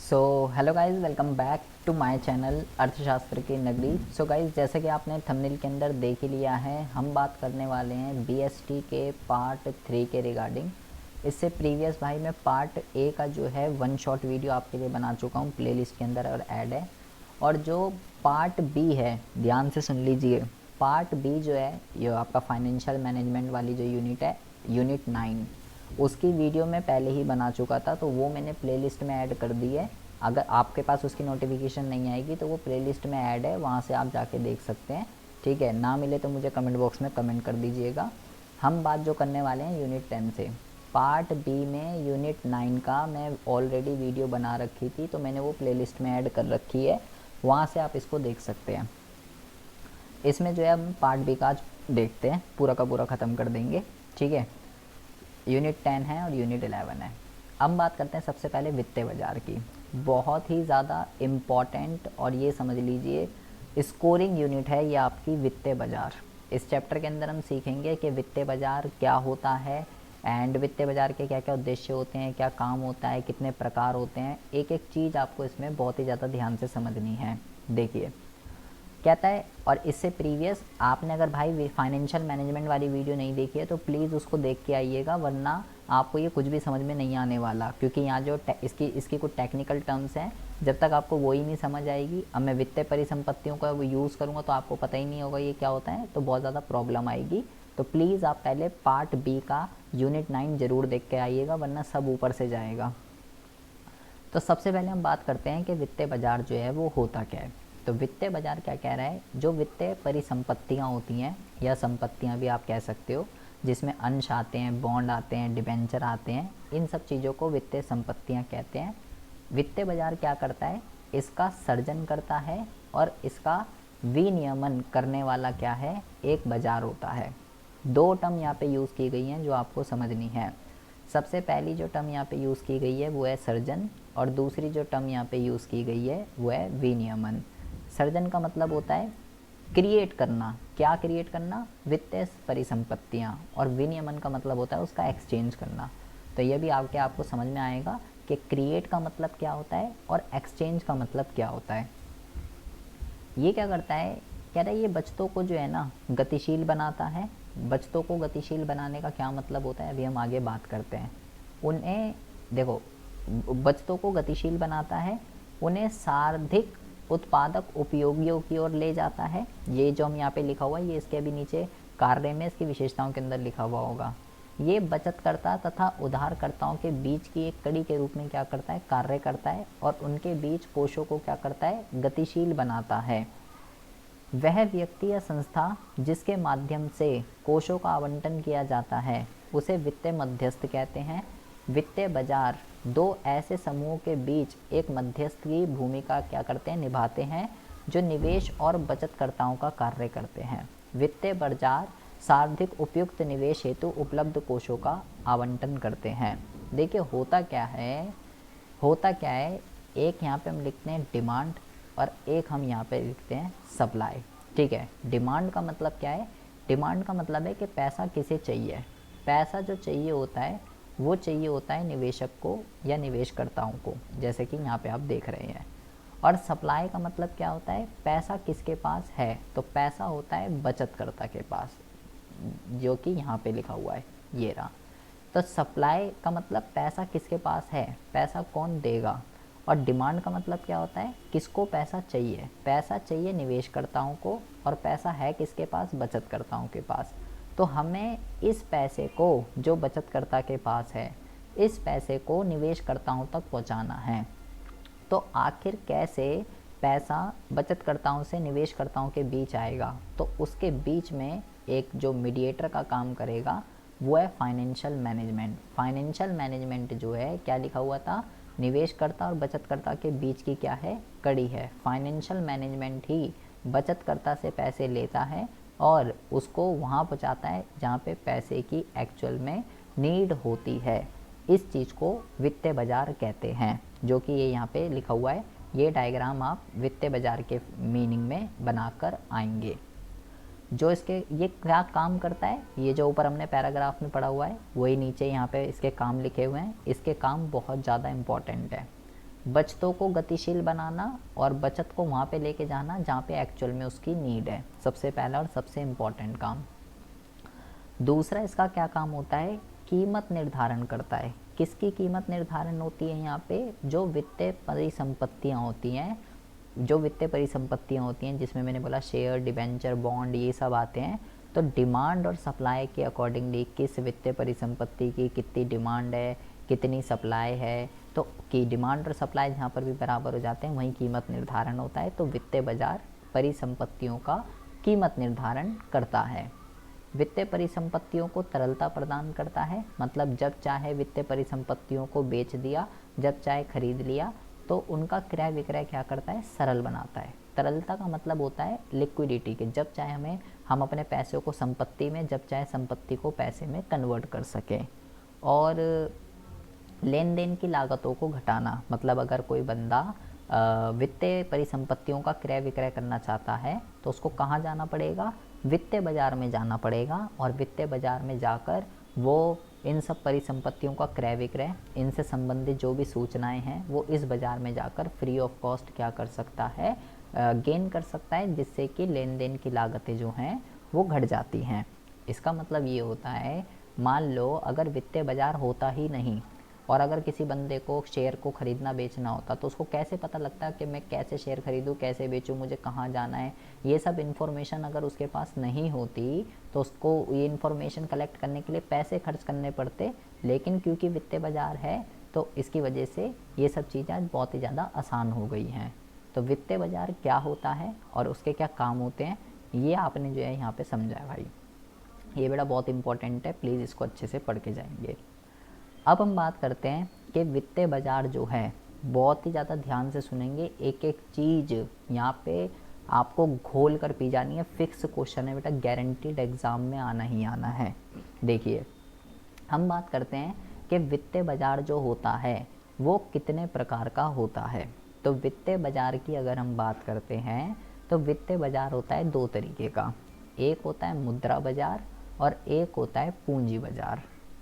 So hello guys, welcome back to my channel अर्थशास्त्र की नगरी। सो गाइज, जैसे कि आपने थंबनेल के अंदर देख ही लिया है, हम बात करने वाले हैं बीएसटी के पार्ट 3 के रिगार्डिंग। इससे प्रीवियस भाई मैं पार्ट ए का जो है वन शॉट वीडियो आपके लिए बना चुका हूँ, प्लेलिस्ट के अंदर और ऐड है। और जो पार्ट बी है, ध्यान से सुन लीजिए। पार्ट बी जो है, ये आपका फाइनेंशियल मैनेजमेंट वाली जो यूनिट है, यूनिट 9, उसकी वीडियो मैं पहले ही बना चुका था, तो वो मैंने प्लेलिस्ट में ऐड कर दी है। अगर आपके पास उसकी नोटिफिकेशन नहीं आएगी तो वो प्लेलिस्ट में ऐड है, वहाँ से आप जाके देख सकते हैं। ठीक है, ना मिले तो मुझे कमेंट बॉक्स में कमेंट कर दीजिएगा। हम बात जो करने वाले हैं यूनिट 10 से। पार्ट बी में यूनिट 9 का मैं ऑलरेडी वीडियो बना रखी थी, तो मैंने वो प्लेलिस्ट में ऐड कर रखी है, वहाँ से आप इसको देख सकते हैं। इसमें जो है हम पार्ट बी का आज देखते हैं, पूरा का पूरा ख़त्म कर देंगे। ठीक है, यूनिट 10 है और यूनिट 11 है। अब बात करते हैं सबसे पहले वित्तीय बाजार की। बहुत ही ज़्यादा इम्पॉर्टेंट और ये समझ लीजिए स्कोरिंग यूनिट है ये आपकी वित्तीय बाजार। इस चैप्टर के अंदर हम सीखेंगे कि वित्तीय बाजार क्या होता है एंड वित्तीय बाजार के क्या क्या उद्देश्य होते हैं, क्या काम होता है, कितने प्रकार होते हैं। एक एक चीज़ आपको इसमें बहुत ही ज़्यादा ध्यान से समझनी है। देखिए कहता है, और इससे प्रीवियस आपने अगर भाई फाइनेंशियल मैनेजमेंट वाली वीडियो नहीं देखी है तो प्लीज़ उसको देख के आइएगा, वरना आपको ये कुछ भी समझ में नहीं आने वाला। क्योंकि यहाँ जो इसकी कुछ टेक्निकल टर्म्स हैं, जब तक आपको वो ही नहीं समझ आएगी, अब मैं वित्तीय परिसंपत्तियों का वो यूज़ करूँगा तो आपको पता ही नहीं होगा ये क्या होता है, तो बहुत ज़्यादा प्रॉब्लम आएगी। तो प्लीज़ आप पहले पार्ट बी का यूनिट 9 ज़रूर देख के आइएगा, वरना सब ऊपर से जाएगा। तो सबसे पहले हम बात करते हैं कि वित्तीय बाजार जो है वो होता क्या है। तो वित्तीय बाजार क्या कह रहा है, जो वित्तीय परिसंपत्तियां होती हैं या संपत्तियां भी आप कह सकते हो, जिसमें अंश आते हैं, बॉन्ड आते हैं, डिबेंचर आते हैं, इन सब चीज़ों को वित्तीय संपत्तियां कहते हैं। वित्तीय बाजार क्या करता है, इसका सर्जन करता है और इसका विनियमन करने वाला क्या है, एक बाजार होता है। दो टर्म यहाँ पे यूज़ की गई हैं जो आपको समझनी है। सबसे पहली जो टर्म यहाँ पे यूज़ की गई है वो है सर्जन, और दूसरी जो टर्म यहाँ पे यूज़ की गई है वो है विनियमन। सर्जन का मतलब होता है क्रिएट करना। क्या क्रिएट करना, वित्तीय परिसंपत्तियाँ। और विनियमन का मतलब होता है उसका एक्सचेंज करना। तो ये भी आपको समझ में आएगा कि क्रिएट का मतलब क्या होता है और एक्सचेंज का मतलब क्या होता है। ये क्या करता है, कह रहा है ये बचतों को जो है ना गतिशील बनाता है। बचतों को गतिशील बनाने का क्या मतलब होता है, अभी हम आगे बात करते हैं। उन्हें देखो, बचतों को गतिशील बनाता है, उन्हें सार्वधिक उत्पादक उपयोगियों की ओर ले जाता है। ये जो हम यहाँ पे लिखा हुआ है, ये इसके अभी नीचे कार्य में इसकी विशेषताओं के अंदर लिखा हुआ होगा। ये बचतकर्ता तथा उधारकर्ताओं के बीच की एक कड़ी के रूप में क्या करता है, कार्य करता है, और उनके बीच कोषों को क्या करता है, गतिशील बनाता है। वह व्यक्ति या संस्था जिसके माध्यम से कोषों का आवंटन किया जाता है उसे वित्तीय मध्यस्थ कहते हैं। वित्तीय बाजार दो ऐसे समूहों के बीच एक मध्यस्थ की भूमिका क्या करते हैं, निभाते हैं, जो निवेश और बचतकर्ताओं का कार्य करते हैं। वित्तीय बाजार सार्वधिक उपयुक्त निवेश हेतु उपलब्ध कोषों का आवंटन करते हैं। देखिए होता क्या है, एक यहाँ पे हम लिखते हैं डिमांड और एक हम यहाँ पे लिखते हैं सप्लाई। ठीक है, डिमांड का मतलब क्या है, डिमांड का मतलब है कि पैसा किसे चाहिए। पैसा जो चाहिए होता है वो चाहिए होता है निवेशक को या निवेशकर्ताओं को, जैसे कि यहाँ पे आप देख रहे हैं। और सप्लाई का मतलब क्या होता है, पैसा किसके पास है, तो पैसा होता है बचतकर्ता के पास, जो कि यहाँ पे लिखा हुआ है, ये रहा। तो सप्लाई का मतलब पैसा किसके पास है, पैसा कौन देगा। और डिमांड का मतलब क्या होता है, किसको पैसा चाहिए। पैसा चाहिए निवेशकर्ताओं को, और पैसा है किसके पास, बचतकर्ताओं के पास। तो हमें इस पैसे को जो बचतकर्ता के पास है, इस पैसे को निवेशकर्ताओं तक पहुंचाना है। तो आखिर कैसे पैसा बचतकर्ताओं से निवेशकर्ताओं के बीच आएगा, तो उसके बीच में एक जो मीडिएटर का काम करेगा वो है फाइनेंशियल मैनेजमेंट। फाइनेंशियल मैनेजमेंट जो है, क्या लिखा हुआ था, निवेशकर्ता और बचतकर्ता के बीच की क्या है, कड़ी है। फाइनेंशियल मैनेजमेंट ही बचतकर्ता से पैसे लेता है और उसको वहाँ पहुँचाता है जहाँ पे पैसे की एक्चुअल में नीड होती है। इस चीज़ को वित्तीय बाजार कहते हैं, जो कि ये यहाँ पे लिखा हुआ है। ये डायग्राम आप वित्तीय बाजार के मीनिंग में बनाकर आएंगे। जो इसके ये क्या काम करता है, ये जो ऊपर हमने पैराग्राफ में पढ़ा हुआ है वही नीचे यहाँ पे इसके काम लिखे हुए हैं। इसके काम बहुत ज़्यादा इम्पॉर्टेंट है। बचतों को गतिशील बनाना और बचत को वहाँ पे लेके जाना जहाँ पे एक्चुअल में उसकी नीड है, सबसे पहला और सबसे इम्पॉर्टेंट काम। दूसरा इसका क्या काम होता है, कीमत निर्धारण करता है। किसकी कीमत निर्धारण होती है यहाँ पे, जो वित्तीय परिसंपत्तियाँ होती हैं, जो वित्तीय परिसंपत्तियाँ होती हैं जिसमें मैंने बोला शेयर, डिबेंचर, बॉन्ड, ये सब आते हैं। तो डिमांड और सप्लाई के अकॉर्डिंगली किस वित्तीय परिसंपत्ति की कितनी डिमांड है, कितनी सप्लाई है, तो की डिमांड और सप्लाई जहाँ पर भी बराबर हो जाते हैं वहीं कीमत निर्धारण होता है। तो वित्तीय बाजार परिसंपत्तियों का कीमत निर्धारण करता है। वित्तीय परिसंपत्तियों को तरलता प्रदान करता है, मतलब जब चाहे वित्तीय परिसंपत्तियों को बेच दिया, जब चाहे खरीद लिया, तो उनका क्रय विक्रय क्या करता है, सरल बनाता है। तरलता का मतलब होता है लिक्विडिटी के, जब चाहे हम अपने पैसों को संपत्ति में, जब चाहे संपत्ति को पैसे में कन्वर्ट कर सकें। और लेन देन की लागतों को घटाना, मतलब अगर कोई बंदा वित्तीय परिसंपत्तियों का क्रय विक्रय करना चाहता है तो उसको कहाँ जाना पड़ेगा, वित्तीय बाजार में जाना पड़ेगा। और वित्तीय बाजार में जाकर वो इन सब परिसंपत्तियों का क्रय विक्रय, इनसे संबंधित जो भी सूचनाएं हैं वो इस बाज़ार में जाकर फ्री ऑफ कॉस्ट क्या कर सकता है, गेन कर सकता है, जिससे कि लेन देन की लागतें जो हैं वो घट जाती हैं। इसका मतलब ये होता है, मान लो अगर वित्तीय बाज़ार होता ही नहीं और अगर किसी बंदे को शेयर को ख़रीदना बेचना होता तो उसको कैसे पता लगता कि मैं कैसे शेयर ख़रीदूँ, कैसे बेचूँ, मुझे कहाँ जाना है, ये सब इन्फॉर्मेशन अगर उसके पास नहीं होती तो उसको ये इन्फॉर्मेशन कलेक्ट करने के लिए पैसे खर्च करने पड़ते। लेकिन क्योंकि वित्तीय बाज़ार है तो इसकी वजह से ये सब चीज़ें बहुत ही ज़्यादा आसान हो गई हैं। तो वित्तीय बाज़ार क्या होता है और उसके क्या काम होते हैं, ये आपने जो है यहाँ पे समझा है भाई। ये बेटा बहुत इंपॉर्टेंट है, प्लीज़ इसको अच्छे से पढ़ के जाएंगे। अब हम बात करते हैं कि वित्तीय बाज़ार जो है, बहुत ही ज़्यादा ध्यान से सुनेंगे, एक एक चीज़ यहाँ पे आपको घोल कर पी जानी है। फिक्स क्वेश्चन है बेटा, गारंटीड एग्ज़ाम में आना ही आना है। देखिए हम बात करते हैं कि वित्तीय बाज़ार जो होता है वो कितने प्रकार का होता है। तो वित्तीय बाज़ार की अगर हम बात करते हैं तो वित्तीय बाज़ार होता है दो तरीके का, एक होता है मुद्रा बाज़ार और एक होता है पूंजी बाज़ार।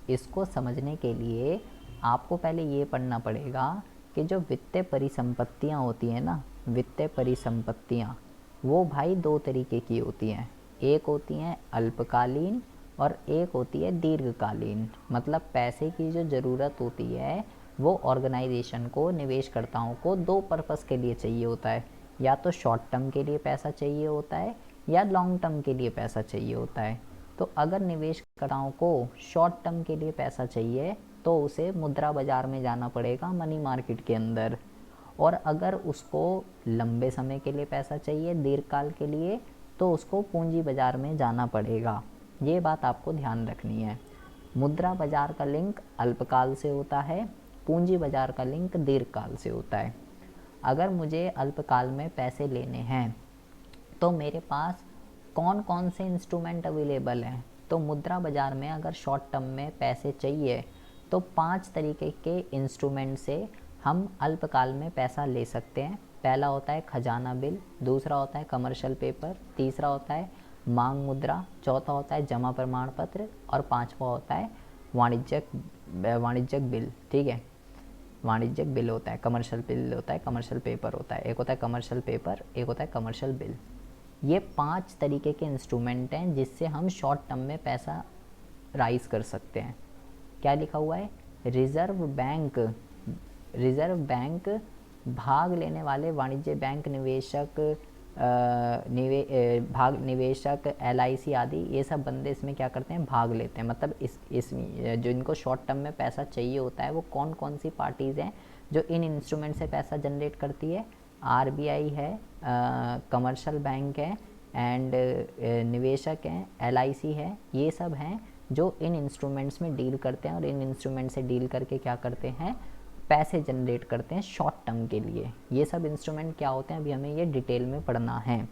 इसको समझने के लिए आपको पहले ये पढ़ना पड़ेगा कि जो वित्तीय परिसंपत्तियाँ होती हैं ना, वित्तीय परिसंपत्तियाँ वो भाई दो तरीके की होती हैं, एक होती हैं अल्पकालीन और एक होती है दीर्घकालीन। मतलब पैसे की जो ज़रूरत होती है वो ऑर्गेनाइजेशन को, निवेशकर्ताओं को दो पर्पस के लिए चाहिए होता है, या तो शॉर्ट टर्म के लिए पैसा चाहिए होता है या लॉन्ग टर्म के लिए पैसा चाहिए होता है। तो अगर निवेशकर्ताओं को शॉर्ट टर्म के लिए पैसा चाहिए तो उसे मुद्रा बाज़ार में जाना पड़ेगा, मनी मार्केट के अंदर। और अगर उसको लंबे समय के लिए पैसा चाहिए, दीर्घकाल के लिए, तो उसको पूंजी बाज़ार में जाना पड़ेगा। ये बात आपको ध्यान रखनी है। मुद्रा बाज़ार का लिंक अल्पकाल से होता है, पूंजी बाज़ार का लिंक दीर्घकाल से होता है। अगर मुझे अल्पकाल में पैसे लेने हैं तो मेरे पास कौन कौन से इंस्ट्रूमेंट अवेलेबल हैं, तो मुद्रा बाज़ार में अगर शॉर्ट टर्म में पैसे चाहिए तो 5 तरीके के इंस्ट्रूमेंट से हम अल्पकाल में पैसा ले सकते हैं। पहला होता है खजाना बिल, दूसरा होता है कमर्शियल पेपर, तीसरा होता है मांग मुद्रा, चौथा होता है जमा प्रमाण पत्र और पांचवा होता है वाणिज्यिक बिल। ठीक है, वाणिज्यिक बिल होता है, कमर्शियल बिल होता है, कमर्शियल पेपर होता है। एक होता है कमर्शियल पेपर, एक होता है कमर्शियल बिल। ये 5 तरीके के इंस्ट्रूमेंट हैं जिससे हम शॉर्ट टर्म में पैसा राइज कर सकते हैं। क्या लिखा हुआ है, रिजर्व बैंक भाग लेने वाले वाणिज्य बैंक, निवेशक LIC आदि, ये सब बंदे इसमें क्या करते हैं, भाग लेते हैं। मतलब इसमें जो इनको शॉर्ट टर्म में पैसा चाहिए होता है वो कौन कौन सी पार्टीज़ हैं जो इन इंस्ट्रूमेंट से पैसा जनरेट करती है। RBI है, कमर्शियल बैंक है एंड निवेशक हैं, LIC है, ये सब हैं जो इन इंस्ट्रूमेंट्स में डील करते हैं और इन इंस्ट्रूमेंट से डील करके क्या करते हैं, पैसे जनरेट करते हैं शॉर्ट टर्म के लिए। ये सब इंस्ट्रूमेंट क्या होते हैं अभी हमें ये डिटेल में पढ़ना है।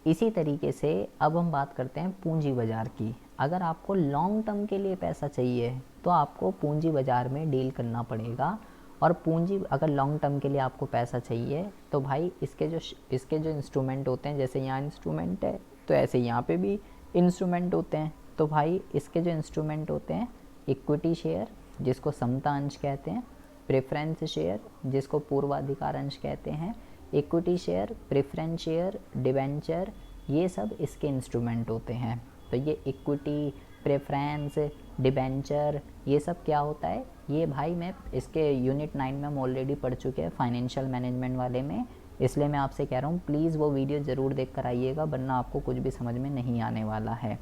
इसी तरीके से अब हम बात करते हैं पूंजी बाज़ार की। अगर आपको लॉन्ग टर्म के लिए पैसा चाहिए तो आपको पूंजी बाज़ार में डील करना पड़ेगा। और पूंजी, अगर लॉन्ग टर्म के लिए आपको पैसा चाहिए तो भाई इसके जो इंस्ट्रूमेंट होते हैं, जैसे यहाँ इंस्ट्रूमेंट है तो ऐसे यहाँ पे भी इंस्ट्रूमेंट होते हैं। तो भाई इसके जो इंस्ट्रूमेंट होते हैं, इक्विटी शेयर जिसको समता अंश कहते हैं, प्रेफरेंस शेयर जिसको पूर्वाधिकार अंश कहते हैं, equity share, preference share, debenture, ये सब इसके इंस्ट्रूमेंट होते हैं। तो ये इक्विटी, प्रेफरेंस, डिबेंचर, ये सब क्या होता है, ये भाई मैं इसके यूनिट 9 में हम ऑलरेडी पढ़ चुके हैं फाइनेंशियल मैनेजमेंट वाले में, इसलिए मैं आपसे कह रहा हूँ प्लीज़ वो वीडियो ज़रूर देख कर आइएगा, वरना आपको कुछ भी समझ में नहीं आने वाला है।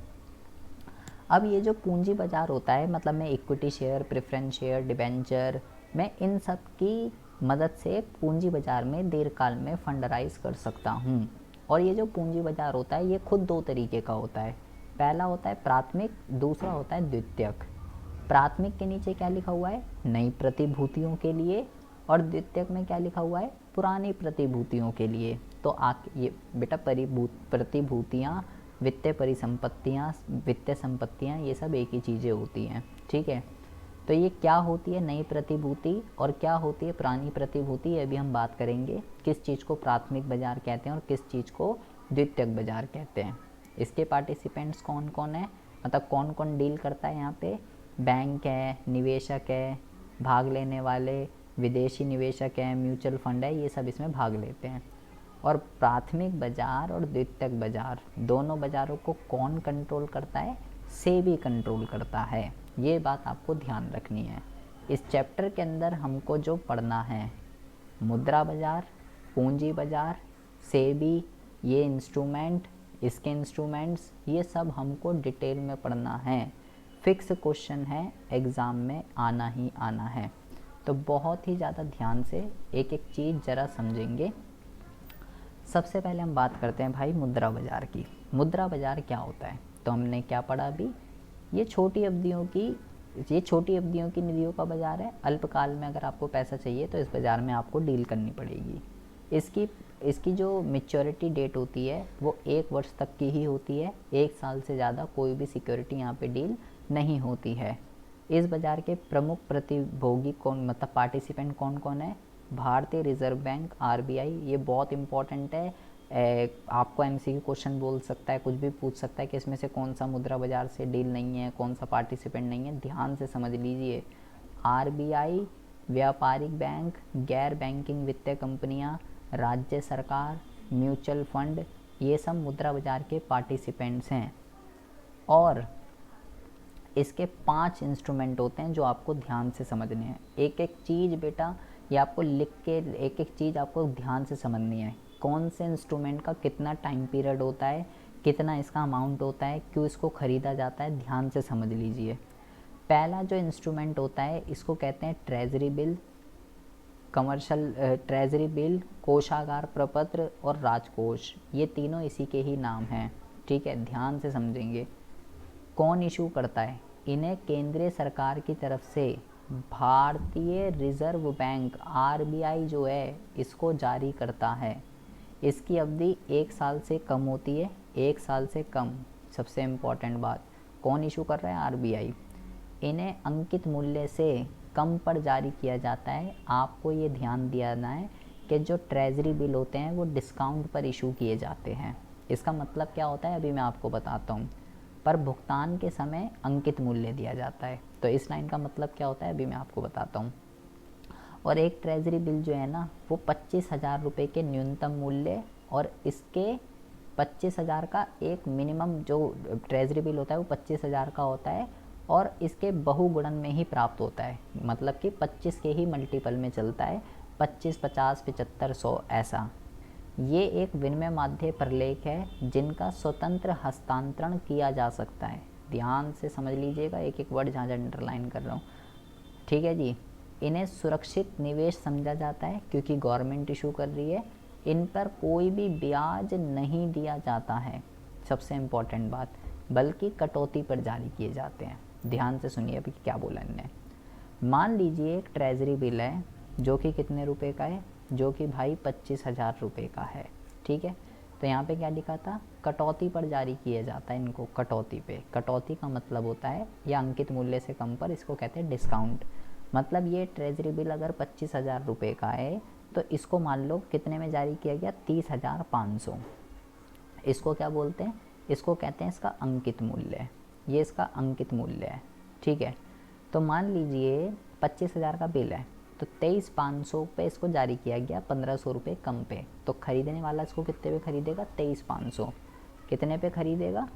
अब ये जो पूंजी बाज़ार होता है, मतलब मैं equity share, preference share, debenture, मैं इन सब की मदद से पूंजी बाज़ार में दीर्घकाल में फंड राइज कर सकता हूँ। और ये जो पूंजी बाज़ार होता है ये खुद दो तरीके का होता है। पहला होता है प्राथमिक, दूसरा होता है द्वितीयक। प्राथमिक के नीचे क्या लिखा हुआ है, नई प्रतिभूतियों के लिए, और द्वितीयक में क्या लिखा हुआ है, पुरानी प्रतिभूतियों के लिए। तो ये बेटा प्रतिभूतियाँ, वित्तीय परिसंपत्तियाँ, वित्तीय संपत्तियाँ, ये सब एक ही चीज़ें होती हैं, ठीक है। तो ये क्या होती है नई प्रतिभूति और क्या होती है पुरानी प्रतिभूति, ये भी हम बात करेंगे। किस चीज़ को प्राथमिक बाजार कहते हैं और किस चीज़ को द्वितीयक बाजार कहते हैं। इसके पार्टिसिपेंट्स कौन कौन है, मतलब कौन कौन डील करता है यहाँ पे, बैंक है, निवेशक है, भाग लेने वाले विदेशी निवेशक हैं, म्यूचुअल फंड है, ये सब इसमें भाग लेते हैं। और प्राथमिक बाजार और द्वितीयक बाजार, दोनों बाज़ारों को कौन कंट्रोल करता है, सेबी कंट्रोल करता है। ये बात आपको ध्यान रखनी है। इस चैप्टर के अंदर हमको जो पढ़ना है, मुद्रा बाजार, पूंजी बाजार, सेबी, ये इंस्ट्रूमेंट, इसके इंस्ट्रूमेंट्स, ये सब हमको डिटेल में पढ़ना है। फिक्स क्वेश्चन है, एग्ज़ाम में आना ही आना है। तो बहुत ही ज़्यादा ध्यान से एक एक चीज़ ज़रा समझेंगे। सबसे पहले हम बात करते हैं भाई मुद्रा बाज़ार की। मुद्रा बाज़ार क्या होता है, तो हमने क्या पढ़ा अभी, ये छोटी अवधियों की निधियों का बाज़ार है। अल्पकाल में अगर आपको पैसा चाहिए तो इस बाज़ार में आपको डील करनी पड़ेगी। इसकी जो मैच्योरिटी डेट होती है वो 1 वर्ष तक की ही होती है। 1 साल से ज़्यादा कोई भी सिक्योरिटी यहाँ पे डील नहीं होती है। इस बाज़ार के प्रमुख प्रतिभोगी कौन, मतलब पार्टिसिपेंट कौन कौन है, भारतीय रिजर्व बैंक, आरबीआई, ये बहुत इंपॉर्टेंट है। आपको एमसीक्यू क्वेश्चन बोल सकता है, कुछ भी पूछ सकता है कि इसमें से कौन सा मुद्रा बाज़ार से डील नहीं है, कौन सा पार्टिसिपेंट नहीं है, ध्यान से समझ लीजिए। आरबीआई, व्यापारिक बैंक, गैर बैंकिंग वित्तीय कंपनियां, राज्य सरकार, म्यूचुअल फंड, ये सब मुद्रा बाज़ार के पार्टिसिपेंट्स हैं। और इसके 5 इंस्ट्रूमेंट होते हैं जो आपको ध्यान से समझने हैं। एक एक चीज़ बेटा ये आपको लिख के, एक एक चीज़ आपको ध्यान से समझनी है। कौन से इंस्ट्रूमेंट का कितना टाइम पीरियड होता है, कितना इसका अमाउंट होता है, क्यों इसको ख़रीदा जाता है, ध्यान से समझ लीजिए। पहला जो इंस्ट्रूमेंट होता है इसको कहते हैं treasury bill, commercial treasury bill, कोषागार प्रपत्र और राजकोष, ये तीनों इसी के ही नाम हैं, ठीक है, ध्यान से समझेंगे। कौन इशू करता है इन्हें, केंद्रीय सरकार की तरफ से भारतीय रिजर्व बैंक आरबीआई जो है इसको जारी करता है। इसकी अवधि 1 साल से कम होती है, 1 साल से कम। सबसे इम्पॉर्टेंट बात, कौन इशू कर रहा है, आरबीआई। इन्हें अंकित मूल्य से कम पर जारी किया जाता है। आपको ये ध्यान देना है कि जो ट्रेजरी बिल होते हैं वो डिस्काउंट पर इशू किए जाते हैं। इसका मतलब क्या होता है अभी मैं आपको बताता हूँ, पर भुगतान के समय अंकित मूल्य दिया जाता है। तो इस लाइन का मतलब क्या होता है अभी मैं आपको बताता हूँ। और एक ट्रेजरी बिल जो है ना वो 25,000 रुपये के न्यूनतम मूल्य और इसके 25,000 का एक मिनिमम, जो ट्रेजरी बिल होता है वो 25,000 का होता है और इसके बहुगुणन में ही प्राप्त होता है, मतलब कि 25 के ही मल्टीपल में चलता है, 25, 50, 75, 100 ऐसा। ये एक विनिमय माध्य प्रलेख है जिनका स्वतंत्र हस्तांतरण किया जा सकता है। ध्यान से समझ लीजिएगा, एक एक वर्ड जहाँ अंडरलाइन कर रहा हूँ, ठीक है जी। इन्हें सुरक्षित निवेश समझा जाता है क्योंकि गवर्नमेंट इशू कर रही है। इन पर कोई भी ब्याज नहीं दिया जाता है, सबसे इम्पोर्टेंट बात, बल्कि कटौती पर जारी किए जाते हैं। ध्यान से सुनिए अभी क्या बोला इन्होंने। मान लीजिए एक ट्रेजरी बिल है जो कि कितने रुपए का है, जो कि भाई 25,000 रुपये का है, ठीक है। तो यहाँ पे क्या लिखा था, कटौती पर जारी किया जाता है इनको, कटौती पे। कटौती का मतलब होता है या अंकित मूल्य से कम पर, इसको कहते हैं डिस्काउंट। मतलब ये ट्रेजरी बिल अगर 25,000 रुपये का है तो इसको मान लो कितने में जारी किया गया, 30,500। इसको क्या बोलते हैं, इसको कहते हैं इसका अंकित मूल्य। ये इसका अंकित मूल्य है, ठीक है। तो मान लीजिए 25,000 का बिल है, तो 23,500 पे इसको जारी किया गया, 1,500 रुपये कम पे। तो ख़रीदने वाला इसको कितने पे खरीदेगा? 23,500। कितने पे खरीदेगा?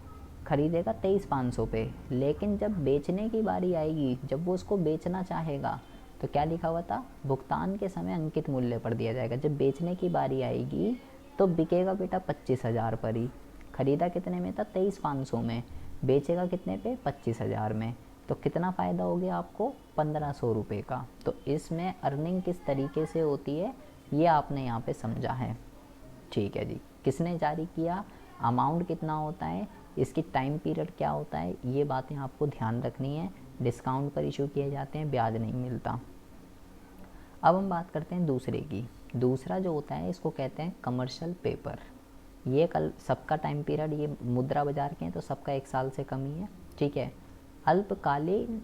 खरीदेगा 23,500 पे। लेकिन जब बेचने की बारी आएगी, जब वो उसको बेचना चाहेगा, तो क्या लिखा हुआ था? भुगतान के समय अंकित मूल्य पर दिया जाएगा। जब बेचने की बारी आएगी तो बिकेगा बेटा 25,000 पर ही। खरीदा कितने में था? 23,500 में। बेचेगा कितने पे? 25,000 में। तो कितना फ़ायदा हो गया आपको? 1,500 रुपये का। तो इसमें अर्निंग किस तरीके से होती है ये आपने यहाँ पे समझा है। ठीक है जी। किसने जारी किया, अमाउंट कितना होता है, इसकी टाइम पीरियड क्या होता है, ये बातें आपको ध्यान रखनी है। डिस्काउंट पर इशू किए जाते हैं, ब्याज नहीं मिलता। अब हम बात करते हैं दूसरे की। दूसरा जो होता है इसको कहते हैं कमर्शियल पेपर। ये कल सबका टाइम पीरियड, ये मुद्रा बाजार के हैं तो सबका 1 साल से कम ही है। ठीक है। अल्पकालीन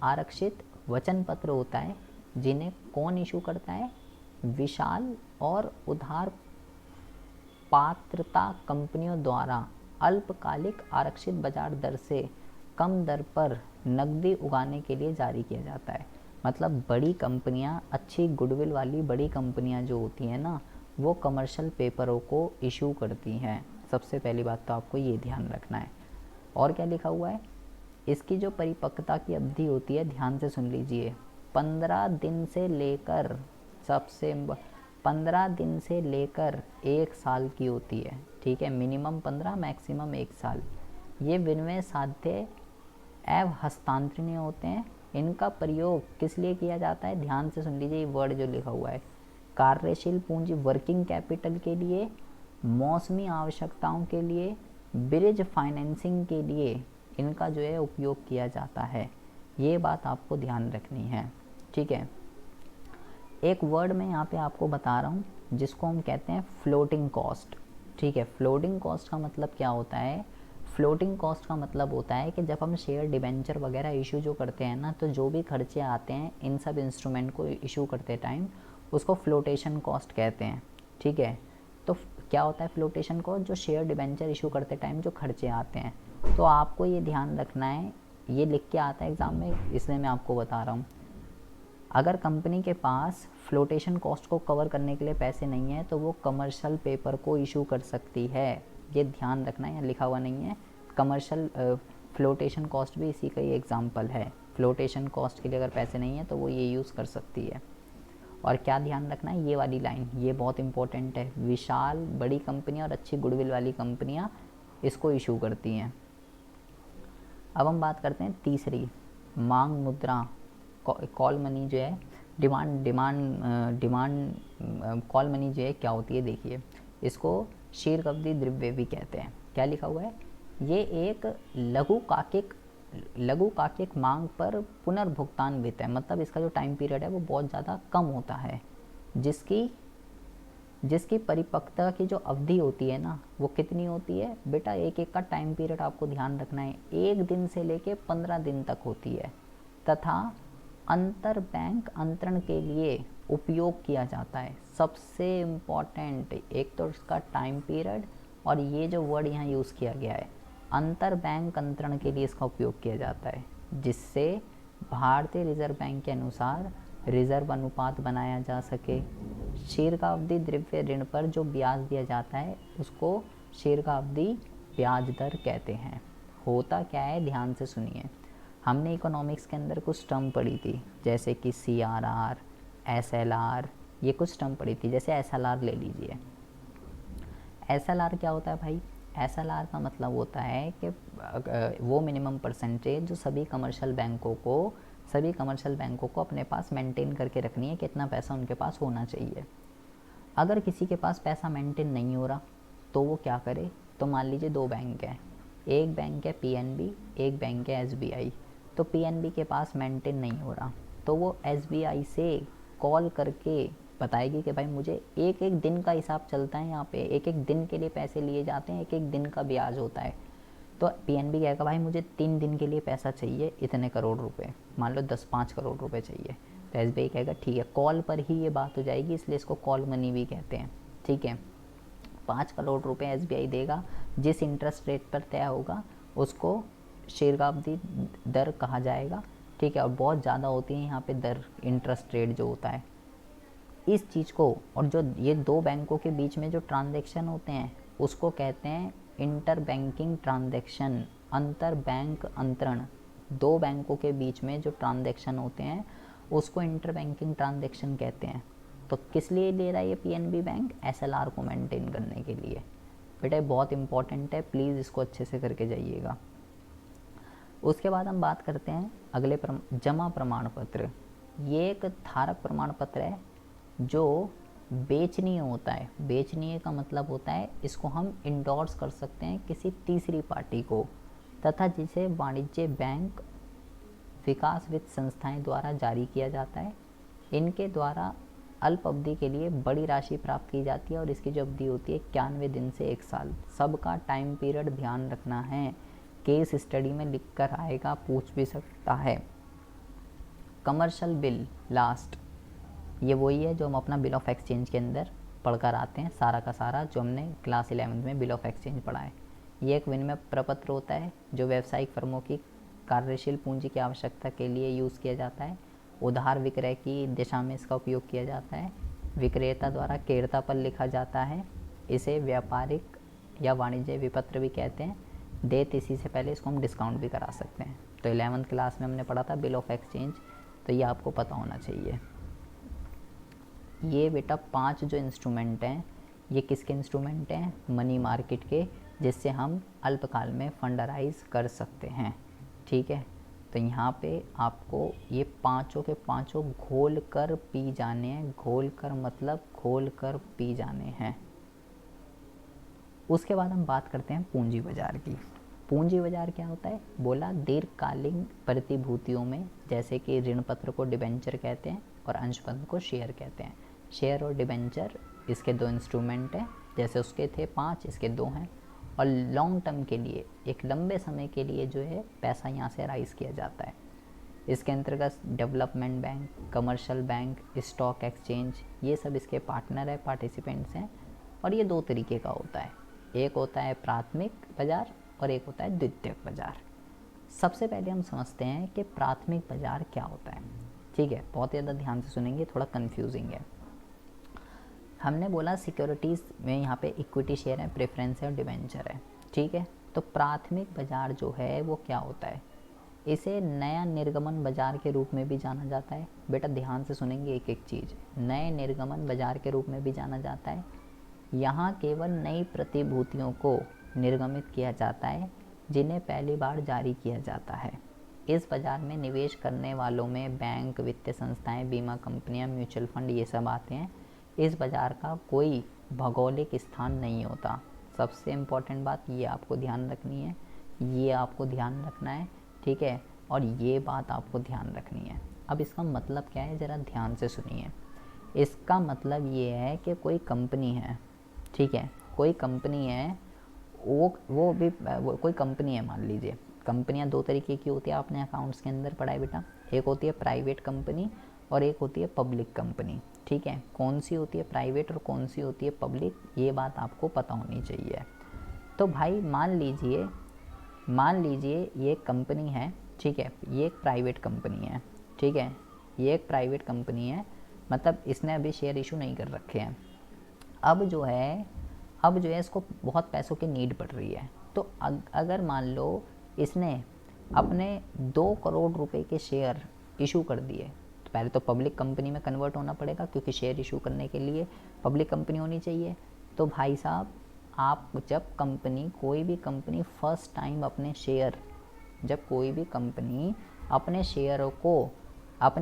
आरक्षित वचन पत्र होता है, जिन्हें कौन इशू करता है? विशाल और उधार पात्रता कंपनियों द्वारा अल्पकालिक आरक्षित बाजार दर से कम दर पर नकदी उगाने के लिए जारी किया जाता है। मतलब बड़ी कंपनियां, अच्छी गुडविल वाली बड़ी कंपनियां जो होती हैं ना, वो कमर्शियल पेपरों को इशू करती हैं। सबसे पहली बात तो आपको ये ध्यान रखना है। और क्या लिखा हुआ है? इसकी जो परिपक्वता की अवधि होती है, ध्यान से सुन लीजिए, 15 दिन से लेकर 15 दिन से लेकर 1 साल की होती है। ठीक है। मिनिमम 15, मैक्सिमम 1 साल। ये विनिमय साध्य एवं हस्तांतरणीय होते हैं। इनका प्रयोग किस लिए किया जाता है? ध्यान से सुन लीजिए, ये वर्ड जो लिखा हुआ है, कार्यशील पूंजी वर्किंग कैपिटल के लिए, मौसमी आवश्यकताओं के लिए, ब्रिज फाइनेंसिंग के लिए इनका जो है उपयोग किया जाता है। ये बात आपको ध्यान रखनी है। ठीक है। एक वर्ड मैं यहाँ पे आपको बता रहा हूँ जिसको हम कहते हैं फ्लोटिंग कॉस्ट। ठीक है। फ्लोटिंग कॉस्ट का मतलब क्या होता है? फ्लोटिंग कॉस्ट का मतलब होता है कि जब हम शेयर डिबेंचर वगैरह इशू जो करते हैं ना, तो जो भी खर्चे आते हैं इन सब इंस्ट्रूमेंट को इशू करते टाइम, उसको फ्लोटेशन कॉस्ट कहते हैं। ठीक है। तो क्या होता है फ्लोटेशन कॉस्ट? जो शेयर डिबेंचर इशू करते टाइम जो खर्चे आते हैं। तो आपको ये ध्यान रखना है, ये लिख के आता है एग्ज़ाम में, इसलिए मैं आपको बता रहा हूँ। अगर कंपनी के पास फ्लोटेशन कॉस्ट को कवर करने के लिए पैसे नहीं है तो वो कमर्शियल पेपर को इशू कर सकती है। ये ध्यान रखना है, यहाँ लिखा हुआ नहीं है। कमर्शियल फ्लोटेशन कॉस्ट भी इसी का ही एग्जांपल है। फ्लोटेशन कॉस्ट के लिए अगर पैसे नहीं है तो वो ये यूज़ कर सकती है। और क्या ध्यान रखना है? ये वाली लाइन, ये बहुत इंपॉर्टेंट है। विशाल बड़ी कंपनियाँ और अच्छी गुडविल वाली कंपनियाँ इसको इशू करती हैं। अब हम बात करते हैं तीसरी, मांग मुद्रा। कॉल मनी जो है, डिमांड कॉल मनी जो है क्या होती है देखिए, इसको शीर्ष अवधि द्रव्य भी कहते हैं। क्या लिखा हुआ है? ये एक लघु काकिक मांग पर पुनर्भुगतान वित्त है। मतलब इसका जो टाइम पीरियड है वो बहुत ज़्यादा कम होता है, जिसकी परिपक्वता की जो अवधि होती है ना, वो कितनी होती है बेटा? एक एक का टाइम पीरियड आपको ध्यान रखना है, 1 दिन से लेके 15 दिन तक होती है, तथा अंतर बैंक अंतरण के लिए उपयोग किया जाता है। सबसे इम्पॉर्टेंट, एक तो इसका टाइम पीरियड, और ये जो वर्ड यहाँ यूज़ किया गया है, अंतर बैंक अंतरण के लिए इसका उपयोग किया जाता है, जिससे भारतीय रिजर्व बैंक के अनुसार रिजर्व अनुपात बनाया जा सके। दीर्घावधि द्रव्य ऋण पर जो ब्याज दिया जाता है उसको दीर्घावधि ब्याज दर कहते हैं। होता क्या है, ध्यान से सुनिए। हमने इकोनॉमिक्स के अंदर कुछ टर्म पढ़ी थी, जैसे कि CRR, SLR, ये कुछ टर्म पढ़ी थी। जैसे SLR ले लीजिए। SLR क्या होता है भाई? SLR का मतलब होता है कि वो मिनिमम परसेंटेज जो सभी कमर्शियल बैंकों को अपने पास मेंटेन करके रखनी है, कितना पैसा उनके पास होना चाहिए। अगर किसी के पास पैसा मेंटेन नहीं हो रहा तो वो क्या करे? तो मान लीजिए 2 बैंक हैं, एक बैंक है PNB, एक बैंक है SBI। तो PNB के पास मेंटेन नहीं हो रहा तो वो SBI से कॉल करके बताएगी कि भाई मुझे एक एक दिन का हिसाब चलता है, यहाँ पे एक एक दिन के लिए पैसे लिए जाते हैं, एक एक दिन का ब्याज होता है। तो PNB कहेगा भाई मुझे 3 दिन के लिए पैसा चाहिए, इतने करोड़ रुपए, मान लो 5 करोड़ रुपए चाहिए। तो SBI कहेगा ठीक है, कॉल पर ही ये बात हो जाएगी, इसलिए इसको कॉल मनी भी कहते हैं। ठीक है। 5 करोड़ रुपए SBI देगा, जिस इंटरेस्ट रेट पर तय होगा उसको शीर्घावधि दर कहा जाएगा। ठीक है, और बहुत ज़्यादा होती है यहाँ पे दर, इंटरेस्ट रेट जो होता है इस चीज़ को, और जो ये दो बैंकों के बीच में जो ट्रांजैक्शन होते हैं उसको कहते हैं इंटर बैंकिंग ट्रांजैक्शन, अंतर बैंक अंतरण। दो बैंकों के बीच में जो ट्रांजैक्शन होते हैं उसको इंटर बैंकिंग ट्रांजैक्शन कहते हैं। तो किस लिए ले रहा है ये पीएनबी बैंक? एसएलआर को मेंटेन करने के लिए। बेटा बहुत इंपॉर्टेंट है, प्लीज़ इसको अच्छे से करके जाइएगा। उसके बाद हम बात करते हैं अगले जमा प्रमाण पत्र। ये एक धारक प्रमाण पत्र है जो बेचनीय होता है। बेचनीय का मतलब होता है इसको हम इंडोर्स कर सकते हैं किसी तीसरी पार्टी को, तथा जिसे वाणिज्य बैंक, विकास वित्त संस्थाएं द्वारा जारी किया जाता है। इनके द्वारा अल्प अवधि के लिए बड़ी राशि प्राप्त की जाती है और इसकी जो अवधि होती है 91 दिन से 1 साल। सबका टाइम पीरियड ध्यान रखना है, केस स्टडी में लिख कर आएगा, पूछ भी सकता है। कमर्शियल बिल लास्ट, ये वही है जो हम अपना बिल ऑफ एक्सचेंज के अंदर पढ़कर आते हैं, सारा का सारा जो हमने क्लास 11 में बिल ऑफ एक्सचेंज पढ़ा है। ये एक विनिमय प्रपत्र होता है जो व्यावसायिक फर्मों की कार्यशील पूंजी की आवश्यकता के लिए यूज़ किया जाता है। उधार विक्रय की दिशा में इसका उपयोग किया जाता है। विक्रेता द्वारा क्रेता पर लिखा जाता है। इसे व्यापारिक या वाणिज्य विपत्र भी कहते हैं। दे तिथि से पहले इसको हम डिस्काउंट भी करा सकते हैं। तो 11th क्लास में हमने पढ़ा था बिल ऑफ एक्सचेंज, तो ये आपको पता होना चाहिए। ये बेटा 5 जो इंस्ट्रूमेंट हैं ये किसके इंस्ट्रूमेंट हैं? मनी मार्केट के, जिससे हम अल्पकाल में फंड राइज कर सकते हैं। ठीक है, तो यहाँ पे आपको ये पांचों के पांचों घोल कर पी जाने हैं। घोल कर मतलब घोल कर पी जाने हैं। उसके बाद हम बात करते हैं पूंजी बाजार की। पूंजी बाजार क्या होता है? बोला दीर्घकालीन प्रतिभूतियों में, जैसे कि ऋण पत्र को डिबेंचर कहते हैं और अंशपत्र को शेयर कहते हैं। शेयर और डिबेंचर इसके दो इंस्ट्रूमेंट हैं, जैसे उसके थे 5, इसके 2 हैं। और लॉन्ग टर्म के लिए, एक लंबे समय के लिए जो है पैसा यहाँ से राइज किया जाता है। इसके अंतर्गत development bank, commercial bank, stock exchange, ये सब इसके पार्टनर है, पार्टिसिपेंट्स हैं। और ये 2 तरीके का होता है, एक होता है प्राथमिक बाजार और एक होता है द्वितीयक बाजार। सबसे पहले हम समझते हैं कि प्राथमिक बाजार क्या होता है। ठीक है, बहुत ज़्यादा ध्यान से सुनेंगे, थोड़ा कंफ्यूजिंग है। हमने बोला सिक्योरिटीज़ में यहाँ पे इक्विटी शेयर है, प्रेफरेंस है और डिबेंचर है। ठीक है, तो प्राथमिक बाजार जो है वो क्या होता है? इसे नया निर्गमन बाजार के रूप में भी जाना जाता है। बेटा ध्यान से सुनेंगे एक एक चीज़। नए निर्गमन बाजार के रूप में भी जाना जाता है। यहाँ केवल नई प्रतिभूतियों को निर्गमित किया जाता है जिन्हें पहली बार जारी किया जाता है। इस बाज़ार में निवेश करने वालों में बैंक, वित्तीय संस्थाएं, बीमा कंपनियां, म्यूचुअल फंड ये सब आते हैं। इस बाज़ार का कोई भौगोलिक स्थान नहीं होता। सबसे इम्पोर्टेंट बात ये आपको ध्यान रखनी है, ये आपको ध्यान रखना है। ठीक है, और ये बात आपको ध्यान रखनी है। अब इसका मतलब क्या है, ज़रा ध्यान से सुनिए। इसका मतलब ये है कि कोई कंपनी है, ठीक है, कोई कंपनी है, वो कोई कंपनी है। मान लीजिए कंपनियां 2 तरीके की होती है, आपने अकाउंट्स के अंदर पढ़ा है बेटा। एक होती है प्राइवेट कंपनी और एक होती है पब्लिक कंपनी। ठीक है, कौन सी होती है प्राइवेट और कौन सी होती है पब्लिक, ये बात आपको पता होनी चाहिए। तो भाई मान लीजिए ये कंपनी है, ठीक है, ये एक प्राइवेट कंपनी है। ठीक है, ये एक प्राइवेट कंपनी है, मतलब इसने अभी शेयर इशू नहीं कर रखे हैं। अब जो है इसको बहुत पैसों की नीड पड़ रही है। तो अगर मान लो इसने अपने 2 करोड़ रुपए के शेयर इशू कर दिए, तो पहले तो पब्लिक कंपनी में कन्वर्ट होना पड़ेगा, क्योंकि शेयर इशू करने के लिए पब्लिक कंपनी होनी चाहिए। तो भाई साहब, आप जब कोई भी कंपनी फर्स्ट टाइम अपने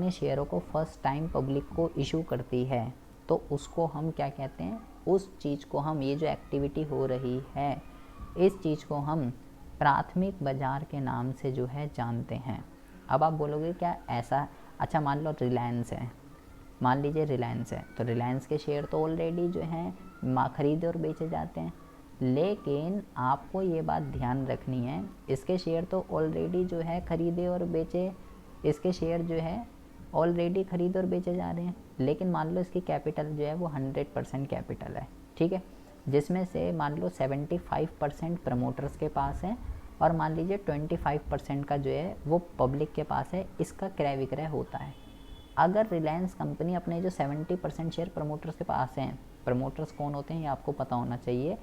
शेयरों को फर्स्ट टाइम पब्लिक को इशू करती है, तो उसको हम क्या कहते हैं? उस चीज़ को हम, ये जो एक्टिविटी हो रही है, इस चीज़ को हम प्राथमिक बाजार के नाम से जो है जानते हैं। अब आप बोलोगे क्या ऐसा? अच्छा, मान लो रिलायंस है, मान लीजिए रिलायंस है, तो रिलायंस के शेयर तो ऑलरेडी जो हैं खरीदे और बेचे जाते हैं। लेकिन आपको ये बात ध्यान रखनी है, इसके शेयर तो ऑलरेडी जो है खरीदे और बेचे, इसके शेयर जो है ऑलरेडी खरीदे और बेचे जा रहे हैं। लेकिन मान लो इसकी कैपिटल जो है वो 100% कैपिटल है। ठीक है, जिसमें से मान लो 75% प्रमोटर्स के पास है और मान लीजिए 25% का जो है वो पब्लिक के पास है, इसका क्रय विक्रय होता है। अगर रिलायंस कंपनी अपने जो 70% शेयर प्रमोटर्स के पास हैं, प्रमोटर्स कौन होते हैं ये आपको पता होना चाहिए,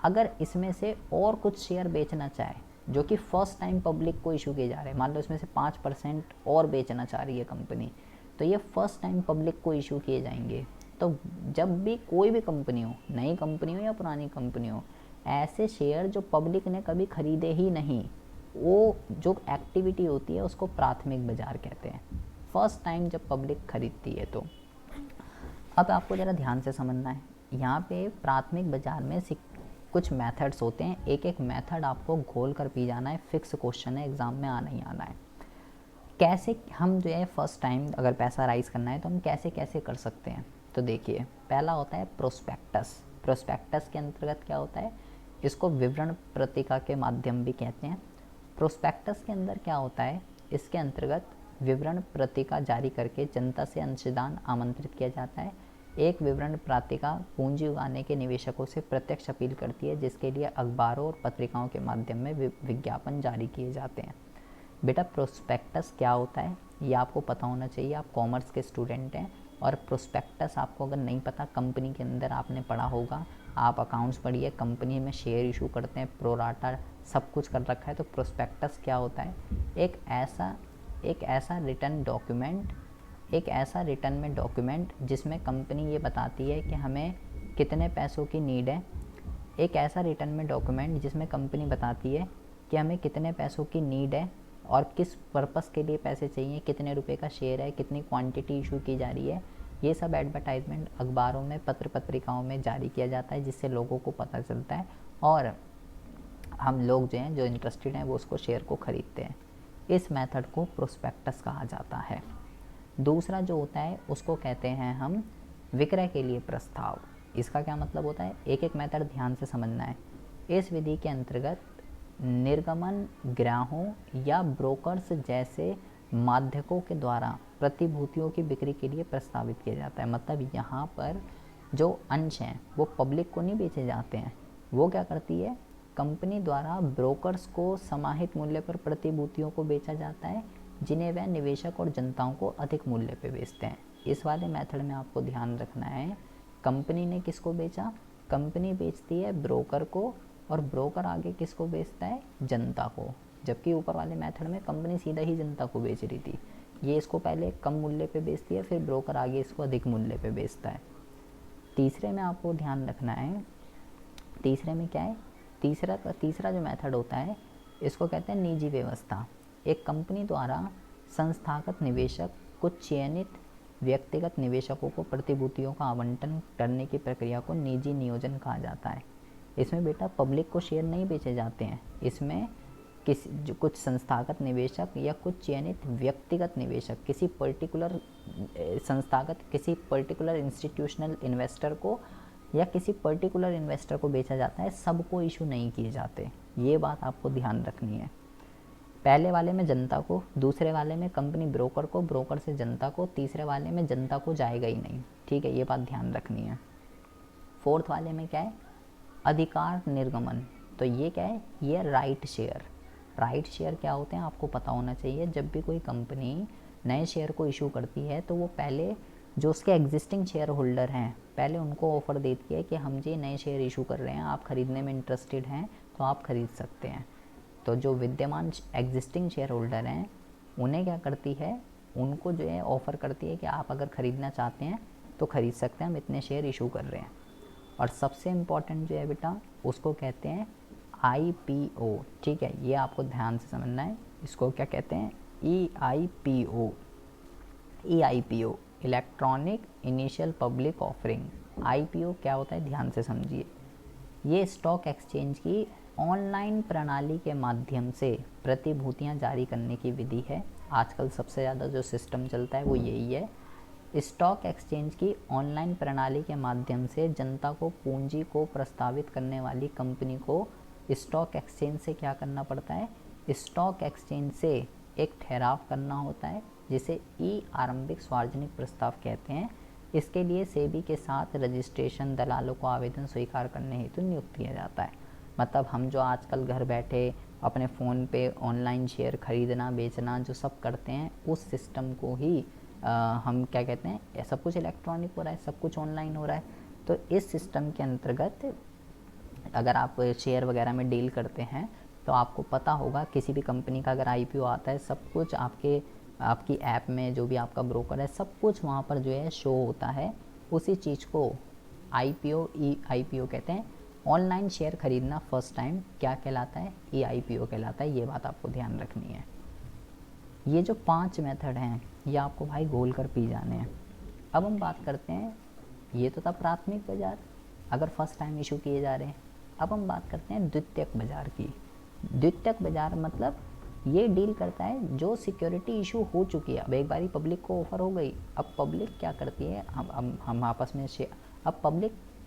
अगर इसमें से और कुछ शेयर बेचना चाहे जो कि फर्स्ट टाइम पब्लिक को इशू किए जा रहे हैं, मान लो इसमें से 5% और बेचना चाह रही है कंपनी, तो ये फर्स्ट टाइम पब्लिक को इशू किए जाएंगे। तो जब भी कोई भी कंपनी हो, नई कंपनी हो या पुरानी कंपनी हो, ऐसे शेयर जो पब्लिक ने कभी खरीदे ही नहीं, वो जो एक्टिविटी होती है उसको प्राथमिक बाजार कहते हैं, फर्स्ट टाइम जब पब्लिक खरीदती है। तो अब आपको ज़रा ध्यान से समझना है, यहाँ पे प्राथमिक बाजार में कुछ मेथड्स होते हैं, एक एक मेथड आपको घोल कर पी जाना है, फिक्स क्वेश्चन है, एग्ज़ाम में आना ही आना है। कैसे हम जो है फर्स्ट टाइम अगर पैसा राइज करना है तो हम कैसे कैसे कर सकते हैं, तो देखिए पहला होता है प्रोस्पेक्टस। प्रोस्पेक्टस के अंतर्गत क्या होता है, इसको विवरण पत्रिका के माध्यम भी कहते हैं। प्रोस्पेक्टस के अंदर क्या होता है, इसके अंतर्गत विवरण पत्रिका जारी करके जनता से अंशदान आमंत्रित किया जाता है। एक विवरण पत्रिका पूंजी उगाने के निवेशकों से प्रत्यक्ष अपील करती है, जिसके लिए अखबारों और पत्रिकाओं के माध्यम में विज्ञापन जारी किए जाते हैं। बेटा प्रोस्पेक्टस क्या होता है ये आपको पता होना चाहिए, आप कॉमर्स के स्टूडेंट हैं और प्रोस्पेक्टस आपको अगर नहीं पता, कंपनी के अंदर आपने पढ़ा होगा, आप अकाउंट्स पढ़िए, कंपनी में शेयर इशू करते हैं, प्रोराटा सब कुछ कर रखा है। तो प्रोस्पेक्टस क्या होता है, एक ऐसा रिटर्न डॉक्यूमेंट, एक ऐसा रिटर्न में डॉक्यूमेंट जिसमें कंपनी ये बताती है कि हमें कितने पैसों की नीड है, एक ऐसा रिटर्न में डॉक्यूमेंट जिसमें कंपनी बताती है कि हमें कितने पैसों की नीड है और किस पर्पस के लिए पैसे चाहिए, कितने रुपए का शेयर है, कितनी क्वांटिटी इशू की जा रही है, ये सब एडवर्टाइजमेंट अखबारों में, पत्र पत्रिकाओं में जारी किया जाता है, जिससे लोगों को पता चलता है और हम लोग जो हैं, जो इंटरेस्टेड हैं, वो उसको शेयर को खरीदते हैं। इस मेथड को प्रोस्पेक्टस कहा जाता है। दूसरा जो होता है उसको कहते हैं हम विक्रय के लिए प्रस्ताव। इसका क्या मतलब होता है, एक एक मेथड ध्यान से समझना है। इस विधि के अंतर्गत निर्गमन ग्राहकों या ब्रोकर्स जैसे माध्यकों के द्वारा प्रतिभूतियों की बिक्री के लिए प्रस्तावित किया जाता है। मतलब यहाँ पर जो अंश हैं वो पब्लिक को नहीं बेचे जाते हैं, वो क्या करती है, कंपनी द्वारा ब्रोकर्स को समाहित मूल्य पर प्रतिभूतियों को बेचा जाता है, जिन्हें वह निवेशक और जनताओं को अधिक मूल्य पर बेचते हैं। इस वाले मेथड में आपको ध्यान रखना है, कंपनी ने किसको बेचा, कंपनी बेचती है ब्रोकर को और ब्रोकर आगे किसको बेचता है, जनता को। जबकि ऊपर वाले मेथड में कंपनी सीधा ही जनता को बेच रही थी, ये इसको पहले कम मूल्य पे बेचती है, फिर ब्रोकर आगे इसको अधिक मूल्य पे बेचता है। तीसरे में आपको ध्यान रखना है, तीसरे में क्या है, तीसरा जो मेथड होता है इसको कहते हैं निजी व्यवस्था। एक कंपनी द्वारा संस्थागत निवेशक कुछ चयनित व्यक्तिगत निवेशकों को प्रतिभूतियों का आवंटन करने की प्रक्रिया को निजी नियोजन कहा जाता है। इसमें बेटा पब्लिक को शेयर नहीं बेचे जाते हैं, इसमें कुछ संस्थागत निवेशक या कुछ चयनित व्यक्तिगत निवेशक किसी पर्टिकुलर संस्थागत, किसी पर्टिकुलर इंस्टीट्यूशनल इन्वेस्टर को या किसी पर्टिकुलर इन्वेस्टर को बेचा जाता है, सबको इशू नहीं किए जाते। ये बात आपको ध्यान रखनी है। पहले वाले में जनता को, दूसरे वाले में कंपनी ब्रोकर को, ब्रोकर से जनता को, तीसरे वाले में जनता को जाएगा ही नहीं। ठीक है, ये बात ध्यान रखनी है। फोर्थ वाले में क्या है, अधिकार निर्गमन। तो ये क्या है, ये राइट शेयर। राइट शेयर क्या होते हैं आपको पता होना चाहिए। जब भी कोई कंपनी नए शेयर को इशू करती है तो वो पहले जो उसके एग्जिस्टिंग शेयर होल्डर हैं, पहले उनको ऑफ़र देती है कि हम जी नए शेयर इशू कर रहे हैं, आप ख़रीदने में इंटरेस्टेड हैं तो आप ख़रीद सकते हैं। तो जो विद्यमान एग्जिस्टिंग शेयर होल्डर हैं उन्हें क्या करती है, उनको जो है ऑफ़र करती है कि आप अगर ख़रीदना चाहते हैं तो ख़रीद सकते हैं, हम इतने शेयर इशू कर रहे हैं। और सबसे इम्पॉर्टेंट जो है बेटा उसको कहते हैं IPO। ठीक है, ये आपको ध्यान से समझना है। इसको क्या कहते हैं, EIPO। EIPO electronic initial public offering. IPO क्या होता है ध्यान से समझिए। ये स्टॉक एक्सचेंज की ऑनलाइन प्रणाली के माध्यम से प्रतिभूतियां जारी करने की विधि है। आजकल सबसे ज़्यादा जो सिस्टम चलता है वो यही है। स्टॉक एक्सचेंज की ऑनलाइन प्रणाली के माध्यम से जनता को पूंजी को प्रस्तावित करने वाली कंपनी को स्टॉक एक्सचेंज से क्या करना पड़ता है, स्टॉक एक्सचेंज से एक ठहराव करना होता है, जिसे आरंभिक सार्वजनिक प्रस्ताव कहते हैं। इसके लिए सेबी के साथ रजिस्ट्रेशन, दलालों को आवेदन स्वीकार करने हेतु नियुक्त किया जाता है। मतलब हम जो आजकल घर बैठे अपने फ़ोन पे ऑनलाइन शेयर खरीदना बेचना जो सब करते हैं, उस सिस्टम को ही हम क्या कहते हैं, सब कुछ इलेक्ट्रॉनिक हो रहा है, सब कुछ ऑनलाइन हो रहा है। तो इस सिस्टम के अंतर्गत अगर आप शेयर वगैरह में डील करते हैं तो आपको पता होगा किसी भी कंपनी का अगर आईपीओ आता है, सब कुछ आपकी ऐप में जो भी आपका ब्रोकर है सब कुछ वहाँ पर जो है शो होता है। उसी चीज़ को आईपीओ कहते हैं। ऑनलाइन शेयर खरीदना फर्स्ट टाइम क्या कहलाता है, ई आईपीओ कहलाता है। ये बात आपको ध्यान रखनी है। ये जो 5 मेथड हैं ये आपको भाई घोल कर पी जाने हैं। अब हम बात करते हैं, ये तो था प्राथमिक बाजार अगर फर्स्ट टाइम इशू किए जा रहे हैं। अब हम बात करते हैं द्वितीयक बाजार की। द्वितीयक बाजार मतलब ये डील करता है जो सिक्योरिटी इशू हो चुकी है। अब एक बारी पब्लिक को ऑफर हो गई, अब पब्लिक क्या करती है, हम आपस में अब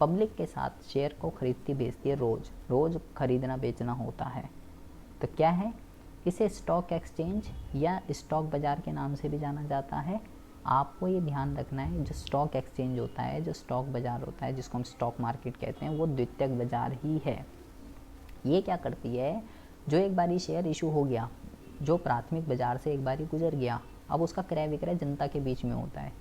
पब्लिक के साथ शेयर को खरीदती बेचती है, रोज़ खरीदना बेचना होता है। तो क्या है, इसे स्टॉक एक्सचेंज या स्टॉक बाज़ार के नाम से भी जाना जाता है। आपको ये ध्यान रखना है, जो स्टॉक एक्सचेंज होता है, जो स्टॉक बाज़ार होता है, जिसको हम स्टॉक मार्केट कहते हैं, वो द्वितीयक बाज़ार ही है। ये क्या करती है, जो एक बारी शेयर इशू हो गया, जो प्राथमिक बाज़ार से एक बारी गुजर गया, अब उसका क्रय विक्रय जनता के बीच में होता है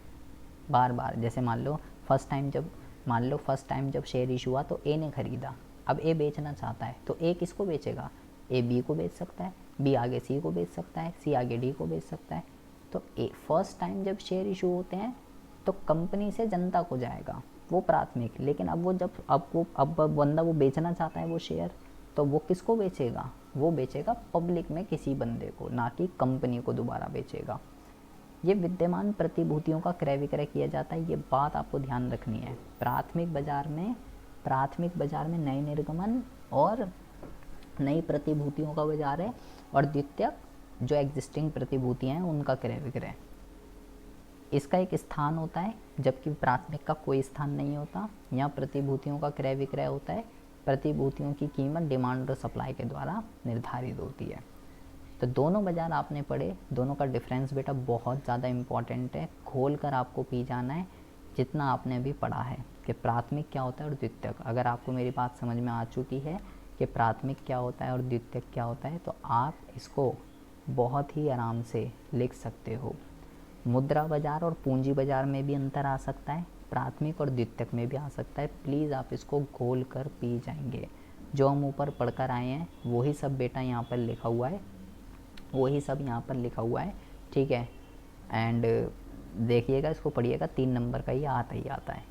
बार बार। जैसे मान लो फर्स्ट टाइम जब शेयर इशू हुआ तो ए ने ख़रीदा, अब ए बेचना चाहता है तो ए किसको बेचेगा, ए बी को बेच सकता है, बी आगे सी को बेच सकता है, सी आगे डी को बेच सकता है। तो फर्स्ट टाइम जब शेयर इशू होते हैं तो कंपनी से जनता को जाएगा वो प्राथमिक। लेकिन अब बंदा वो बेचना चाहता है वो शेयर, तो वो किसको बेचेगा, वो बेचेगा पब्लिक में किसी बंदे को, ना कि कंपनी को दोबारा बेचेगा। ये विद्यमान प्रतिभूतियों का क्रय विक्रय किया जाता है, ये बात आपको ध्यान रखनी है। प्राथमिक बाजार में नए निर्गमन और नई प्रतिभूतियों का बाजार है, और द्वितीयक जो एग्जिस्टिंग प्रतिभूतियाँ हैं उनका क्रय विक्रय। इसका एक स्थान होता है, जबकि प्राथमिक का कोई स्थान नहीं होता। यहाँ प्रतिभूतियों का क्रय विक्रय होता है। प्रतिभूतियों की कीमत डिमांड और सप्लाई के द्वारा निर्धारित होती है। तो दोनों बाजार आपने पढ़े, दोनों का डिफरेंस बेटा बहुत ज़्यादा इम्पॉर्टेंट है, खोल कर आपको पी जाना है जितना आपने अभी पढ़ा है कि प्राथमिक क्या होता है और द्वितीयक। अगर आपको मेरी बात समझ में आ चुकी है कि प्राथमिक क्या होता है और द्वितीयक क्या होता है, तो आप इसको बहुत ही आराम से लिख सकते हो। मुद्रा बाजार और पूंजी बाजार में भी अंतर आ सकता है, प्राथमिक और द्वितीयक में भी आ सकता है। प्लीज़ आप इसको घोल कर पी जाएंगे। जो हम ऊपर पढ़कर आए हैं वही सब बेटा यहाँ पर लिखा हुआ है, वही सब यहाँ पर लिखा हुआ है, ठीक है। एंड देखिएगा, इसको पढ़िएगा, 3 नंबर का ही आता है।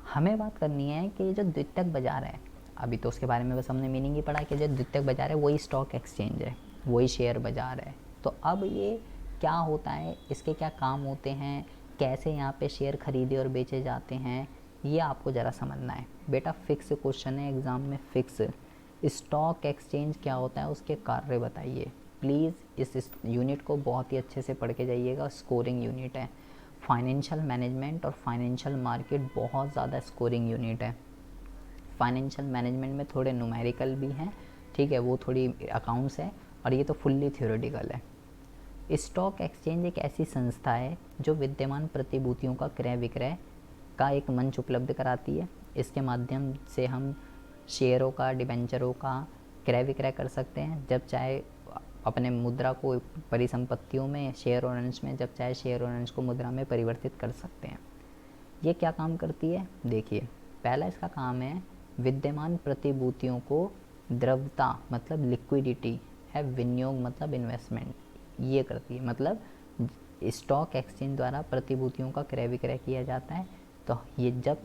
हमें बात करनी है कि जो द्वितीयक बाजार है, अभी तो उसके बारे में बस हमने मीनिंग ही पढ़ा कि जो द्वितीयक बाजार है वही स्टॉक एक्सचेंज है, वही शेयर बाजार है। तो अब ये क्या होता है, इसके क्या काम होते हैं, कैसे यहाँ पे शेयर खरीदे और बेचे जाते हैं, ये आपको ज़रा समझना है बेटा। फिक्स क्वेश्चन है एग्ज़ाम में, फिक्स। स्टॉक एक्सचेंज क्या होता है, उसके कार्य बताइए। प्लीज़ इस यूनिट को बहुत ही अच्छे से पढ़ के जाइएगा, स्कोरिंग यूनिट है। फाइनेंशियल मैनेजमेंट और फाइनेंशियल मार्केट बहुत ज़्यादा स्कोरिंग यूनिट है। फाइनेंशियल मैनेजमेंट में थोड़े न्यूमेरिकल भी हैं, ठीक है, वो थोड़ी अकाउंट्स है, और ये तो फुल्ली थ्योरेटिकल है। स्टॉक एक्सचेंज एक ऐसी संस्था है जो विद्यमान प्रतिभूतियों का क्रय विक्रय का एक मंच उपलब्ध कराती है। इसके माध्यम से हम शेयरों का, डिबेंचरों का क्रय विक्रय कर सकते हैं, जब चाहे अपने मुद्रा को परिसंपत्तियों में, शेयर और अंश में, जब चाहे शेयर और अंश को मुद्रा में परिवर्तित कर सकते हैं। ये क्या काम करती है, देखिए। पहला इसका काम है विद्यमान प्रतिभूतियों को द्रव्यता मतलब लिक्विडिटी है, विनियोग मतलब इन्वेस्टमेंट, ये करती है। मतलब स्टॉक एक्सचेंज द्वारा प्रतिभूतियों का क्रय विक्रय किया जाता है। तो ये जब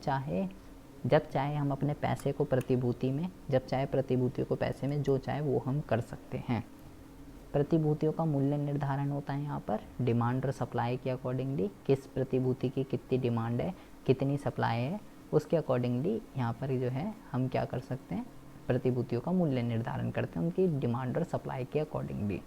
चाहे हम अपने पैसे को प्रतिभूति में, जब चाहे प्रतिभूतियों को पैसे में, जो चाहे वो हम कर सकते हैं। प्रतिभूतियों का मूल्य निर्धारण होता है यहाँ पर डिमांड और सप्लाई के अकॉर्डिंगली, किस प्रतिभूति की कितनी डिमांड है, कितनी सप्लाई है, उसके अकॉर्डिंगली यहाँ पर जो है हम क्या कर सकते हैं, प्रतिभूतियों का मूल्य निर्धारण करते हैं उनकी डिमांड और सप्लाई के अकॉर्डिंगली।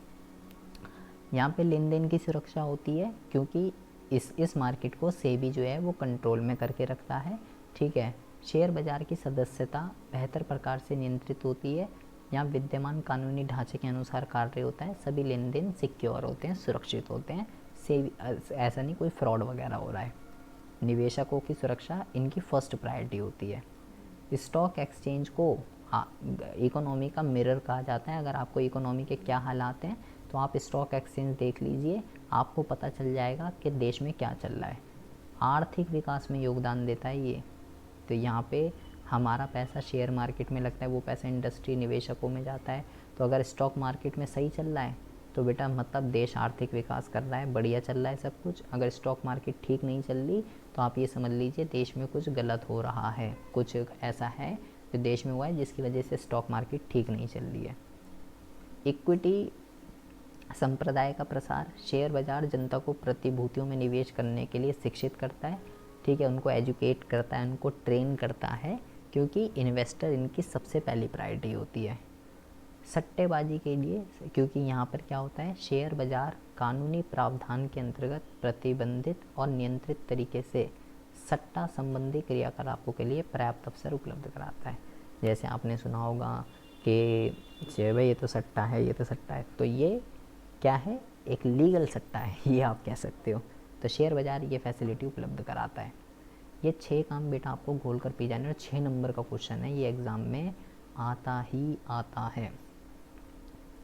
यहाँ पे लेन देन की सुरक्षा होती है, क्योंकि इस मार्केट को सेबी जो है वो कंट्रोल में करके रखता है, ठीक है। शेयर बाजार की सदस्यता बेहतर प्रकार से नियंत्रित होती है। यहाँ विद्यमान कानूनी ढांचे के अनुसार कार्य होता है, सभी लेन देन सिक्योर होते हैं, सुरक्षित होते हैं, ऐसा नहीं कोई फ्रॉड वगैरह हो रहा है। निवेशकों की सुरक्षा इनकी फर्स्ट प्रायोरिटी होती है। स्टॉक एक्सचेंज को इकोनॉमी का मिरर कहा जाता है। अगर आपको इकोनॉमी के क्या हालात हैं तो आप स्टॉक एक्सचेंज देख लीजिए, आपको पता चल जाएगा कि देश में क्या चल रहा है। आर्थिक विकास में योगदान देता है ये। तो यहाँ पे हमारा पैसा शेयर मार्केट में लगता है, वो पैसा इंडस्ट्री निवेशकों में जाता है। तो अगर स्टॉक मार्केट में सही चल रहा है तो बेटा मतलब देश आर्थिक विकास कर रहा है, बढ़िया चल रहा है सब कुछ। अगर स्टॉक मार्केट ठीक नहीं चल रही तो आप ये समझ लीजिए देश में कुछ गलत हो रहा है, कुछ ऐसा है जो देश में हुआ है जिसकी वजह से स्टॉक मार्केट ठीक नहीं चल रही है। इक्विटी संप्रदाय का प्रसार, शेयर बाजार जनता को प्रतिभूतियों में निवेश करने के लिए शिक्षित करता है, ठीक है, उनको एजुकेट करता है, उनको ट्रेन करता है, क्योंकि इन्वेस्टर इनकी सबसे पहली प्रायोरिटी होती है। सट्टेबाजी के लिए, क्योंकि यहाँ पर क्या होता है, शेयर बाजार कानूनी प्रावधान के अंतर्गत प्रतिबंधित और नियंत्रित तरीके से सट्टा संबंधी क्रियाकलापों के लिए पर्याप्त अवसर उपलब्ध कराता है। जैसे आपने सुना होगा कि भाई ये तो सट्टा है, ये तो सट्टा है, तो ये क्या है, एक लीगल सट्टा है, ये आप कह सकते हो। तो शेयर बाजार ये फैसिलिटी उपलब्ध कराता है। ये 6 काम बेटा आपको घोल कर पी जाने, और 6 नंबर का क्वेश्चन है, ये एग्ज़ाम में आता ही आता है।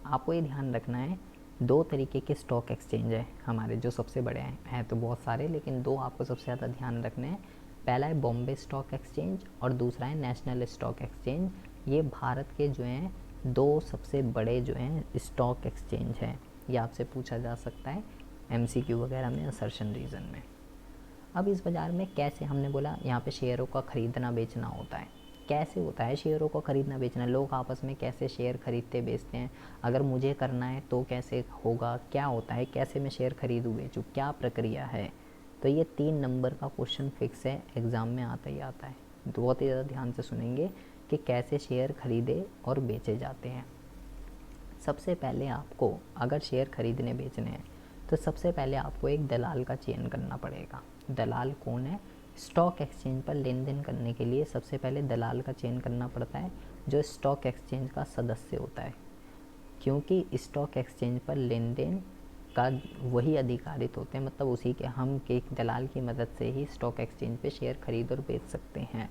आपको ये ध्यान रखना है 2 तरीके के स्टॉक एक्सचेंज है हमारे, जो सबसे बड़े हैं तो बहुत सारे, लेकिन 2 आपको सबसे ज़्यादा ध्यान रखने हैं। पहला है बॉम्बे स्टॉक एक्सचेंज और दूसरा है नेशनल स्टॉक एक्सचेंज। ये भारत के जो हैं 2 सबसे बड़े जो हैं स्टॉक एक्सचेंज हैं। ये आपसे पूछा जा सकता है MCQ वगैरह में, असर्शन रीज़न में। अब इस बाज़ार में कैसे, हमने बोला यहाँ पे शेयरों का ख़रीदना बेचना होता है। कैसे होता है शेयरों को ख़रीदना बेचना, लोग आपस में कैसे शेयर खरीदते बेचते हैं, अगर मुझे करना है तो कैसे होगा, क्या होता है, कैसे मैं शेयर खरीदूँ बेचूँ, क्या प्रक्रिया है। तो ये 3 नंबर का क्वेश्चन फिक्स है, एग्ज़ाम में आता ही आता है। बहुत ही ज़्यादा ध्यान से सुनेंगे कि कैसे शेयर खरीदे और बेचे जाते हैं। सबसे पहले आपको अगर शेयर खरीदने बेचने हैं तो सबसे पहले आपको एक दलाल का चयन करना पड़ेगा। दलाल कौन है, स्टॉक एक्सचेंज पर लेन देन करने के लिए सबसे पहले दलाल का चयन करना पड़ता है, जो स्टॉक एक्सचेंज का सदस्य होता है, क्योंकि स्टॉक एक्सचेंज पर लेन देन का वही अधिकारित होते हैं, मतलब उसी के हम के दलाल की मदद से ही स्टॉक एक्सचेंज पे शेयर खरीद और बेच सकते हैं।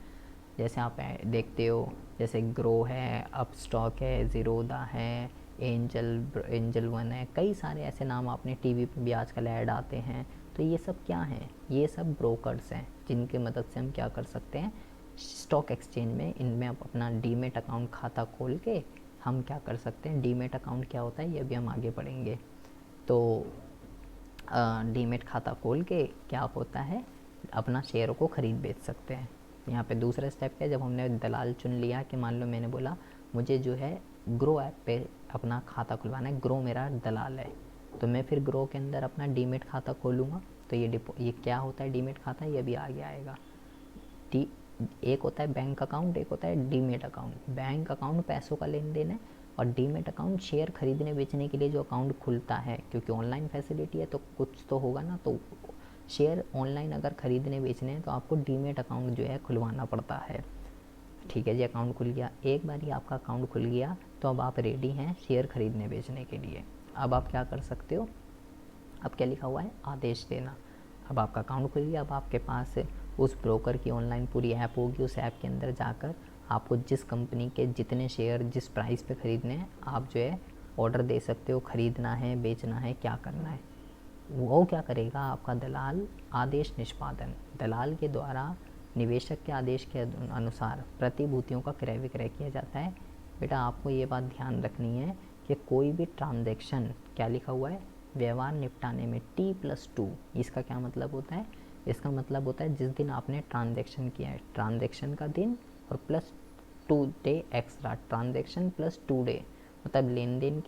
जैसे आप देखते हो, जैसे ग्रो है, अपस्टॉक है, ज़ीरोधा है, एंजल वन है, कई सारे ऐसे नाम आपने टीवी पे भी आजकल ऐड आते हैं। तो ये सब क्या हैं, ये सब ब्रोकर्स हैं जिनकी मदद से हम क्या कर सकते हैं, स्टॉक एक्सचेंज में इनमें आप अपना डीमेट अकाउंट खाता खोल के हम क्या कर सकते हैं। डीमेट अकाउंट क्या होता है ये भी हम आगे पढ़ेंगे। तो डीमेट खाता खोल के क्या होता है, अपना शेयरों को ख़रीद बेच सकते हैं। यहाँ पे दूसरा स्टेप क्या है, जब हमने दलाल चुन लिया कि मान लो मैंने बोला मुझे जो है ग्रो ऐप पे अपना खाता खुलवाना है, ग्रो मेरा दलाल है, तो मैं फिर ग्रो के अंदर अपना डीमेट खाता खोलूँगा। तो ये क्या होता है डीमेट खाता, ये भी आगे आएगा। एक होता है बैंक अकाउंट, एक होता है डीमेट अकाउंट। बैंक अकाउंट पैसों का लेन देन है, और डीमेट अकाउंट शेयर खरीदने बेचने के लिए जो अकाउंट खुलता है, क्योंकि ऑनलाइन फैसिलिटी है तो कुछ तो होगा ना, तो शेयर ऑनलाइन अगर ख़रीदने बेचने हैं तो आपको डीमेट अकाउंट जो है खुलवाना पड़ता है। ठीक है जी, अकाउंट खुल गया। एक बार ही आपका अकाउंट खुल गया तो अब आप रेडी हैं शेयर खरीदने बेचने के लिए। अब आप क्या कर सकते हो, अब क्या लिखा हुआ है, आदेश देना। अब आपका अकाउंट खुल गया, अब आपके पास उस ब्रोकर की ऑनलाइन पूरी ऐप होगी, उस ऐप के अंदर जाकर आपको जिस कंपनी के जितने शेयर जिस प्राइस पे ख़रीदने हैं आप जो है ऑर्डर दे सकते हो, ख़रीदना है बेचना है क्या करना है। वो क्या करेगा, आपका दलाल आदेश निष्पादन, दलाल के द्वारा निवेशक के आदेश के अनुसार प्रतिभूतियों का क्रय विक्रय किया जाता है। बेटा आपको ये बात ध्यान रखनी है कि कोई भी ट्रांजैक्शन, क्या लिखा हुआ है, व्यवहार निपटाने में T+2, इसका क्या मतलब होता है, इसका मतलब होता है जिस दिन आपने ट्रांजैक्शन किया है, ट्रांजैक्शन का दिन और +2 डे एक्स्ट्रा, ट्रांजैक्शन +2 डे, मतलब लेन देन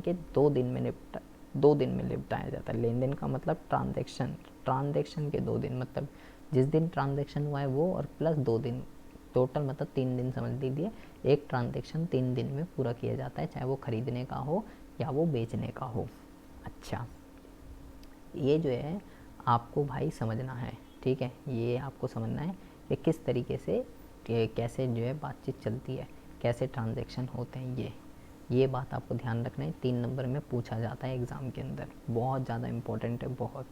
के 2 दिन में निपटाया जाता है। लेन देन का मतलब ट्रांजैक्शन के 2 दिन, मतलब जिस दिन ट्रांजैक्शन हुआ है वो, और +2 दिन, टोटल मतलब 3 दिन समझ लीजिए। एक ट्रांजैक्शन 3 दिन में पूरा किया जाता है, चाहे वो ख़रीदने का हो या वो बेचने का हो। अच्छा, ये जो है आपको भाई समझना है, ठीक है, ये आपको समझना है कि किस तरीके से कैसे जो है बातचीत चलती है, कैसे ट्रांजैक्शन होते हैं। ये बात आपको ध्यान रखना है, 3 नंबर में पूछा जाता है एग्ज़ाम के अंदर, बहुत ज़्यादा इम्पोर्टेंट है, बहुत।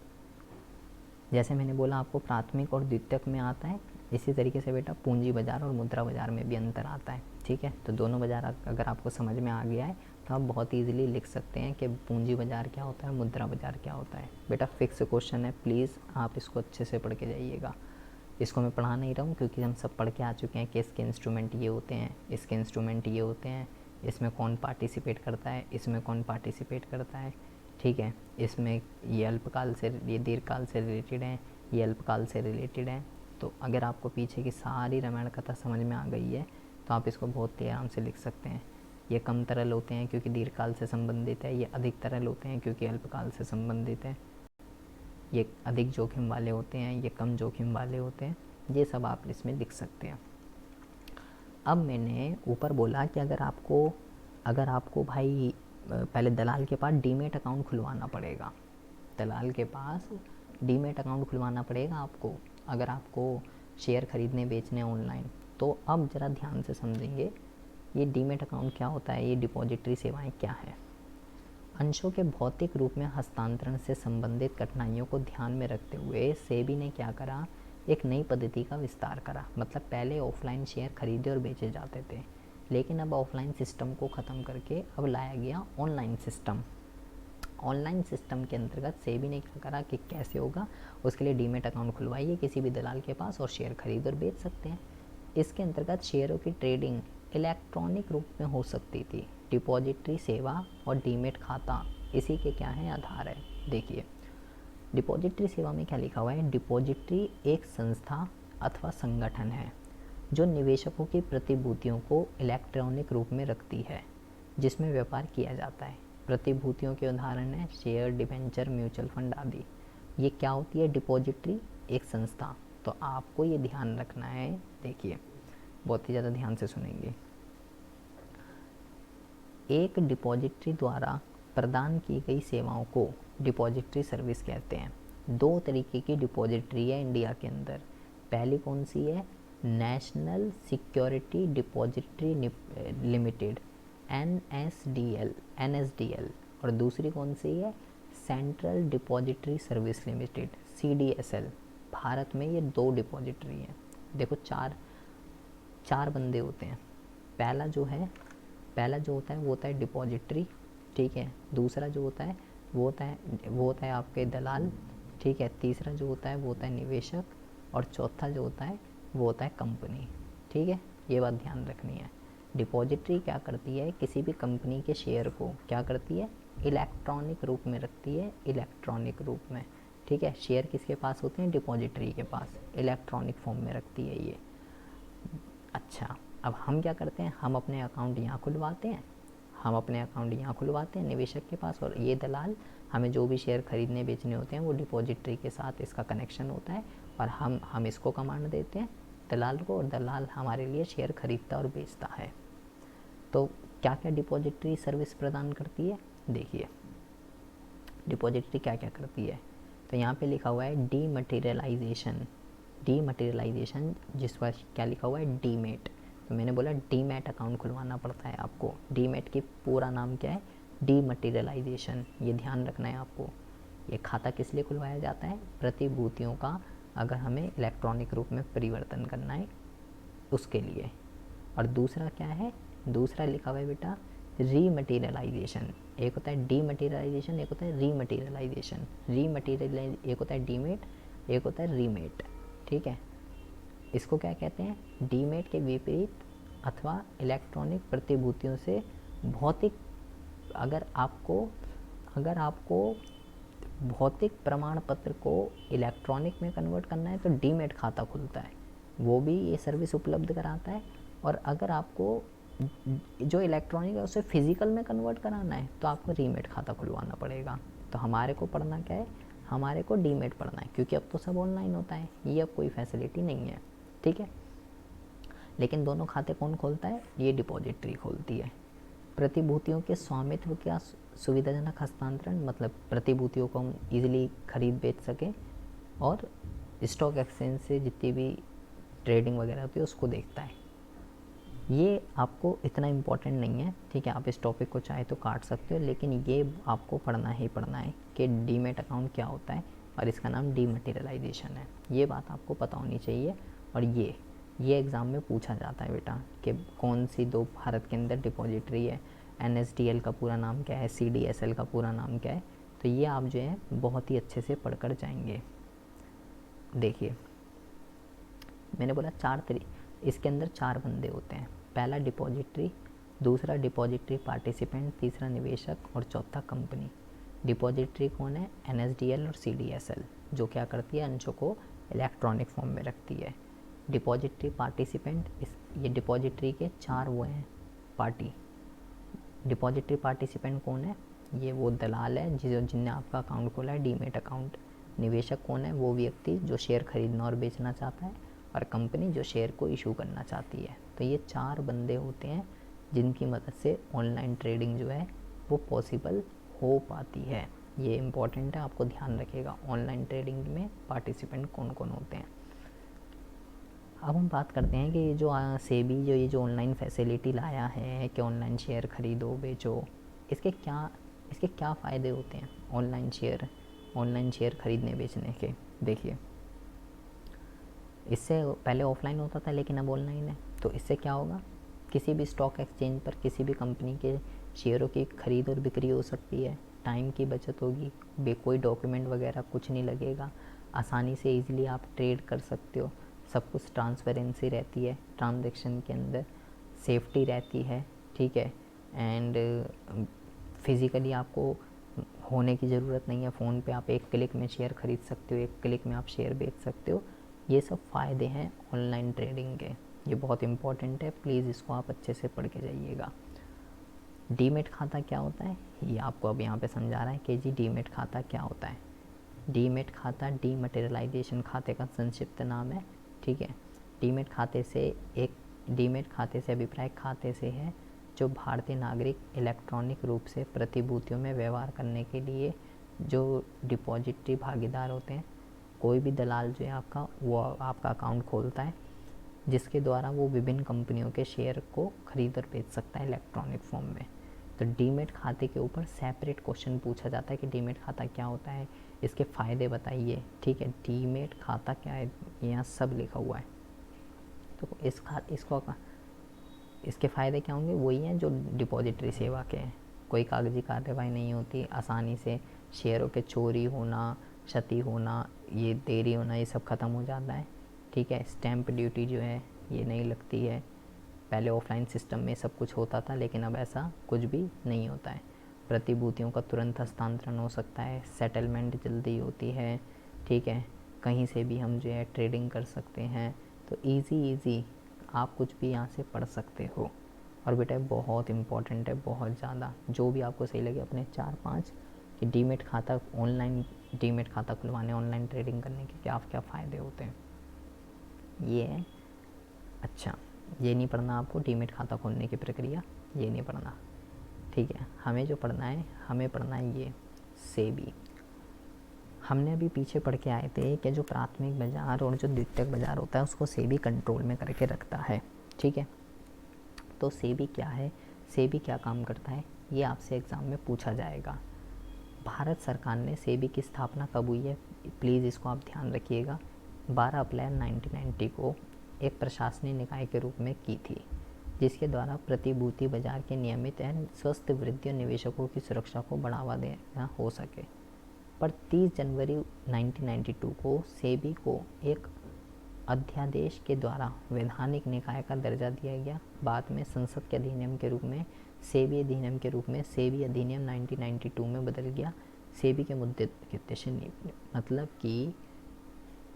जैसे मैंने बोला आपको प्राथमिक और द्वितीयक में आता है, इसी तरीके से बेटा पूंजी बाज़ार और मुद्रा बाज़ार में भी अंतर आता है, ठीक है। तो दोनों बाज़ार अगर आपको समझ में आ गया है तो आप बहुत ईजिली लिख सकते हैं कि पूंजी बाज़ार क्या होता है, मुद्रा बाज़ार क्या होता है। बेटा फिक्स क्वेश्चन है, प्लीज़ आप इसको अच्छे से पढ़ के जाइएगा। इसको मैं पढ़ा नहीं रहा हूँ क्योंकि हम सब पढ़ के आ चुके हैं कि इसके इंस्ट्रूमेंट ये होते हैं, इसके इंस्ट्रूमेंट ये होते हैं, इसमें कौन पार्टिसिपेट करता है, इसमें कौन पार्टिसिपेट करता है, ठीक है। इसमें ये अल्पकाल से, ये दीर्घकाल से रिलेटेड है, ये अल्पकाल से रिलेटेड है। तो अगर आपको पीछे की सारी रामायण कथा समझ में आ गई है तो आप इसको बहुत ही आराम से लिख सकते हैं। ये कम तरल होते हैं क्योंकि दीर्घकाल से संबंधित है, ये अधिक तरल होते हैं क्योंकि अल्पकाल से संबंधित है, ये अधिक जोखिम वाले होते हैं, ये कम जोखिम वाले होते हैं। ये सब आप इसमें लिख सकते हैं। अब मैंने ऊपर बोला कि अगर आपको भाई पहले दलाल के पास डीमेट अकाउंट खुलवाना पड़ेगा, दलाल के पास डीमेट अकाउंट खुलवाना पड़ेगा आपको अगर आपको शेयर खरीदने बेचने ऑनलाइन। तो अब ज़रा ध्यान से समझेंगे ये डीमेट अकाउंट क्या होता है, ये डिपॉजिटरी सेवाएं क्या है। अंशों के भौतिक रूप में हस्तांतरण से संबंधित कठिनाइयों को ध्यान में रखते हुए सेबी ने क्या करा, एक नई पद्धति का विस्तार करा। मतलब पहले ऑफलाइन शेयर खरीदे और बेचे जाते थे, लेकिन अब ऑफलाइन सिस्टम को ख़त्म करके अब लाया गया ऑनलाइन सिस्टम। ऑनलाइन सिस्टम के अंतर्गत सेबी ने क्या करा कि कैसे होगा, उसके लिए डीमेट अकाउंट खुलवाइए किसी भी दलाल के पास और शेयर खरीद और बेच सकते हैं। इसके अंतर्गत शेयरों की ट्रेडिंग इलेक्ट्रॉनिक रूप में हो सकती थी। डिपॉजिटरी सेवा और डीमेट खाता इसी के क्या है, आधार है। देखिए डिपॉजिटरी सेवा में क्या लिखा हुआ है, डिपॉजिटरी एक संस्था अथवा संगठन है जो निवेशकों की प्रतिभूतियों को इलेक्ट्रॉनिक रूप में रखती है जिसमें व्यापार किया जाता है। प्रतिभूतियों के उदाहरण हैं शेयर, डिबेंचर, म्यूचुअल फंड आदि। ये क्या होती है डिपॉजिटरी, एक संस्था। तो आपको ये ध्यान रखना है, देखिए बहुत ही ज़्यादा ध्यान से सुनेंगे। एक डिपॉजिटरी द्वारा प्रदान की गई सेवाओं को डिपॉजिटरी सर्विस कहते हैं। दो तरीके की डिपॉजिटरी है इंडिया के अंदर। पहली कौन सी है, national security depository limited NSDL, और दूसरी कौन सी है, central depository service limited CDSL। Bharat में ये दो डिपॉजिटरी हैं। देखो चार बंदे होते हैं। पहला जो होता है वो होता है डिपॉजिटरी, ठीक है। दूसरा जो होता है वो होता है आपके दलाल, ठीक है। तीसरा जो होता है वो होता है निवेशक, और चौथा जो होता है वो होता है कंपनी, ठीक है। ये बात ध्यान रखनी है। डिपॉजिटरी क्या करती है, किसी भी कंपनी के शेयर को क्या करती है, इलेक्ट्रॉनिक रूप में रखती है, इलेक्ट्रॉनिक रूप में, ठीक है। शेयर किसके पास होते हैं, डिपॉजिटरी के पास, इलेक्ट्रॉनिक फॉर्म में रखती है ये। अच्छा, अब हम क्या करते हैं, हम अपने अकाउंट यहाँ खुलवाते हैं निवेशक के पास, और ये दलाल हमें जो भी शेयर खरीदने बेचने होते हैं वो डिपॉजिटरी के साथ इसका कनेक्शन होता है, और हम इसको कमांड देते हैं दलाल को, और दलाल हमारे लिए शेयर खरीदता और बेचता है। तो क्या क्या डिपॉजिटरी सर्विस प्रदान करती है, देखिए डिपॉजिटरी क्या क्या करती है। तो यहाँ पे लिखा हुआ है डीमटेरियलाइजेशन, जिस पर क्या लिखा हुआ है, डीमेट। तो मैंने बोला डीमेट अकाउंट खुलवाना पड़ता है आपको। डीमेट की पूरा नाम क्या है, डीमटेरियलाइजेशन, ये ध्यान रखना है आपको। ये खाता किस लिए खुलवाया जाता है, प्रतिभूतियों का अगर हमें इलेक्ट्रॉनिक रूप में परिवर्तन करना है उसके लिए। और दूसरा क्या है, दूसरा लिखा हुआ है बेटा रीमटेरियलाइजेशन। एक होता है डीमटेरियलाइजेशन, एक होता है रीमटेरियलाइजेशन। एक होता है डीमेट, एक होता है रीमेट, ठीक है। इसको क्या कहते हैं, डीमेट के विपरीत अथवा इलेक्ट्रॉनिक प्रतिभूतियों से भौतिक, अगर आपको भौतिक प्रमाण पत्र को इलेक्ट्रॉनिक में कन्वर्ट करना है तो डीमेट खाता खुलता है, वो भी ये सर्विस उपलब्ध कराता है। और अगर आपको जो इलेक्ट्रॉनिक है उसे फिजिकल में कन्वर्ट कराना है तो आपको रीमेट खाता खुलवाना पड़ेगा। तो हमारे को पढ़ना क्या है, हमारे को डीमेट पढ़ना है, क्योंकि अब तो सब ऑनलाइन होता है, ये अब कोई फैसिलिटी नहीं है, ठीक है। लेकिन दोनों खाते कौन खोलता है, ये डिपॉजिटरी खोलती है। प्रतिभूतियों के स्वामित्व का सुविधाजनक हस्तांतरण, मतलब प्रतिभूतियों को हम इजीली खरीद बेच सकें, और स्टॉक एक्सचेंज से जितनी भी ट्रेडिंग वगैरह होती है उसको देखता है। ये आपको इतना इम्पोर्टेंट नहीं है, ठीक है। आप इस टॉपिक को चाहे तो काट सकते हो, लेकिन ये आपको पढ़ना ही पढ़ना है कि डीमेट अकाउंट क्या होता है और इसका नाम डीमटेरियलाइजेशन है। ये बात आपको पता होनी चाहिए और ये एग्ज़ाम में पूछा जाता है बेटा कि कौन सी दो भारत के अंदर डिपॉजिटरी है, NSDL का पूरा नाम क्या है, CDSL का पूरा नाम क्या है। तो ये आप जो है बहुत ही अच्छे से पढ़कर जाएंगे। देखिए मैंने बोला इसके अंदर 4 बंदे होते हैं। पहला डिपॉजिटरी, दूसरा डिपॉजिटरी पार्टिसिपेंट, तीसरा निवेशक और चौथा कंपनी। डिपॉजिटरी कौन है? NSDL और CDSL, जो क्या करती है, अंशों को इलेक्ट्रॉनिक फॉर्म में रखती है। डिपॉजिटरी पार्टिसिपेंट, ये डिपॉजिटरी के 4 वो हैं पार्टी। डिपॉजिटरी पार्टिसिपेंट कौन है? ये वो दलाल है जिनने आपका अकाउंट खोला है, डीमेट अकाउंट। निवेशक कौन है? वो व्यक्ति जो शेयर खरीदना और बेचना चाहता है, और कंपनी जो शेयर को इशू करना चाहती है। तो ये 4 बंदे होते हैं जिनकी मदद से ऑनलाइन ट्रेडिंग जो है वो पॉसिबल हो पाती है। ये इम्पॉर्टेंट है, आपको ध्यान रखिएगा ऑनलाइन ट्रेडिंग में पार्टिसिपेंट कौन कौन होते हैं। अब हम बात करते हैं कि ये जो सेबी ये जो ऑनलाइन फैसिलिटी लाया है कि ऑनलाइन शेयर खरीदो बेचो, इसके क्या फ़ायदे होते हैं ऑनलाइन शेयर खरीदने बेचने के। देखिए इससे पहले ऑफलाइन होता था लेकिन अब ऑनलाइन है, तो इससे क्या होगा, किसी भी स्टॉक एक्सचेंज पर किसी भी कंपनी के शेयरों की खरीद और बिक्री हो सकती है। टाइम की बचत होगी, कोई डॉक्यूमेंट वगैरह कुछ नहीं लगेगा, आसानी से इजीली आप ट्रेड कर सकते हो। सब कुछ ट्रांसपेरेंसी रहती है ट्रांजैक्शन के अंदर, सेफ्टी रहती है, ठीक है। एंड फिज़िकली आपको होने की ज़रूरत नहीं है, फ़ोन पे आप एक क्लिक में शेयर खरीद सकते हो, एक क्लिक में आप शेयर बेच सकते हो। ये सब फ़ायदे हैं ऑनलाइन ट्रेडिंग के, ये बहुत इम्पॉर्टेंट है, प्लीज़ इसको आप अच्छे से पढ़ के जाइएगा। डीमेट खाता क्या होता है, ये आपको अब यहाँ पे समझा रहा है कि जी डीमेट खाता क्या होता है। डीमेट खाता डीमटेरियलाइजेशन खाते का संक्षिप्त नाम है, ठीक है। डीमेट खाते से अभिप्राय खाते से है जो भारतीय नागरिक इलेक्ट्रॉनिक रूप से प्रतिभूतियों में व्यवहार करने के लिए जो डिपॉजिटरी भागीदार होते हैं, कोई भी दलाल जो है आपका, वो आपका अकाउंट खोलता है जिसके द्वारा वो विभिन्न कंपनियों के शेयर को खरीद और बेच सकता है इलेक्ट्रॉनिक फॉर्म में। तो डीमेट खाते के ऊपर सेपरेट क्वेश्चन पूछा जाता है कि डीमेट खाता क्या होता है, इसके फ़ायदे बताइए, ठीक है। डीमेट खाता क्या है, यहाँ सब लिखा हुआ है। तो इसके फ़ायदे क्या होंगे, वही हैं जो डिपॉजिटरी सेवा के हैं। कोई कागजी कार्यवाही नहीं होती, आसानी से शेयरों के चोरी होना, क्षति होना, ये देरी होना, ये सब ख़त्म हो जाता है, ठीक है। स्टैंप ड्यूटी जो है ये नहीं लगती है। पहले ऑफलाइन सिस्टम में सब कुछ होता था लेकिन अब ऐसा कुछ भी नहीं होता है। प्रतिभूतियों का तुरंत हस्तांतरण हो सकता है, सेटलमेंट जल्दी होती है, ठीक है। कहीं से भी हम जो है ट्रेडिंग कर सकते हैं। तो इजी आप कुछ भी यहाँ से पढ़ सकते हो। और बेटा बहुत इम्पॉर्टेंट है, बहुत ज़्यादा, जो भी आपको सही लगे अपने 4-5 कि डीमेट खाता, ऑनलाइन डीमेट खाता खुलवाने, ऑनलाइन ट्रेडिंग करने के क्या क्या फ़ायदे होते हैं, ये है। अच्छा, ये नहीं पढ़ना आपको डीमेट खाता खोलने की प्रक्रिया, ये नहीं पढ़ना, ठीक है। हमें जो पढ़ना है, हमें पढ़ना है ये सेबी। हमने अभी पीछे पढ़ के आए थे कि जो प्राथमिक बाज़ार और जो द्वितीयक बाज़ार होता है उसको सेबी कंट्रोल में करके रखता है, ठीक है। तो सेबी क्या है, सेबी क्या काम करता है, ये आपसे एग्ज़ाम में पूछा जाएगा। भारत सरकार ने सेबी की स्थापना कब हुई है, प्लीज़ इसको आप ध्यान रखिएगा। 12 अप्रैल 1990 को एक प्रशासनिक निकाय के रूप में की थी, जिसके द्वारा प्रतिभूति बाजार के नियमित एवं स्वस्थ वृद्धि और निवेशकों की सुरक्षा को बढ़ावा देना हो सके। पर 30 जनवरी 1992 को सेबी को एक अध्यादेश के द्वारा वैधानिक निकाय का दर्जा दिया गया। बाद में संसद के अधिनियम के रूप में सेबी अधिनियम के रूप में सेबी अधिनियम 1992 में बदल गया। सेबी के मुद्दे के उद्देश्य मतलब कि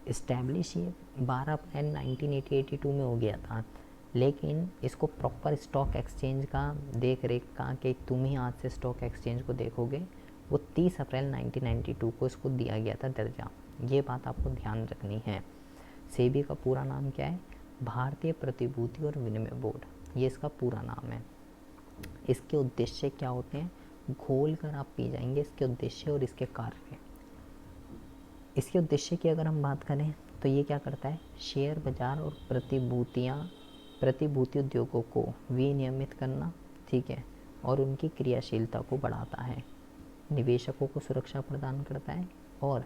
इस्टेब्लिश ये 12 अप्रैल 1982 में हो गया था, लेकिन इसको प्रॉपर स्टॉक एक्सचेंज का देख रेख का कि तुम ही आज से स्टॉक एक्सचेंज को देखोगे, वो 30 अप्रैल 1992 को इसको दिया गया था दर्जा। ये बात आपको ध्यान रखनी है। सेबी का पूरा नाम क्या है, भारतीय प्रतिभूति और विनिमय बोर्ड, ये इसका पूरा नाम है। इसके उद्देश्य क्या होते हैं, घोल कर आप पी जाएंगे इसके उद्देश्य और इसके कार्य। इसके उद्देश्य की अगर हम बात करें तो ये क्या करता है, शेयर बाज़ार और प्रतिभूति उद्योगों को विनियमित करना, ठीक है, और उनकी क्रियाशीलता को बढ़ाता है, निवेशकों को सुरक्षा प्रदान करता है और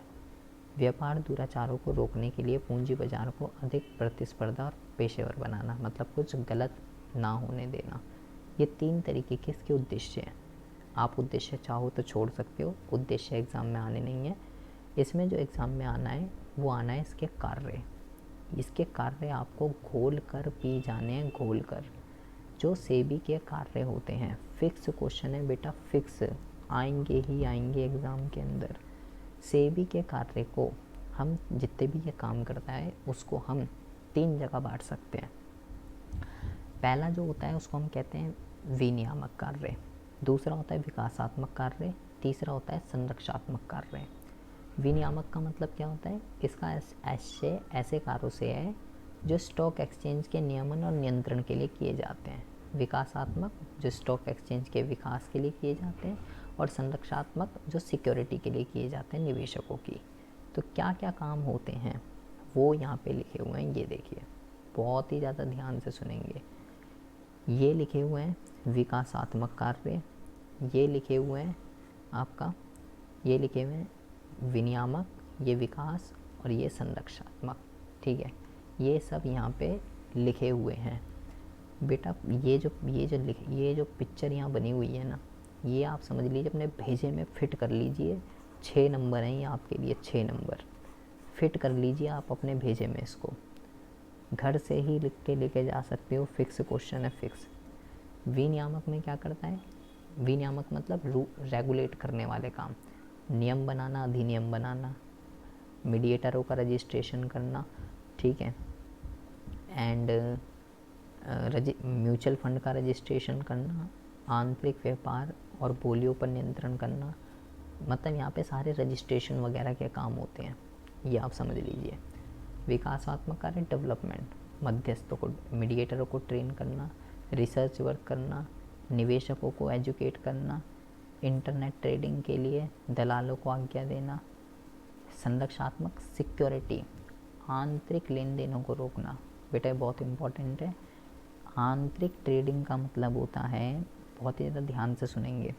व्यापार दुराचारों को रोकने के लिए पूंजी बाजार को अधिक प्रतिस्पर्धा और पेशेवर बनाना, मतलब कुछ गलत ना होने देना। ये 3 तरीके के इसके उद्देश्य हैं। आप उद्देश्य चाहो तो छोड़ सकते हो, उद्देश्य एग्ज़ाम में आने नहीं है। इसमें जो एग्ज़ाम में आना है वो आना है इसके कार्य। इसके कार्य आपको घोल कर पी जाने हैं, घोल कर। जो सेबी के कार्य होते हैं, फिक्स क्वेश्चन है बेटा, फिक्स आएंगे ही आएंगे एग्ज़ाम के अंदर। सेबी के कार्य को हम जितने भी ये काम करता है उसको हम 3 जगह बांट सकते हैं। पहला जो होता है उसको हम कहते हैं विनियामक कार्य, दूसरा होता है विकासात्मक कार्य, तीसरा होता है संरक्षात्मक कार्य। विनियामक का मतलब क्या होता है? इसका ऐसे कार्यों से है जो स्टॉक एक्सचेंज के नियमन और नियंत्रण के लिए किए जाते हैं। विकासात्मक जो स्टॉक एक्सचेंज के विकास के लिए किए जाते हैं, और संरक्षात्मक जो सिक्योरिटी के लिए किए जाते हैं निवेशकों की। तो क्या क्या काम होते हैं वो यहाँ पे लिखे हुए हैं, ये देखिए, बहुत ही ज़्यादा ध्यान से सुनेंगे। ये लिखे हुए हैं विकासात्मक कार्य, ये लिखे हुए हैं आपका, ये लिखे हुए हैं विनियामक, ये विकास, और ये संरक्षात्मक। ठीक है, ये सब यहाँ पे लिखे हुए हैं बेटा। ये जो पिक्चर यहाँ बनी हुई है ना, ये आप समझ लीजिए अपने भेजे में फिट कर लीजिए। 6 नंबर हैं ये आपके लिए, 6 नंबर फिट कर लीजिए आप अपने भेजे में। इसको घर से ही लिख के लेके जा सकते हो, फिक्स क्वेश्चन है, फिक्स। विनियामक में क्या करता है? विनियामक मतलब रेगुलेट करने वाले काम, नियम बनाना, अधिनियम बनाना, मीडिएटरों का रजिस्ट्रेशन करना, ठीक है, एंड म्यूचुअल फंड का रजिस्ट्रेशन करना, आंतरिक व्यापार और बोलियों पर नियंत्रण करना। मतलब यहाँ पे सारे रजिस्ट्रेशन वगैरह के काम होते हैं, ये आप समझ लीजिए। विकासात्मक कार्य डेवलपमेंट, मध्यस्थों को, मीडिएटरों को ट्रेन करना, रिसर्च वर्क करना, निवेशकों को एजुकेट करना, इंटरनेट ट्रेडिंग के लिए दलालों को आज्ञा देना। संरक्षात्मक सिक्योरिटी, आंतरिक लेन देनों को रोकना। बेटा बहुत इम्पोर्टेंट है। आंतरिक ट्रेडिंग का मतलब होता है, बहुत ही ज़्यादा ध्यान से सुनेंगे,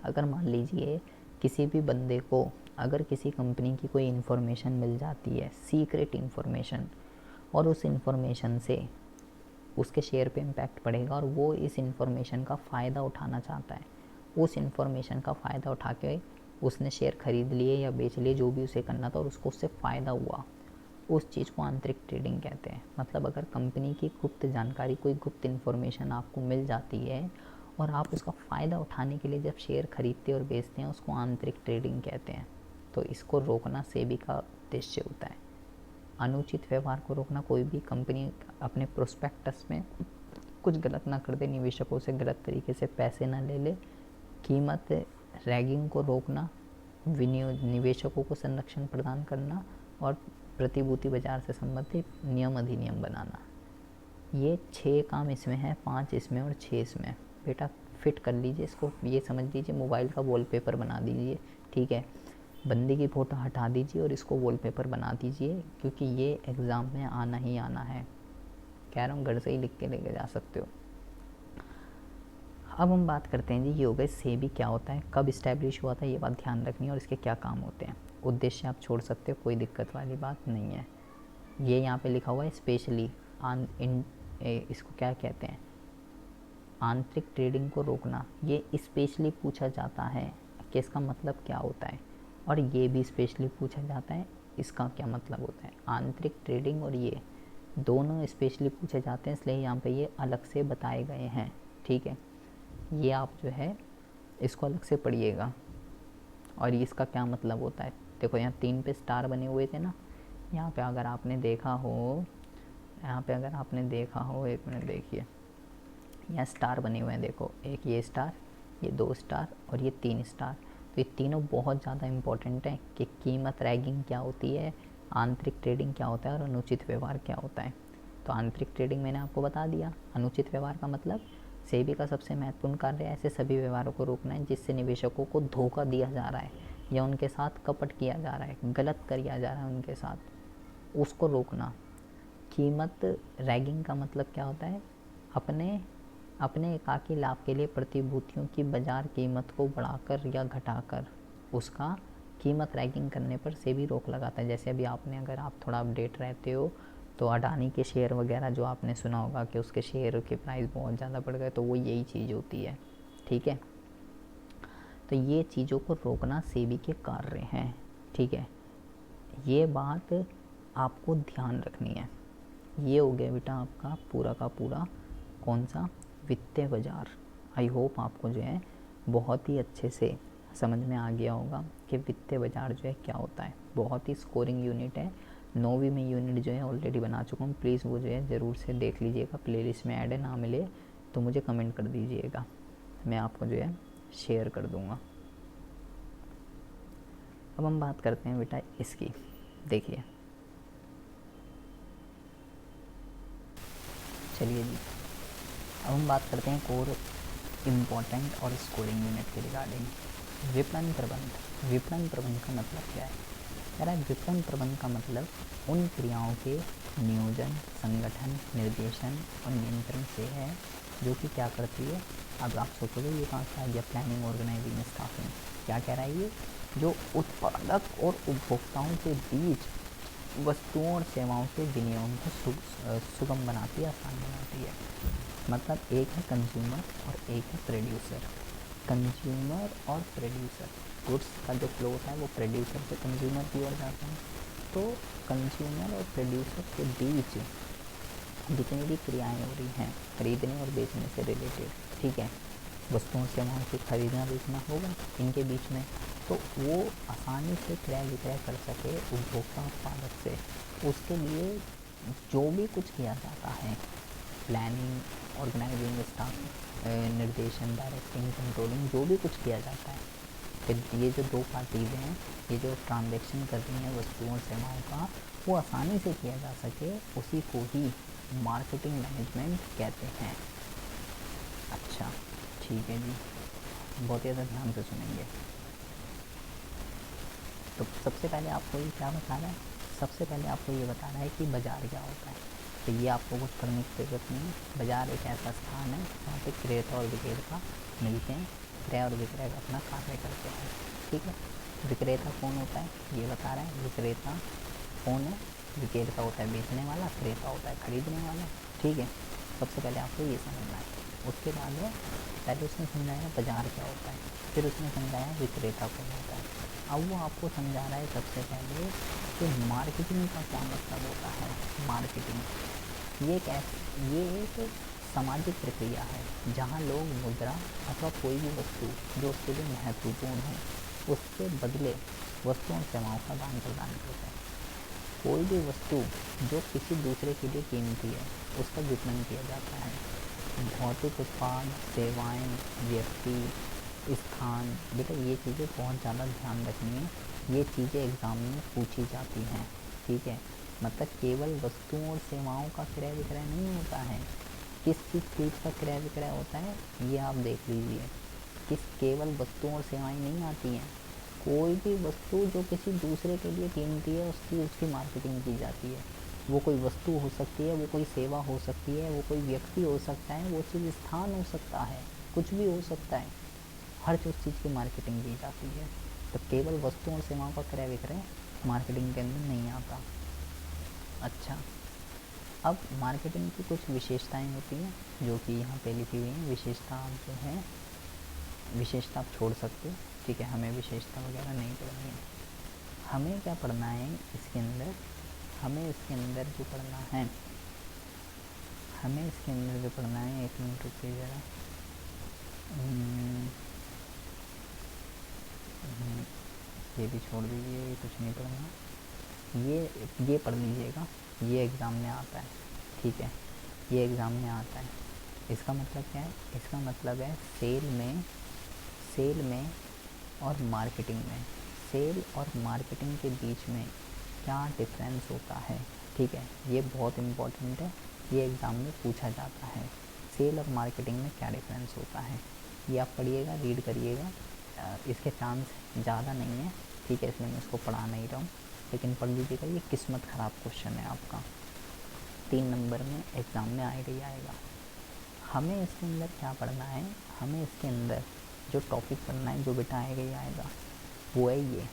अगर मान लीजिए किसी भी बंदे को अगर किसी कंपनी की कोई इन्फॉर्मेशन मिल जाती है, सीक्रेट इन्फॉर्मेशन, और उस इन्फॉर्मेशन से उसके शेयर पे इम्पैक्ट पड़ेगा और वो इस इन्फॉर्मेशन का फ़ायदा उठाना चाहता है, उस इन्फॉर्मेशन का फ़ायदा उठा के उसने शेयर ख़रीद लिए या बेच लिए, जो भी उसे करना था, और उसको उससे फ़ायदा हुआ, उस चीज़ को आंतरिक ट्रेडिंग कहते हैं। मतलब अगर कंपनी की गुप्त जानकारी, कोई गुप्त इन्फॉर्मेशन आपको मिल जाती है और आप उसका फ़ायदा उठाने के लिए जब शेयर खरीदते और बेचते हैं, उसको आंतरिक ट्रेडिंग कहते हैं। तो इसको रोकना सेबी का उद्देश्य होता है। अनुचित व्यवहार को रोकना, कोई भी कंपनी अपने प्रोस्पेक्टस में कुछ गलत ना कर दे, निवेशकों से गलत तरीके से पैसे ना ले ले। कीमत रैगिंग को रोकना, निवेशकों को संरक्षण प्रदान करना, और प्रतिभूति बाजार से संबंधित नियम अधिनियम बनाना। ये 6 काम इसमें है, 5 इसमें और 6 इसमें। बेटा फिट कर लीजिए इसको, ये समझ लीजिए मोबाइल का वॉलपेपर बना दीजिए, ठीक है। बंदी की फ़ोटो हटा दीजिए और इसको वॉलपेपर बना दीजिए, क्योंकि ये एग्ज़ाम में आना ही आना है। कह रहा हूँ घर से ही लिख के लेके जा सकते हो। अब हम बात करते हैं जी, ये हो गए सेबी क्या होता है, कब इस्टेब्लिश हुआ था, ये बात ध्यान रखनी है, और इसके क्या काम होते हैं। उद्देश्य आप छोड़ सकते हो, कोई दिक्कत वाली बात नहीं है। ये यहाँ पे लिखा हुआ है स्पेशली इसको क्या कहते हैं, आंतरिक ट्रेडिंग को रोकना। ये स्पेशली पूछा जाता है कि इसका मतलब क्या होता है, और ये भी स्पेशली पूछा जाता है इसका क्या मतलब होता है। आंतरिक ट्रेडिंग और ये दोनों स्पेशली पूछे जाते हैं, इसलिए यहाँ पे ये अलग से बताए गए हैं, ठीक है। ये आप जो है इसको अलग से पढ़िएगा, और इसका क्या मतलब होता है। देखो यहाँ 3 पे स्टार बने हुए थे ना, यहाँ पे अगर आपने देखा हो, एक मिनट देखिए, यहाँ स्टार बने हुए हैं, देखो, एक ये स्टार, ये 2 स्टार और ये 3 स्टार। तो ये तीनों बहुत ज़्यादा इम्पोर्टेंट हैं कि कीमत रैगिंग क्या होती है, आंतरिक ट्रेडिंग क्या होता है, और अनुचित व्यवहार क्या होता है। तो आंतरिक ट्रेडिंग मैंने आपको बता दिया। अनुचित व्यवहार का मतलब सेबी का सबसे महत्वपूर्ण कार्य ऐसे सभी व्यवहारों को रोकना है जिससे निवेशकों को धोखा दिया जा रहा है या उनके साथ कपट किया जा रहा है, गलत किया जा रहा है उनके साथ, उसको रोकना। कीमत रैगिंग का मतलब क्या होता है, अपने एकाकी लाभ के लिए प्रतिभूतियों की बाजार कीमत को बढ़ाकर या घटाकर उसका कीमत रैंकिंग करने पर सेबी रोक लगाता है। जैसे अभी आपने, अगर आप थोड़ा अपडेट रहते हो तो अडानी के शेयर वगैरह जो आपने सुना होगा कि उसके शेयर के प्राइस बहुत ज़्यादा बढ़ गए, तो वो यही चीज़ होती है, ठीक है। तो ये चीज़ों को रोकना सेबी के कार्य हैं, ठीक है। ये बात आपको ध्यान रखनी है। ये हो गया बेटा आपका पूरा का पूरा कौन सा, वित्तीय बाजार। आई होप आपको जो है बहुत ही अच्छे से समझ में आ गया होगा कि वित्तीय बाजार जो है क्या होता है। बहुत ही स्कोरिंग यूनिट है, 9वीं में यूनिट जो है ऑलरेडी बना चुका हूँ। प्लीज़ वो जो है ज़रूर से देख लीजिएगा, प्लेलिस्ट में ऐड है, ना मिले तो मुझे कमेंट कर दीजिएगा, मैं आपको जो है शेयर कर दूँगा। अब हम बात करते हैं बेटा इसकी, देखिए चलिए जी, अब हम बात करते हैं कोर इम्पोर्टेंट और स्कोरिंग यूनिट के रिगार्डिंग। विपणन प्रबंध। विपणन प्रबंध का मतलब क्या है? कह रहा है विपणन प्रबंध का मतलब उन क्रियाओं के नियोजन, संगठन, निर्देशन और नियंत्रण से है जो कि क्या करती है। अब आप सोचोगे ये कहाँ से आ गया, प्लानिंग, ऑर्गेनाइजिंग, स्टाफिंग। क्या कह रहा है ये, जो उत्पादक और उपभोक्ताओं के बीच वस्तुओं और सेवाओं के विनियोग को सुगम बनाती है, आसान बनाती है। मतलब एक है कंज्यूमर और एक है प्रोड्यूसर। कंज्यूमर और प्रोड्यूसर, गुड्स का जो फ्लो होता है वो प्रोड्यूसर से कंज्यूमर की ओर जाता है। तो कंज्यूमर और प्रोड्यूसर के बीच जितनी भी क्रियाएं हो रही हैं खरीदने और बेचने से रिलेटेड, ठीक है, वस्तुओं सेवाओं को खरीदना बेचना होगा इनके बीच में, तो वो आसानी से क्रय विक्रय कर सके उपभोक्ता उत्पादक से। उसके लिए जो भी कुछ किया जाता है, प्लानिंग, ऑर्गेनाइजिंग, स्टाफ, निर्देशन, डायरेक्टिंग, कंट्रोलिंग, जो भी कुछ किया जाता है, फिर ये जो दो पार्टीज हैं, ये जो ट्रांजैक्शन कर रही हैं वस्तुओं और सेवाओं का, वो आसानी से किया जा सके, उसी को ही मार्केटिंग मैनेजमेंट कहते हैं। अच्छा ठीक है जी, बहुत ज़्यादा ध्यान से सुनेंगे। तो सबसे पहले आपको ये क्या बता रहा है, सबसे पहले आपको ये बता रहा है कि बाज़ार क्या होता है। तो ये आपको कुछ करने की ज़रूरत नहीं है। बाज़ार एक ऐसा स्थान है जहाँ पे क्रेता और विक्रेता मिलते हैं, क्रय और विक्रय का अपना कार्य करते हैं, ठीक है। विक्रेता कौन होता है ये बता रहा है, विक्रेता कौन है, विक्रेता होता है बेचने वाला, क्रेता होता है खरीदने वाला, ठीक है। सबसे पहले आपको ये समझना है। उसके बाद में पहले उसने समझाया बाज़ार क्या होता है, फिर उसने समझाया विक्रेता कौन होता है। अब वो आपको समझा रहा है सबसे पहले कि मार्केटिंग का क्या मतलब होता है। मार्केटिंग ये एक सामाजिक प्रक्रिया है जहाँ लोग मुद्रा अथवा कोई भी वस्तु जो उसके लिए महत्वपूर्ण है उसके बदले वस्तुओं और सेवाओं का दान प्रदान करते हैं। कोई भी वस्तु जो किसी दूसरे के लिए कीमती है उसका विपणन किया जाता है। भौतिक उत्पाद, सेवाएं, व्यक्ति, स्थान, बेटा ये चीज़ें बहुत ज़्यादा ध्यान रखनी है, ये चीज़ें एग्ज़ाम में पूछी जाती हैं, ठीक है। मतलब केवल वस्तुओं और सेवाओं का क्रय विक्रय नहीं होता है, किस चीज़ का क्रय विक्रय होता है ये आप देख लीजिए। किस केवल वस्तुओं और सेवाएं नहीं आती हैं, कोई भी वस्तु जो किसी दूसरे के लिए कीमती है उसकी मार्केटिंग की जाती है। वो कोई वस्तु हो सकती है, वो कोई सेवा हो सकती है, वो कोई व्यक्ति हो सकता है, वो चीज़ स्थान हो सकता है, कुछ भी हो सकता है, हर चीज़ की मार्केटिंग की जाती है। तो केवल वस्तुओं और सेवाओं का क्रय विक्रय मार्केटिंग के अंदर नहीं आता। अच्छा, अब मार्केटिंग की कुछ विशेषताएं होती हैं जो कि यहाँ पे लिखी हुई हैं। विशेषता आप जो है विशेषता आप छोड़ सकते हो, ठीक है, हमें विशेषता वगैरह नहीं पढ़नी है। हमें क्या पढ़ना है इसके अंदर, हमें इसके अंदर जो पढ़ना है, हमें इसके अंदर जो पढ़ना है, एक मिनट रुकिए ज़रा, ये भी छोड़ दीजिए, ये कुछ नहीं पढ़ना, ये पढ़ लीजिएगा, ये एग्ज़ाम में आता है, ठीक है, ये एग्ज़ाम में आता है। इसका मतलब क्या है, इसका मतलब है सेल में और मार्केटिंग में, सेल और मार्केटिंग के बीच में क्या डिफरेंस होता है, ठीक है। ये बहुत इम्पोर्टेंट है, ये एग्ज़ाम में पूछा जाता है, सेल और मार्केटिंग में क्या डिफरेंस होता है। ये आप पढ़िएगा, रीड करिएगा, इसके चांस ज़्यादा नहीं है, ठीक है, इसलिए मैं इसको पढ़ा नहीं रहा हूँ, लेकिन पढ़ लीजिएगा। ये किस्मत ख़राब क्वेश्चन है आपका, 3 नंबर में एग्ज़ाम में आएगा ही आएगा। हमें इसके अंदर क्या पढ़ना है, हमें इसके अंदर जो टॉपिक पढ़ना है, जो बेटा आएगा ही आएगा, वो है ये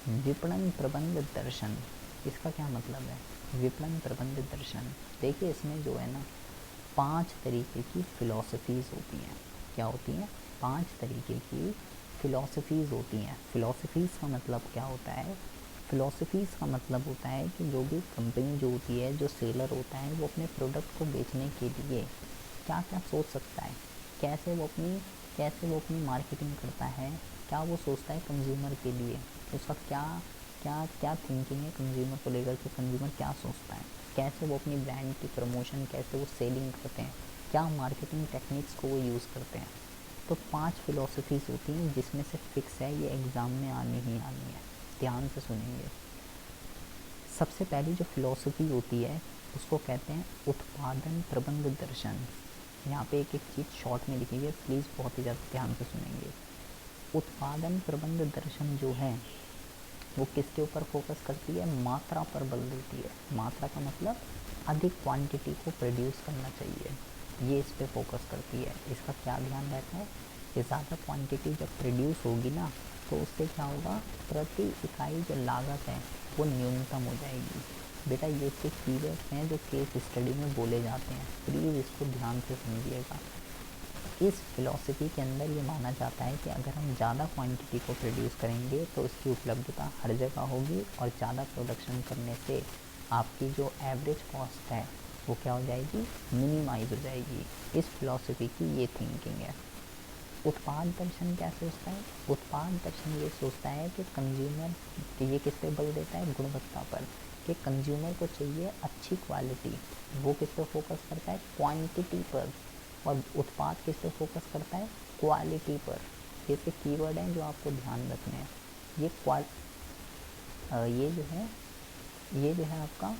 विपणन प्रबंध दर्शन, इसका क्या मतलब है? विपणन प्रबंध दर्शन, देखिए इसमें जो है ना 5 तरीके की फ़िलॉसफीज़ होती हैं। क्या होती हैं? 5 तरीके की फ़िलॉसफीज़ होती हैं। फ़िलॉसफीज़ का मतलब क्या होता है? फ़िलॉसफीज़ का मतलब होता है कि जो भी कंपनी जो होती है, जो सेलर होता है, वो अपने प्रोडक्ट को बेचने के लिए क्या क्या सोच सकता है, कैसे वो अपनी मार्केटिंग करता है, क्या वो सोचता है कंज्यूमर के लिए, उसका क्या क्या क्या थिंकिंग है कंज्यूमर को लेकर के, कंज्यूमर क्या सोचता है, कैसे वो अपनी ब्रांड की प्रमोशन, कैसे वो सेलिंग करते हैं, क्या मार्केटिंग टेक्निक्स को वो यूज़ करते हैं। तो 5 फ़िलॉसफीज़ होती हैं जिसमें से फिक्स है ये एग्ज़ाम में आनी ही आनी है। ध्यान से सुनेंगे। सबसे पहली जो फ़िलॉसफी होती है उसको कहते हैं उत्पादन प्रबंध दर्शन। यहाँ पे एक एक चीज़ शॉर्ट में लिखी हुई है, प्लीज़ बहुत ही ज़्यादा ध्यान से सुनेंगे। उत्पादन प्रबंध दर्शन जो है वो किसके ऊपर फोकस करती है? मात्रा पर बल देती है। मात्रा का मतलब अधिक क्वांटिटी को प्रोड्यूस करना चाहिए, ये इस पे फोकस करती है। इसका क्या ध्यान रहता है कि ज़्यादा क्वांटिटी जब प्रोड्यूस होगी ना तो उससे क्या होगा, प्रति इकाई जो लागत है वो न्यूनतम हो जाएगी। बेटा ये कुछ कीवर्ड्स हैं जो केस स्टडी में बोले जाते हैं, प्लीज़ इसको ध्यान से समझिएगा। इस फिलॉसफी के अंदर ये माना जाता है कि अगर हम ज़्यादा क्वांटिटी को प्रोड्यूस करेंगे तो इसकी उपलब्धता हर जगह होगी और ज़्यादा प्रोडक्शन करने से आपकी जो एवरेज कॉस्ट है वो क्या हो जाएगी, मिनिमाइज हो जाएगी। इस फिलॉसफी की ये थिंकिंग है। उत्पाद दर्शन क्या सोचता है? उत्पाद दर्शन ये सोचता है कि कंज्यूमर, ये किस पे बल देता है? गुणवत्ता पर, कि कंज्यूमर को चाहिए अच्छी क्वालिटी। वो किस पे फोकस करता है? क्वांटिटी पर। और उत्पाद किस पे फोकस करता है? क्वालिटी पर। ये इसके कीवर्ड हैं जो आपको ध्यान रखने हैं। ये ये जो है आपका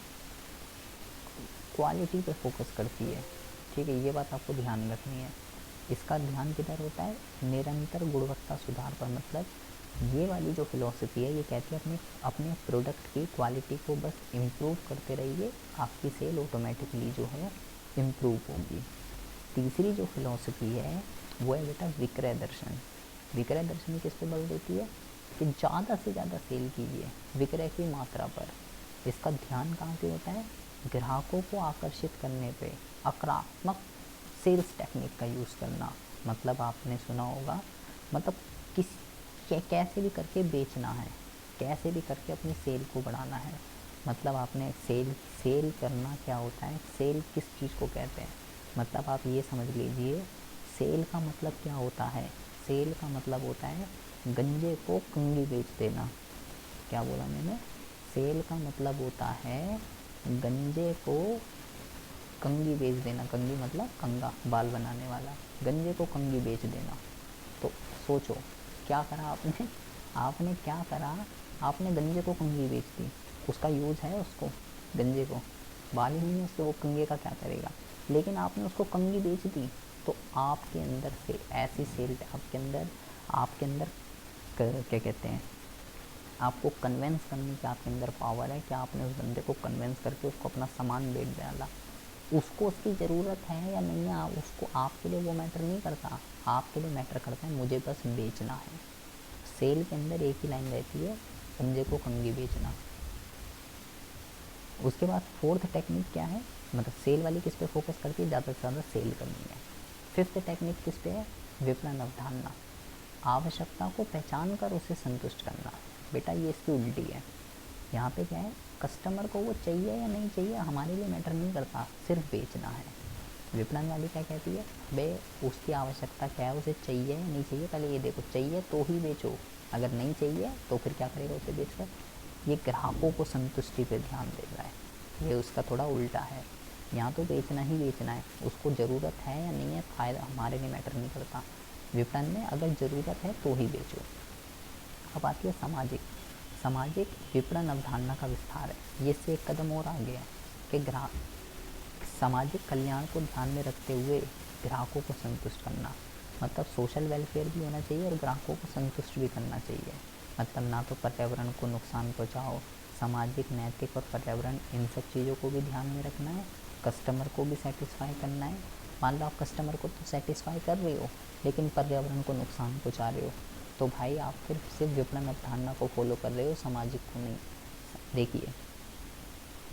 क्वालिटी पे फोकस करती है, ठीक है, ये बात आपको ध्यान रखनी है। इसका ध्यान किधर होता है? निरंतर गुणवत्ता सुधार पर। मतलब ये वाली जो फिलॉसफी है ये कहती है अपने प्रोडक्ट की क्वालिटी को बस इम्प्रूव करते रहिए, आपकी सेल ऑटोमेटिकली जो है इम्प्रूव होगी। तीसरी जो फिलॉसफी है वो है बेटा विक्रय दर्शन। विक्रय दर्शन किस पे बल देती है कि ज़्यादा से ज़्यादा सेल कीजिए, विक्रय की मात्रा पर। इसका ध्यान कहाँ पे होता है? ग्राहकों को आकर्षित करने पे आक्रामक सेल्स टेक्निक का यूज़ करना। मतलब आपने सुना होगा, मतलब कैसे भी करके बेचना है, कैसे भी करके अपनी सेल को बढ़ाना है। मतलब आपने सेल करना क्या होता है? सेल किस चीज़ को कहते हैं? मतलब आप ये समझ लीजिए, सेल का मतलब क्या होता है? सेल का मतलब होता है गंजे को कंघी बेच देना। क्या बोला मैंने? सेल का मतलब होता है गंजे को कंघी बेच देना। कंघी मतलब कंगा, बाल बनाने वाला। गंजे को कंघी बेच देना। तो सोचो क्या करा आपने? आपने क्या करा? आपने गंजे को कंघी बेच दी। उसका यूज़ है उसको, गंजे को बाल ही नहीं है उसके, वो कंघे का क्या करेगा? लेकिन आपने उसको कंघी बेच दी तो आपके अंदर से ऐसी सेल, आपके अंदर क्या कहते हैं, आपको कन्वेंस करने की आपके अंदर पावर है कि आपने उस बंदे को कन्वेंस करके उसको अपना सामान बेच डाला। उसको उसकी ज़रूरत है या नहीं है, उसको आपके लिए वो मैटर नहीं करता, आपके लिए मैटर करता है मुझे बस बेचना है। सेल के अंदर एक ही लाइन रहती है, गंजे को कंघी बेचना। उसके बाद फोर्थ टेक्निक क्या है? मतलब सेल वाली किस पे फोकस करती है? ज़्यादा से ज़्यादा सेल करनी है। फिफ्थ टेक्निक किस पे है? विपणन अवधारणा। आवश्यकता को पहचान कर उसे संतुष्ट करना। बेटा ये इसकी उल्टी है। यहाँ पे क्या है? कस्टमर को वो चाहिए या नहीं चाहिए हमारे लिए मैटर नहीं करता, सिर्फ बेचना है। विपणन वाली क्या कहती है? बे उसकी आवश्यकता क्या है, उसे चाहिए या नहीं चाहिए, पहले ये देखो, चाहिए तो ही बेचो, अगर नहीं चाहिए तो फिर क्या करेगा उसे बेचकर? ये ग्राहकों को संतुष्टि पे ध्यान दे रहा है, ये उसका थोड़ा उल्टा है। यहाँ तो बेचना ही बेचना है, उसको ज़रूरत है या नहीं है, फ़ायदा हमारे लिए मैटर नहीं करता। विपणन में अगर ज़रूरत है तो ही बेचो। अब आती है सामाजिक विपणन अवधारणा का विस्तार है। ये से एक कदम और आगे है कि ग्राहक सामाजिक कल्याण को ध्यान में रखते हुए ग्राहकों को संतुष्ट करना। मतलब सोशल वेलफेयर भी होना चाहिए और ग्राहकों को संतुष्ट भी करना चाहिए। मतलब ना तो पर्यावरण को नुकसान पहुँचाओ, सामाजिक, नैतिक और पर्यावरण इन सब चीज़ों को भी ध्यान में रखना है, कस्टमर को भी सेटिस्फाई करना है। मान लो आप कस्टमर को तो सेटिस्फाई कर रहे हो लेकिन पर्यावरण को नुकसान पहुँचा रहे हो तो भाई आप फिर सिर्फ विपणन अवधारणा को फॉलो कर रहे हो, सामाजिक को नहीं। देखिए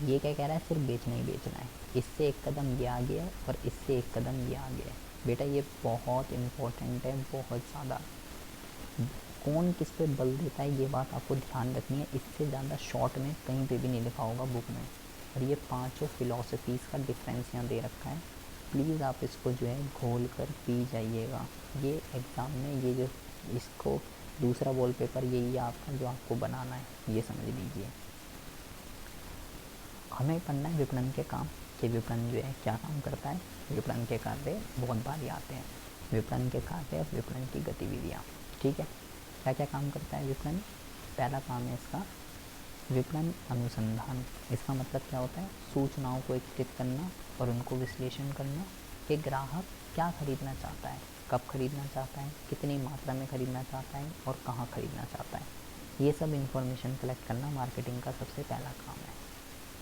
ये क्या कह रहा है, सिर्फ बेचना ही बेचना है, इससे एक कदम ये आगे है और इससे एक कदम ये आगे है। बेटा ये बहुत इम्पोर्टेंट है, बहुत ज़्यादा। कौन किस पे बल देता है ये बात आपको ध्यान रखनी है, इससे ज़्यादा शॉर्ट में कहीं पे भी नहीं लिखा होगा बुक में। और ये पांचों फिलॉसफीज़ का डिफरेंस यहाँ दे रखा है, प्लीज़ आप इसको जो है घोल कर पी जाइएगा। ये एग्ज़ाम में ये जो इसको दूसरा वॉलपेपर यही है आपका जो आपको बनाना है, ये समझ लीजिए। हमें करना है विपणन के काम, कि विपणन जो है क्या काम करता है। विपणन के कार्य बहुत बारी आते हैं, विपणन के कार्य, विपणन की गतिविधियाँ। ठीक है, क्या क्या काम करता है विपणन। पहला काम है इसका विपणन अनुसंधान। इसका मतलब क्या होता है, सूचनाओं को एकत्रित करना और उनको विश्लेषण करना कि ग्राहक क्या खरीदना चाहता है, कब खरीदना चाहता है, कितनी मात्रा में खरीदना चाहता है और कहाँ खरीदना चाहता है। ये सब इन्फॉर्मेशन कलेक्ट करना मार्केटिंग का सबसे पहला काम है।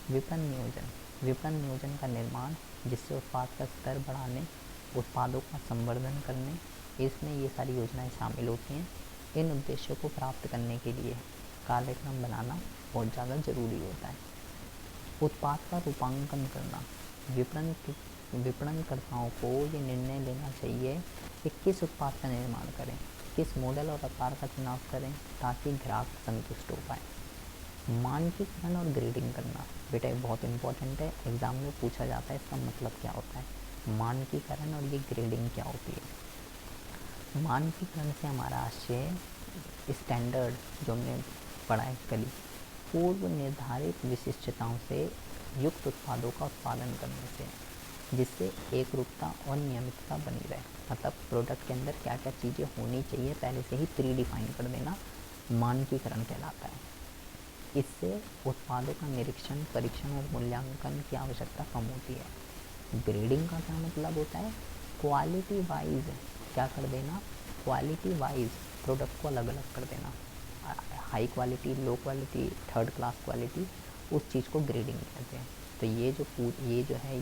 विपणन नियोजन, विपणन नियोजन का निर्माण जिससे उत्पाद का स्तर बढ़ाने, उत्पादों का संवर्धन करने, इसमें ये सारी योजनाएं शामिल होती हैं। इन उद्देश्यों को प्राप्त करने के लिए कार्यक्रम बनाना बहुत ज़्यादा ज़रूरी होता है। उत्पाद का रूपांकन करना, विपणनकर्ताओं को ये निर्णय लेना चाहिए कि किस उत्पाद का निर्माण करें, किस मॉडल और आकार का चुनाव करें ताकि ग्राहक संतुष्ट हो पाए। मानकीकरण और ग्रेडिंग करना, बेटा ये बहुत इंपॉर्टेंट है, एग्ज़ाम में पूछा जाता है इसका मतलब क्या होता है। मानकीकरण और ये ग्रेडिंग क्या होती है। मानकीकरण से हमारा आशय स्टैंडर्ड जो हमने पढ़ाई करी, पूर्व निर्धारित विशिष्टताओं से युक्त उत्पादों का उत्पादन करने से, जिससे एक रूपता और नियमितता बनी रहे। मतलब प्रोडक्ट के अंदर क्या क्या चीज़ें होनी चाहिए पहले से ही प्री डिफाइन कर देना, मानकीकरण कहलाता है। इससे उत्पादों का निरीक्षण, परीक्षण और मूल्यांकन की आवश्यकता कम होती है। ग्रेडिंग का क्या मतलब होता है, क्वालिटी वाइज क्या कर देना, क्वालिटी वाइज प्रोडक्ट को अलग अलग कर देना। High quality, low quality, third class quality, उस चीज़ को ग्रेडिंग कहते हैं। तो ये जो है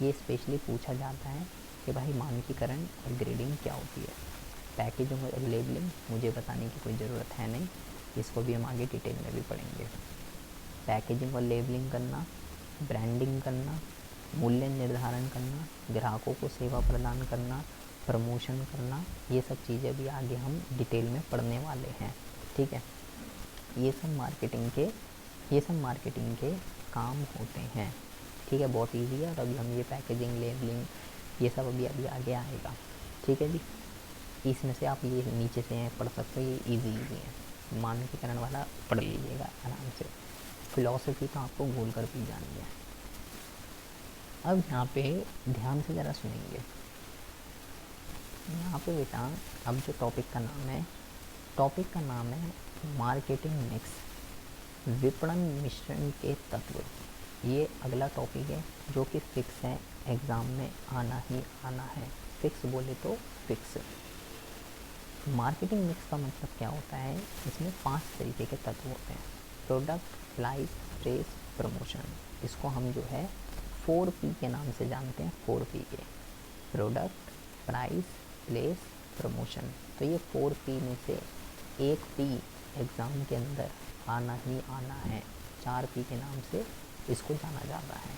ये स्पेशली पूछा जाता है कि भाई मानकीकरण और ग्रेडिंग क्या होती है। पैकेजिंग और लेबलिंग मुझे बताने की कोई ज़रूरत है नहीं, इसको भी हम आगे डिटेल में भी पढ़ेंगे। पैकेजिंग और लेबलिंग करना, ब्रांडिंग करना, मूल्य निर्धारण करना, ग्राहकों को सेवा प्रदान करना, प्रमोशन करना, ये सब चीज़ें भी आगे हम डिटेल में पढ़ने वाले हैं। ठीक है, ये सब मार्केटिंग के काम होते हैं। ठीक है, बहुत इजी है। और अभी हम ये पैकेजिंग, लेबलिंग, ये सब अभी आगे आएगा। ठीक है जी, इसमें से आप ये नीचे से पढ़ सकते हो, ये इजी है। मानकीकरण वाला पढ़ लीजिएगा आराम से, फिलॉसफी तो आपको भूल कर भी जानी है। अब यहाँ पे ध्यान से ज़रा सुनेंगे। यहाँ पे बेटा अब जो टॉपिक का नाम है मार्केटिंग मिक्स, विपणन मिश्रण के तत्व। ये अगला टॉपिक है जो कि फिक्स है, एग्ज़ाम में आना ही आना है। फिक्स बोले तो फिक्स। मार्केटिंग मिक्स का मतलब क्या होता है, इसमें 5 तरीके के तत्व होते हैं। Product, price, place, promotion. इसको हम जो है 4P के नाम से जानते हैं, 4P के, प्रोडक्ट, प्राइस, प्लेस, प्रमोशन। तो ये 4P में से एक P एग्ज़ाम के अंदर आना ही आना है। 4P के नाम से इसको जाना जाता है।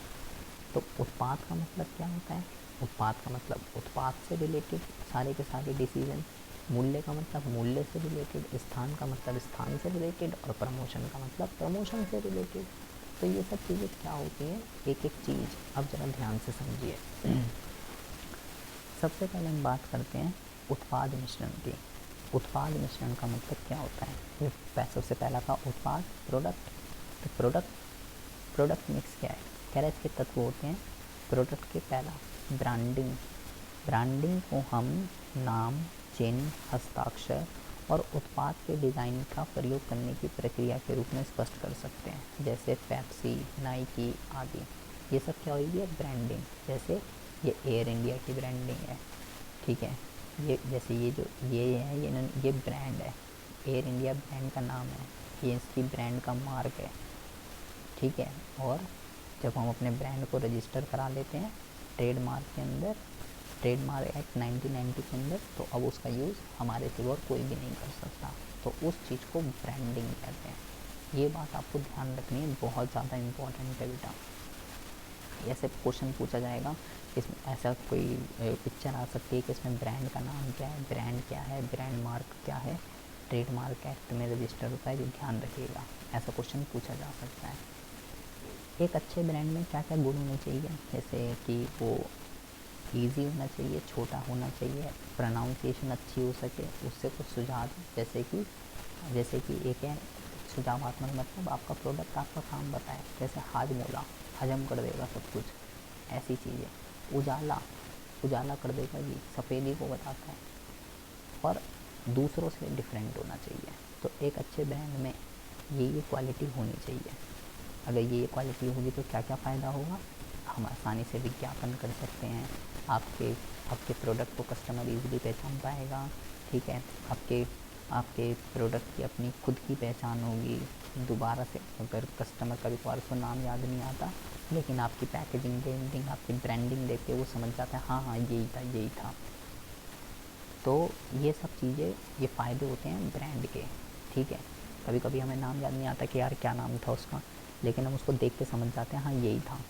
तो उत्पाद का मतलब क्या होता है, उत्पाद का मतलब उत्पाद से रिलेटेड सारे के सारे डिसीजन। मूल्य का मतलब मूल्य से रिलेटेड, स्थान का मतलब स्थान से रिलेटेड, और प्रमोशन का मतलब प्रमोशन से रिलेटेड। तो ये सब चीज़ें क्या होती हैं, एक एक चीज़ अब ज़रा ध्यान से समझिए। सबसे पहले हम बात करते हैं उत्पाद मिश्रण की। उत्पाद मिश्रण का मतलब क्या होता है, सबसे पहला का उत्पाद, प्रोडक्ट। तो प्रोडक्ट मिक्स क्या है, कह रहे इसके तत्व होते हैं। प्रोडक्ट के पहला ब्रांडिंग को हम नाम, चिन्ह, हस्ताक्षर और उत्पाद के डिज़ाइन का प्रयोग करने की प्रक्रिया के रूप में स्पष्ट कर सकते हैं, जैसे पेप्सी, नाइकी आदि। ये सब क्या हुई है, ब्रांडिंग। जैसे ये एयर इंडिया की ब्रांडिंग है। ठीक है, ये जैसे ये जो ये है, ये ब्रांड है, एयर इंडिया ब्रांड का नाम है, ये इसकी ब्रांड का मार्क है। ठीक है, और जब हम अपने ब्रांड को रजिस्टर करा लेते हैं ट्रेडमार्क के अंदर, ट्रेडमार्क एक्ट 1990 के अंदर, तो अब उसका यूज़ हमारे सिवा और कोई भी नहीं कर सकता, तो उस चीज़ को ब्रांडिंग कहते हैं। ये बात आपको ध्यान रखनी है, बहुत ज़्यादा इम्पोर्टेंट है बेटा। ऐसे क्वेश्चन पूछा जाएगा, इसमें ऐसा कोई पिक्चर आ सकती है कि इसमें ब्रांड का नाम क्या है, ब्रांड क्या है, ब्रांड मार्क क्या है, ट्रेडमार्क एक्ट में रजिस्टर होता है, ये ध्यान रखिएगा, ऐसा क्वेश्चन पूछा जा सकता है। एक अच्छे ब्रांड में क्या क्या गुण होने चाहिए, जैसे कि वो ईजी होना चाहिए, छोटा होना चाहिए, प्रोनाउंसिएशन अच्छी हो सके, उससे कुछ सुझाव, जैसे कि एक है सुझावात्मक, मतलब आपका प्रोडक्ट आपका काम बताए, जैसे हाजमोला हजम कर देगा सब कुछ, ऐसी चीज़ें। उजाला कर देगा, ये सफ़ेदी को बताता है, और दूसरों से डिफरेंट होना चाहिए। तो एक अच्छे ब्रांड में ये क्वालिटी होनी चाहिए। अगर ये क्वालिटी होगी तो क्या क्या फ़ायदा होगा, हम आसानी से विज्ञापन कर सकते हैं, आपके प्रोडक्ट को कस्टमर इजीली पहचान पाएगा, ठीक है। आपके प्रोडक्ट की अपनी खुद की पहचान होगी, दोबारा से अगर कस्टमर कभी कभार उसको नाम याद नहीं आता, लेकिन आपकी पैकेजिंग आपकी ब्रांडिंग देख के वो समझ जाता है, हाँ यही था। तो ये सब चीज़ें, ये फ़ायदे होते हैं ब्रांड के, ठीक है। कभी कभी हमें नाम याद नहीं आता कि यार क्या नाम था उसका, लेकिन हम उसको देख के समझ जाते हैं, हाँ यही था,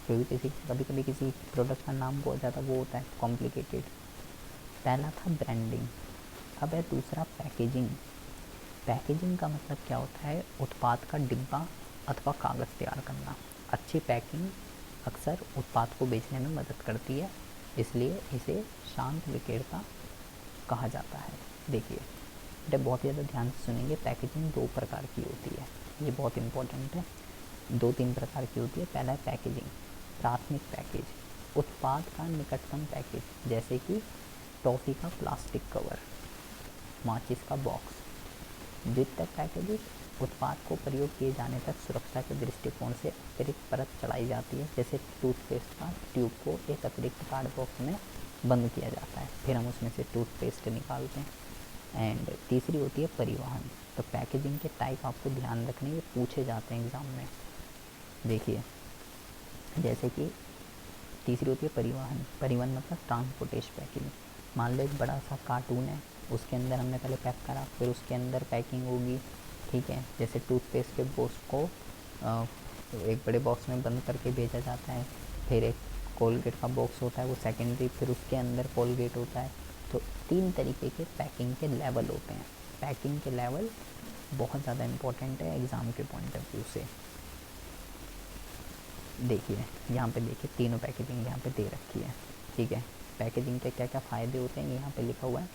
क्योंकि कभी कभी किसी प्रोडक्ट का नाम बहुत ज़्यादा वो होता है कॉम्प्लिकेटेड। पहला था ब्रांडिंग। अब है दूसरा पैकेजिंग। पैकेजिंग का मतलब क्या होता है, उत्पाद का डिब्बा अथवा कागज़ तैयार करना। अच्छी पैकिंग अक्सर उत्पाद को बेचने में मदद करती है, इसलिए इसे शांत विकेरता कहा जाता है। देखिए बेटा, बहुत ज़्यादा ध्यान से सुनेंगे, पैकेजिंग 2 प्रकार की होती है, ये बहुत इम्पोर्टेंट है। 2-3 प्रकार की होती है। पहला है पैकेजिंग, प्राथमिक पैकेज, उत्पाद का निकटतम पैकेज, जैसे कि टॉफ़ी का प्लास्टिक कवर, माचिस का बॉक्स। द्वितीयक पैकेजिंग, उत्पाद को प्रयोग किए जाने तक सुरक्षा के दृष्टिकोण से अतिरिक्त परत चढ़ाई जाती है, जैसे टूथपेस्ट का ट्यूब को एक अतिरिक्त कार्ड बॉक्स में बंद किया जाता है, फिर हम उसमें से टूथपेस्ट निकालते हैं। एंड तीसरी होती है परिवहन। तो पैकेजिंग के टाइप आपको ध्यान रखने, ये पूछे जाते हैं एग्ज़ाम में। देखिए जैसे कि तीसरी होती है परिवहन मतलब ट्रांसपोर्टेशन पैकिंग। मान लो एक बड़ा सा कार्टून है, उसके अंदर हमने पहले पैक करा, फिर उसके अंदर पैकिंग होगी, ठीक है। जैसे टूथपेस्ट के बॉक्स को एक बड़े बॉक्स में बंद करके भेजा जाता है, फिर एक कोलगेट का बॉक्स होता है वो सेकेंडरी, फिर उसके अंदर कोलगेट होता है। तो 3 तरीके के पैकिंग के लेवल होते हैं। पैकिंग के लेवल बहुत ज़्यादा इम्पोर्टेंट है एग्ज़ाम के पॉइंट ऑफ व्यू से। देखिए यहाँ पे देखिए, तीनों पैकेजिंग यहाँ पे दे रखी है, ठीक है। पैकेजिंग के क्या क्या फ़ायदे होते हैं यहाँ पे लिखा हुआ है।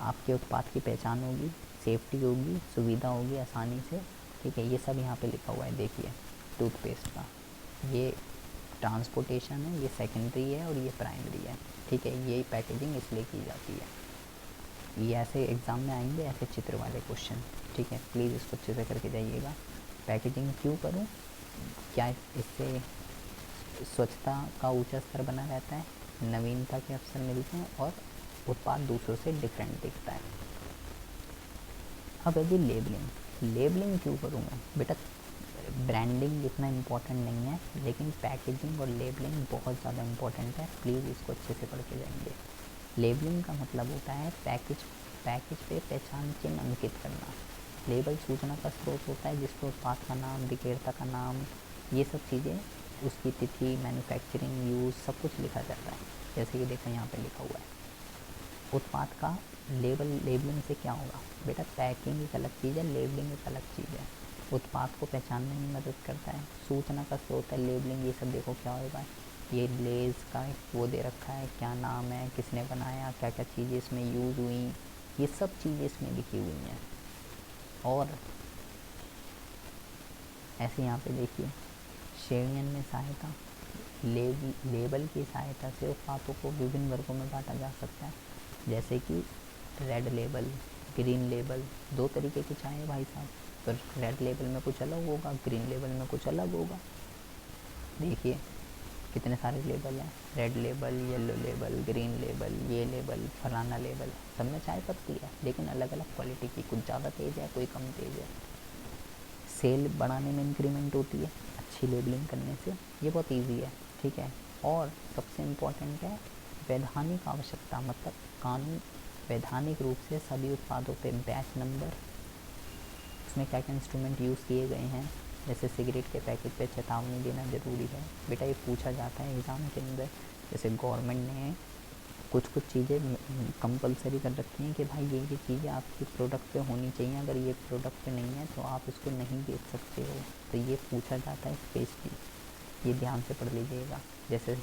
आपके उत्पाद की पहचान होगी, सेफ्टी होगी, सुविधा होगी आसानी से, ठीक है। ये सब यहाँ पे लिखा हुआ है। देखिए टूथपेस्ट का ये ट्रांसपोर्टेशन है, ये सेकेंडरी है और ये प्राइमरी है, ठीक है। यही पैकेजिंग इसलिए की जाती है। ये ऐसे एग्ज़ाम में आएंगे ऐसे चित्र वाले क्वेश्चन, ठीक है। प्लीज़ इसको अच्छे से करके जाइएगा। पैकेजिंग क्यों करूँ, क्या इससे स्वच्छता का ऊंचा स्तर बना रहता है, नवीनता के अवसर मिलते हैं और उत्पाद दूसरों से डिफरेंट दिखता है। अब यदि लेबलिंग क्यों करूँ मैं बेटा, ब्रांडिंग इतना इम्पोर्टेंट नहीं है, लेकिन पैकेजिंग और लेबलिंग बहुत ज़्यादा इम्पोर्टेंट है। प्लीज़ इसको अच्छे से पढ़ के जाएंगे। लेबलिंग का मतलब होता है पैकेज पे पहचान चिन्ह अंकित करना। लेबल सूचना का स्रोत होता है, जिसमें उत्पाद का नाम, विक्रेता का नाम, ये सब चीज़ें, उसकी तिथि, मैन्युफैक्चरिंग यूज़, सब कुछ लिखा जाता है। जैसे कि देखो यहाँ पे लिखा हुआ है। उत्पाद का लेबलिंग से क्या होगा बेटा, पैकिंग एक अलग चीज़ है, लेबलिंग एक अलग चीज़ है। उत्पाद को पहचानने में मदद करता है, सूचना का स्रोत है लेबलिंग। ये सब देखो क्या होगा, ये लेज़ का वो दे रखा है, क्या नाम है, किसने बनाया, क्या क्या चीज़ें इसमें यूज़ हुई, ये सब चीज़ें इसमें लिखी हुई हैं। और ऐसे यहाँ पे देखिए, श्रेणियन में सहायता, लेबल की सहायता से उत्पादों को विभिन्न वर्गों में बांटा जा सकता है, जैसे कि रेड लेबल, ग्रीन लेबल। 2 तरीके की चाय है भाई साहब, तो रेड लेबल में कुछ अलग होगा, ग्रीन लेबल में कुछ अलग होगा। देखिए कितने सारे लेबल हैं, red label, yellow label, green label, ये लेबल, फलाना लेबल, सब में चाय पत्ती है, लेकिन अलग अलग क्वालिटी की, कुछ ज़्यादा तेज़ है, कोई कम तेज़ है। सेल बढ़ाने में इंक्रीमेंट होती है अच्छी लेबलिंग करने से, ये बहुत इजी है, ठीक है। और सबसे इम्पोर्टेंट है वैधानिक आवश्यकता मतलब कानून वैधानिक रूप से सभी उत्पादों पे बैच नंबर, उसमें क्या क्या इंस्ट्रूमेंट यूज़ किए गए हैं, जैसे सिगरेट के पैकेट पे चेतावनी देना ज़रूरी है। बेटा ये पूछा जाता है एग्ज़ाम के अंदर। जैसे गवर्नमेंट ने कुछ चीज़ें कंपलसरी कर रखी हैं कि भाई ये चीज़ें आपके प्रोडक्ट पे होनी चाहिए, अगर ये प्रोडक्ट पे नहीं है तो आप इसको नहीं बेच सकते हो। तो ये पूछा जाता है स्पेशली, ये ध्यान से पढ़ लीजिएगा। जैसे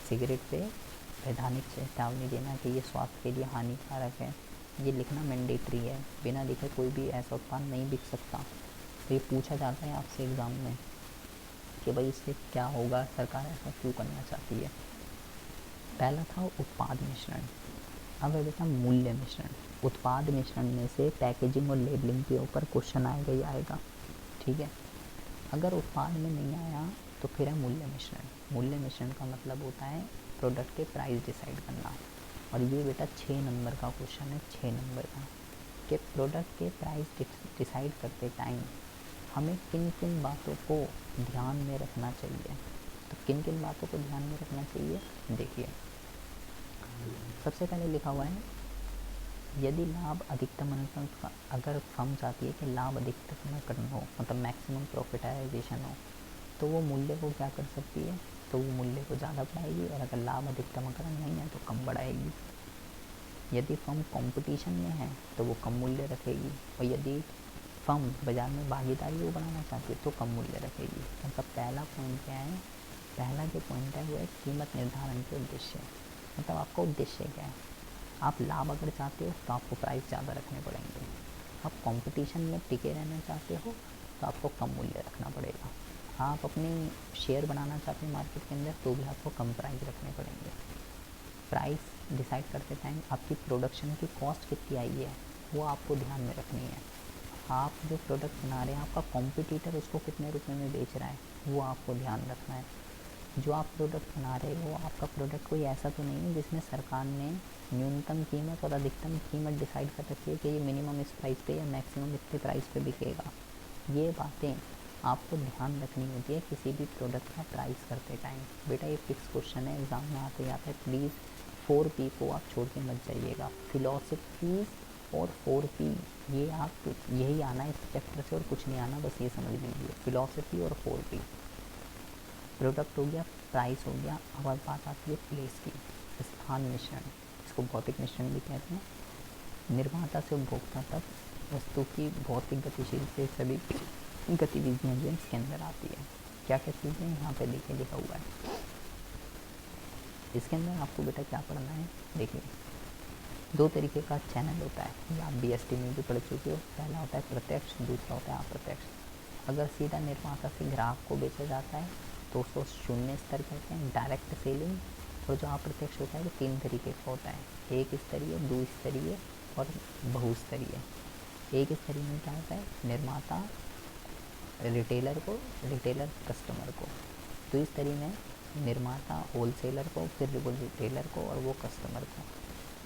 सिगरेट पे वैधानिक चेतावनी देना कि ये स्वास्थ्य के लिए हानिकारक है, ये लिखना मैंडेटरी है, बिना लिखे कोई भी ऐसा उत्पाद नहीं बिक सकता। तो ये पूछा जाता है आपसे एग्ज़ाम में कि भाई इससे क्या होगा, सरकार ऐसा क्यों करना चाहती है। पहला था उत्पाद मिश्रण। अब है बेटा मूल्य मिश्रण। उत्पाद मिश्रण में से पैकेजिंग और लेबलिंग के ऊपर क्वेश्चन आएगा ही आएगा, ठीक है। अगर उत्पाद में नहीं आया तो फिर है मूल्य मिश्रण। मूल्य मिश्रण का मतलब होता है प्रोडक्ट के प्राइस डिसाइड करना। और ये बेटा 6 नंबर का क्वेश्चन है, 6 नंबर का, कि प्रोडक्ट के प्राइस डिसाइड करते टाइम हमें किन किन बातों को ध्यान में रखना चाहिए। तो किन किन बातों को ध्यान में रखना चाहिए, देखिए सबसे पहले लिखा हुआ है यदि लाभ अधिकतम अनुपात, अगर फर्म चाहती है कि लाभ अधिकतम करना हो मतलब मैक्सिमम प्रॉफिटाइजेशन हो, तो वो मूल्य को क्या कर सकती है, तो वो मूल्य को ज़्यादा बढ़ाएगी, और अगर लाभ अधिकतमकरण नहीं है तो कम बढ़ाएगी। यदि फर्म कंपटीशन में है तो वो कम मूल्य रखेगी, और यदि फर्म बाज़ार में भागीदारी को बढ़ाना चाहती है तो कम मूल्य रखेगी। मतलब पहला पॉइंट क्या है, पहला जो पॉइंट है वो है कीमत निर्धारण के उद्देश्य। मतलब आपका उद्देश्य क्या है, आप लाभ अगर चाहते हो तो आपको प्राइस ज़्यादा रखने पड़ेंगे, आप कंपटीशन में टिके रहना चाहते हो तो आपको कम मूल्य रखना पड़ेगा, आप अपनी शेयर बनाना चाहते हैं मार्केट के अंदर तो भी आपको कम प्राइस रखने पड़ेंगे। प्राइस डिसाइड करते टाइम आपकी प्रोडक्शन की कॉस्ट कितनी आई है वो आपको ध्यान में रखनी है। आप जो प्रोडक्ट बना रहे हैं आपका कॉम्पिटिटर उसको कितने रुपए में बेच रहा है वो आपको ध्यान रखना है। जो आप प्रोडक्ट बना रहे हो आपका प्रोडक्ट कोई ऐसा तो नहीं है जिसमें सरकार ने न्यूनतम कीमत और अधिकतम कीमत डिसाइड कर रखी है कि ये मिनिमम इस प्राइस पे या मैक्सिमम इतने प्राइस पे बिकेगा। ये बातें आपको ध्यान रखनी होती है किसी भी प्रोडक्ट का प्राइस करते टाइम। बेटा ये फिक्स क्वेश्चन है, एग्ज़ाम में आते ही आता है, प्लीज़ 4P को आप छोड़ के मत जाइएगा। फिलॉसफीज और 4P ये आप यही आना है इस चैप्टर से और कुछ नहीं आना, बस ये समझ लीजिए फिलॉसफी और 4P। प्रोडक्ट हो गया, प्राइस हो गया, अब बात आती है प्लेस की। स्थान मिश्रण, इसको भौतिक मिश्रण भी कहते हैं। निर्माता से उपभोक्ता तक वस्तु की भौतिक गतिशील से सभी गतिविधियाँ जो इसके अंदर आती है। क्या क्या चीज़ें यहाँ पे देखिए लिखा हुआ है। इसके अंदर आपको बेटा क्या पढ़ना है, देखिए 2 तरीके का चैनल होता है, ये आप BST में भी पढ़ चुके हो। पहला होता है प्रत्यक्ष, दूसरा होता है अप्रत्यक्ष। अगर सीधा निर्माता से ग्राहक को बेचा जाता है तो उसको शून्य स्तर कहते हैं, डायरेक्ट सेलिंग। और जो अप्रत्यक्ष होता है वो 3 तरीके का होता है, एक स्तरीय, 2 स्तरीय और बहुस्तरीय। एक स्तरीय में क्या होता है, निर्माता रिटेलर को, रिटेलर कस्टमर को। 2 स्तरीय में निर्माता होलसेलर को, फिर वो रिटेलर को और वो कस्टमर को।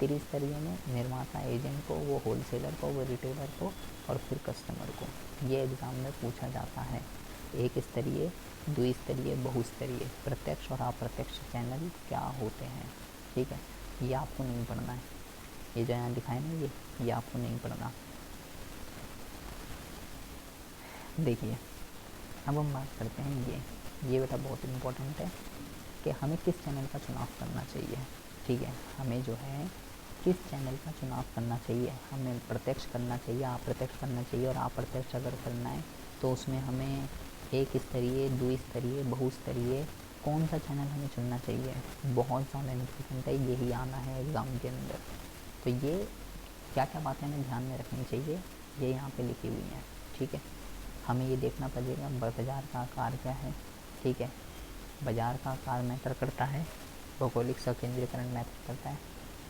3 स्तरीय में निर्माता एजेंट को, वो होलसेलर को, वो रिटेलर को और फिर कस्टमर को। ये एग्ज़ाम में पूछा जाता है। एक स्तरीय, 2 स्तरीय, बहुस्तरीय, प्रत्यक्ष और अप्रत्यक्ष चैनल क्या होते हैं, ठीक है। ये आपको नहीं पढ़ना है, ये जो यहाँ लिखा है ना ये आपको नहीं पढ़ना। देखिए अब हम बात करते हैं ये बेटा बहुत इम्पोर्टेंट है कि हमें किस चैनल का चुनाव करना चाहिए, ठीक है। हमें जो है किस चैनल का चुनाव करना चाहिए, हमें प्रत्यक्ष करना चाहिए, अप्रत्यक्ष करना चाहिए। और अप्रत्यक्ष अगर करना है तो उसमें हमें एक स्तरीय, 2 स्तरीय, बहुस्तरीय, कौन सा चैनल हमें चुनना चाहिए, बहुत ज़्यादा इम्पोर्टेंट है, यही आना है एग्ज़ाम के अंदर। तो ये क्या क्या बातें हमें ध्यान में रखनी चाहिए ये यहाँ पे लिखी हुई हैं, ठीक है। हमें ये देखना पड़ेगा बाज़ार का आकार क्या है, ठीक है। बाज़ार का आकार मैटर करता है, भौगोलिक संकेंद्रीकरण मैटर करता है,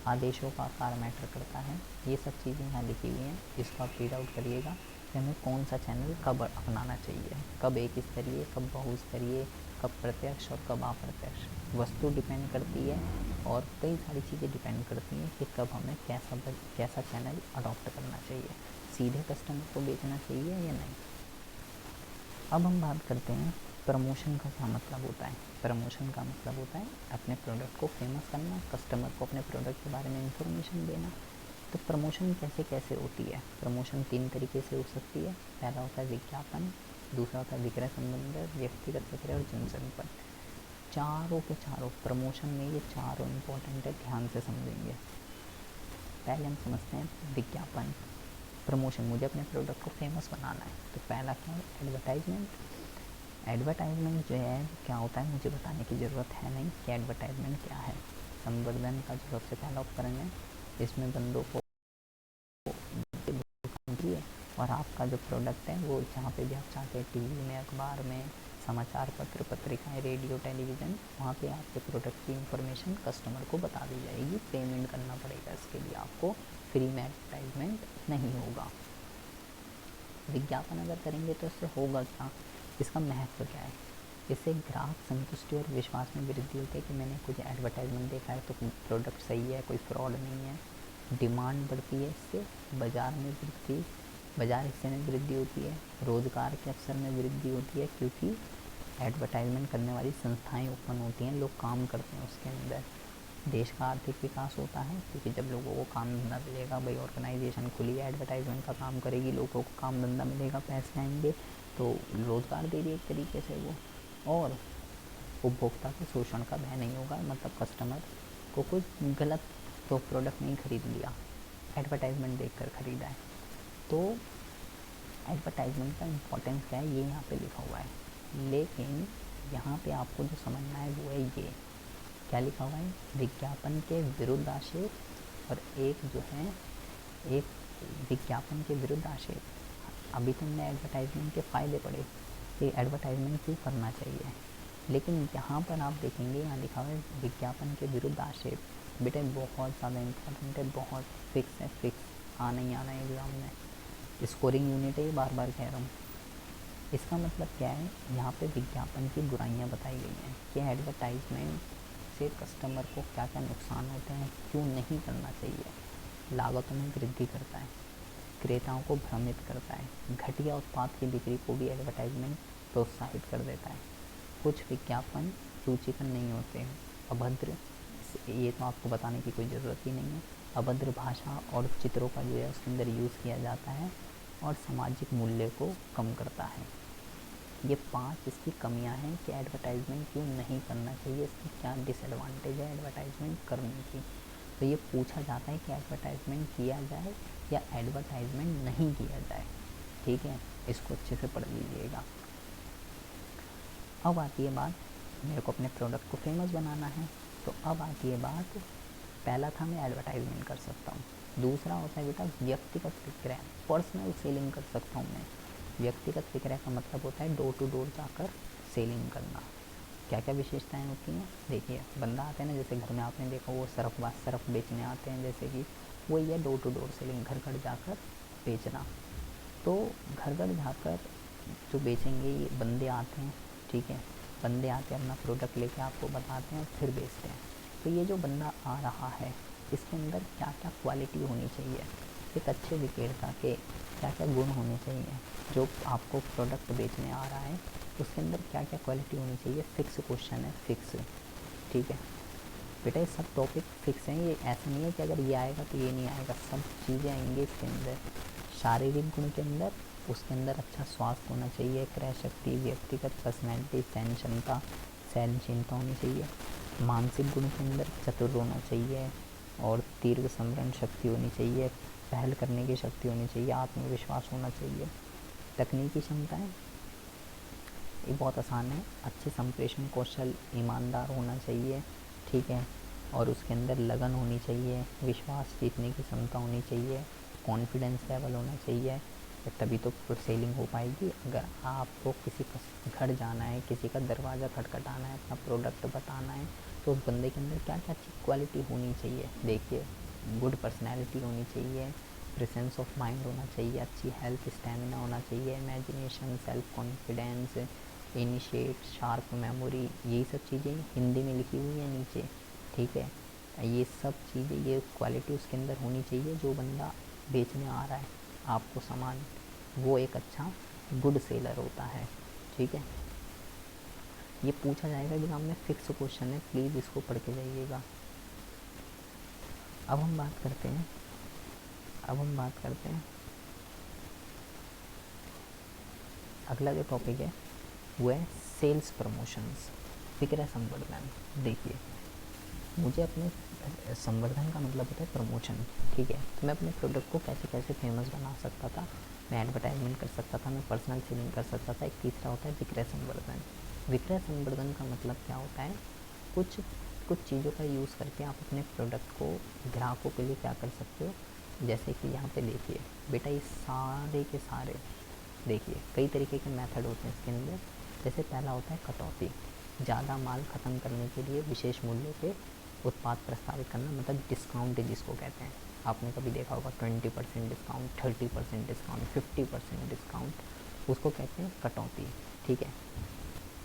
आदेशों का आकार मैटर करता है। ये सब चीज़ें यहाँ लिखी हुई हैं, इसको आप रीड आउट करिएगा कि हमें कौन सा चैनल कब अपनाना चाहिए, कब एक स्तरीय, कब बहुस्तरीय, कब प्रत्यक्ष और कब अप्रत्यक्ष। वस्तु डिपेंड करती है और कई सारी चीज़ें डिपेंड करती हैं कि कब हमें कैसा चैनल अडॉप्ट करना चाहिए, सीधे कस्टमर को बेचना चाहिए या नहीं। अब हम बात करते हैं प्रमोशन का क्या मतलब होता है? प्रमोशन का मतलब होता है अपने प्रोडक्ट को फेमस करना, कस्टमर को अपने प्रोडक्ट के बारे में इंफॉर्मेशन देना। तो प्रमोशन कैसे कैसे होती है? प्रमोशन 3 तरीके से हो सकती है। पहला होता है विज्ञापन, दूसरा होता है विक्रय संबंध, व्यक्तिगत विक्रय और जनसंपर्क। चारों के चारों प्रमोशन में ये चारों इम्पोर्टेंट है, ध्यान से समझेंगे। पहले हम समझते हैं विज्ञापन। प्रमोशन, मुझे अपने प्रोडक्ट को फेमस बनाना है, तो पहला क्या है? एडवर्टाइजमेंट। एडवर्टाइजमेंट जो है क्या होता है मुझे बताने की ज़रूरत है नहीं कि एडवर्टाइजमेंट क्या है। संवर्धन का जो सबसे पहला उपकरण है, इसमें बंदों को है और आपका जो प्रोडक्ट है वो जहाँ पे भी आप चाहते हैं, टीवी में, अखबार में, समाचार पत्र, पत्रिकाएं, रेडियो, टेलीविज़न, वहाँ पे आपके प्रोडक्ट की इंफॉर्मेशन कस्टमर को बता दी जाएगी। पेमेंट करना पड़ेगा इसके लिए आपको, फ्री में एडवर्टाइजमेंट नहीं होगा। विज्ञापन अगर करेंगे तो इससे होगा क्या, इसका महत्व क्या है? इससे ग्राहक संतुष्टि और विश्वास में वृद्धि होती है कि मैंने कुछ एडवर्टाइजमेंट देखा है तो प्रोडक्ट सही है, कोई फ्रॉड नहीं है। डिमांड बढ़ती है, इससे बाज़ार में वृद्धि, बाज़ार हिस्से में वृद्धि होती है। रोज़गार के अवसर में वृद्धि होती है, क्योंकि एडवर्टाइजमेंट करने वाली संस्थाएं ओपन होती हैं, लोग काम करते हैं उसके अंदर। देश का आर्थिक विकास होता है, क्योंकि जब लोगों को काम धंधा मिलेगा, भाई ऑर्गेनाइजेशन खुली है, एडवर्टाइजमेंट का काम करेगी, लोगों को काम धंधा मिलेगा, पैसे आएंगे, तो रोज़गार दे रही एक तरीके से वो। और उपभोक्ता के शोषण का भय नहीं होगा, मतलब कस्टमर को कुछ गलत तो प्रोडक्ट नहीं खरीद लिया, एडवर्टाइजमेंट देखकर खरीदा है। तो एडवर्टाइजमेंट का इम्पोर्टेंस क्या है ये यहाँ पे लिखा हुआ है, लेकिन यहाँ पे आपको जो समझना है वो है ये क्या लिखा हुआ है, विज्ञापन के विरुद्ध आक्षेप और एक जो है, एक विज्ञापन के विरुद्ध आक्षेप। अभी तुमने एडवर्टाइजमेंट के फ़ायदे पढ़े कि एडवर्टाइजमेंट क्यों करना चाहिए, लेकिन यहाँ पर आप देखेंगे यहाँ लिखा हुआ है विज्ञापन के विरुद्ध आक्षेप। बेटा बहुत ज़्यादा इम्पोर्टेंट है, बहुत फिक्स है, फिक्स आना ही आना है एग्ज़ाम में, स्कोरिंग यूनिट है ये, बार बार कह रहा हूँ। इसका मतलब क्या है, यहाँ पे विज्ञापन की बुराइयाँ बताई गई हैं कि एडवर्टाइजमेंट से कस्टमर को क्या क्या नुकसान होते हैं, क्यों नहीं करना चाहिए। लागतों में वृद्धि करता है, क्रेताओं को भ्रमित करता है, घटिया उत्पाद की बिक्री को भी एडवर्टाइजमेंट प्रोत्साहित कर देता है। कुछ विज्ञापन रुचिकर नहीं होते हैं, अभद्र, ये तो आपको बताने की कोई ज़रूरत ही नहीं है। अभद्र भाषा और चित्रों का जो है उसके अंदर यूज़ किया जाता है और सामाजिक मूल्य को कम करता है। ये 5 इसकी कमियां हैं कि एडवर्टाइजमेंट क्यों नहीं करना चाहिए, इसकी क्या डिसएडवांटेज है एडवर्टाइजमेंट करने की। तो ये पूछा जाता है कि एडवर्टाइजमेंट किया जाए या एडवर्टाइजमेंट नहीं किया जाए, ठीक है, इसको अच्छे से पढ़ लीजिएगा। अब आती है बात, मेरे को अपने प्रोडक्ट को फेमस बनाना है, तो अब आती है बात, पहला था मैं एडवर्टाइजमेंट कर सकता हूँ, दूसरा होता है बेटा व्यक्तिगत विक्रय, पर्सनल सेलिंग कर सकता हूँ मैं। व्यक्तिगत विक्रय का मतलब होता है डोर टू डोर जाकर सेलिंग करना। क्या क्या विशेषताएं होती हैं, देखिए बंदा आता है ना, जैसे घर में आपने देखा वो सरफ बेचने आते हैं, जैसे कि वही है डोर टू डोर सेलिंग, घर घर जाकर बेचना। तो घर घर जाकर जो बेचेंगे ये बंदे आते हैं, ठीक है, बंदे आते हैं अपना प्रोडक्ट लेके आपको बताते हैं और फिर बेचते हैं। तो ये जो बंदा आ रहा है इसके अंदर क्या क्या क्वालिटी होनी चाहिए, एक अच्छे विक्रेता के क्या क्या गुण होने चाहिए, जो आपको प्रोडक्ट बेचने आ रहा है उसके अंदर क्या क्या क्वालिटी होनी चाहिए। फिक्स क्वेश्चन है, फिक्स, ठीक है बेटा, ये सब टॉपिक फिक्स हैं, ये ऐसा नहीं है कि अगर ये आएगा तो ये नहीं आएगा, सब चीज़ें आएंगी इसके अंदर। शारीरिक गुण के अंदर, उसके अंदर अच्छा स्वास्थ्य होना चाहिए, क्रय शक्ति, व्यक्तिगत पर्सनैलिटी, सहन क्षमता, सहनशीलता होनी चाहिए। मानसिक गुण के अंदर चतुर होना चाहिए और दीर्घ स्मरण शक्ति होनी चाहिए, पहल करने की शक्ति होनी चाहिए, आत्मविश्वास होना चाहिए। तकनीकी क्षमताएं ये बहुत आसान है, अच्छे संप्रेषण कौशल, ईमानदार होना चाहिए, ठीक है, और उसके अंदर लगन होनी चाहिए, विश्वास जीतने की क्षमता होनी चाहिए, कॉन्फिडेंस लेवल होना चाहिए, तभी तो सेलिंग हो पाएगी। अगर आपको किसी का घर जाना है, किसी का दरवाज़ा खटखटाना है, अपना प्रोडक्ट बताना है, तो उस बंदे के अंदर क्या क्या अच्छी क्वालिटी होनी चाहिए, देखिए गुड पर्सनैलिटी होनी चाहिए, प्रेजेंस ऑफ माइंड होना चाहिए, अच्छी हेल्थ, स्टेमिना होना चाहिए, imagination, self confidence, initiate, sharp memory, यही सब चीज़ें हिंदी में लिखी हुई है नीचे, ठीक है। ये सब चीज़ें, ये क्वालिटी उसके अंदर होनी चाहिए, जो बंदा बेचने आ रहा है आपको सामान, वो एक अच्छा गुड सेलर होता है, ठीक है। ये पूछा जाएगा एग्जाम में, फिक्स क्वेश्चन है, प्लीज़ इसको पढ़ के जाइएगा। अब हम बात करते हैं अगला जो टॉपिक है वो है सेल्स प्रमोशंस, विक्रय संवर्धन। देखिए, मुझे अपने संवर्धन का मतलब होता है प्रमोशन, ठीक है। तो मैं अपने प्रोडक्ट को कैसे कैसे फेमस बना सकता था, मैं एडवर्टाइजमेंट कर सकता था, मैं पर्सनल सेलिंग कर सकता था। एक तीसरा होता है विक्रय संवर्धन। विक्रय संवर्धन का मतलब क्या होता है, कुछ चीज़ों का यूज़ करके आप अपने प्रोडक्ट को ग्राहकों के लिए क्या कर सकते हो। जैसे कि यहाँ पे देखिए बेटा, ये सारे के सारे देखिए कई तरीके के मेथड होते हैं इसके अंदर। जैसे पहला होता है कटौती, ज़्यादा माल ख़त्म करने के लिए विशेष मूल्य पे उत्पाद प्रस्तावित करना, मतलब डिस्काउंट जिसको कहते हैं। आपने कभी देखा होगा 20% डिस्काउंट, 30% डिस्काउंट, 50% डिस्काउंट, उसको कहते हैं कटौती, ठीक है।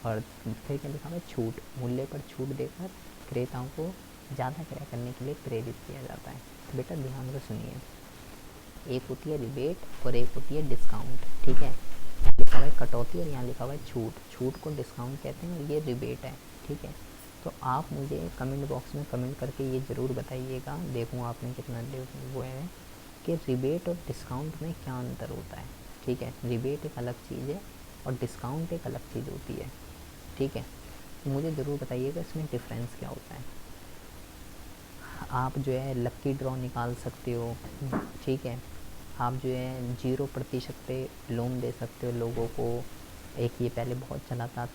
और फिर क्या लिखा हुआ है, छूट, मूल्य पर छूट देकर क्रेताओं को ज़्यादा क्रय करने के लिए प्रेरित किया जाता है। तो बेटा ध्यान से सुनिए, एक होती है रिबेट और एक होती है डिस्काउंट, ठीक है। लिखा हुआ है कटौती और यहाँ लिखा हुआ है छूट। छूट को डिस्काउंट कहते हैं और ये रिबेट है, ठीक है। तो आप मुझे कमेंट बॉक्स में कमेंट करके ये ज़रूर बताइएगा, देखूँ आपने कितना वो है कि रिबेट और डिस्काउंट में क्या अंतर होता है, ठीक है। रिबेट एक अलग चीज़ है और डिस्काउंट एक अलग चीज़ होती है, ठीक है। तो मुझे ज़रूर बताइएगा इसमें डिफरेंस क्या होता है। आप जो है लक्की ड्रॉ निकाल सकते हो, ठीक है। आप जो है 0% पे लोन दे सकते हो लोगों को। एक ये पहले बहुत चला था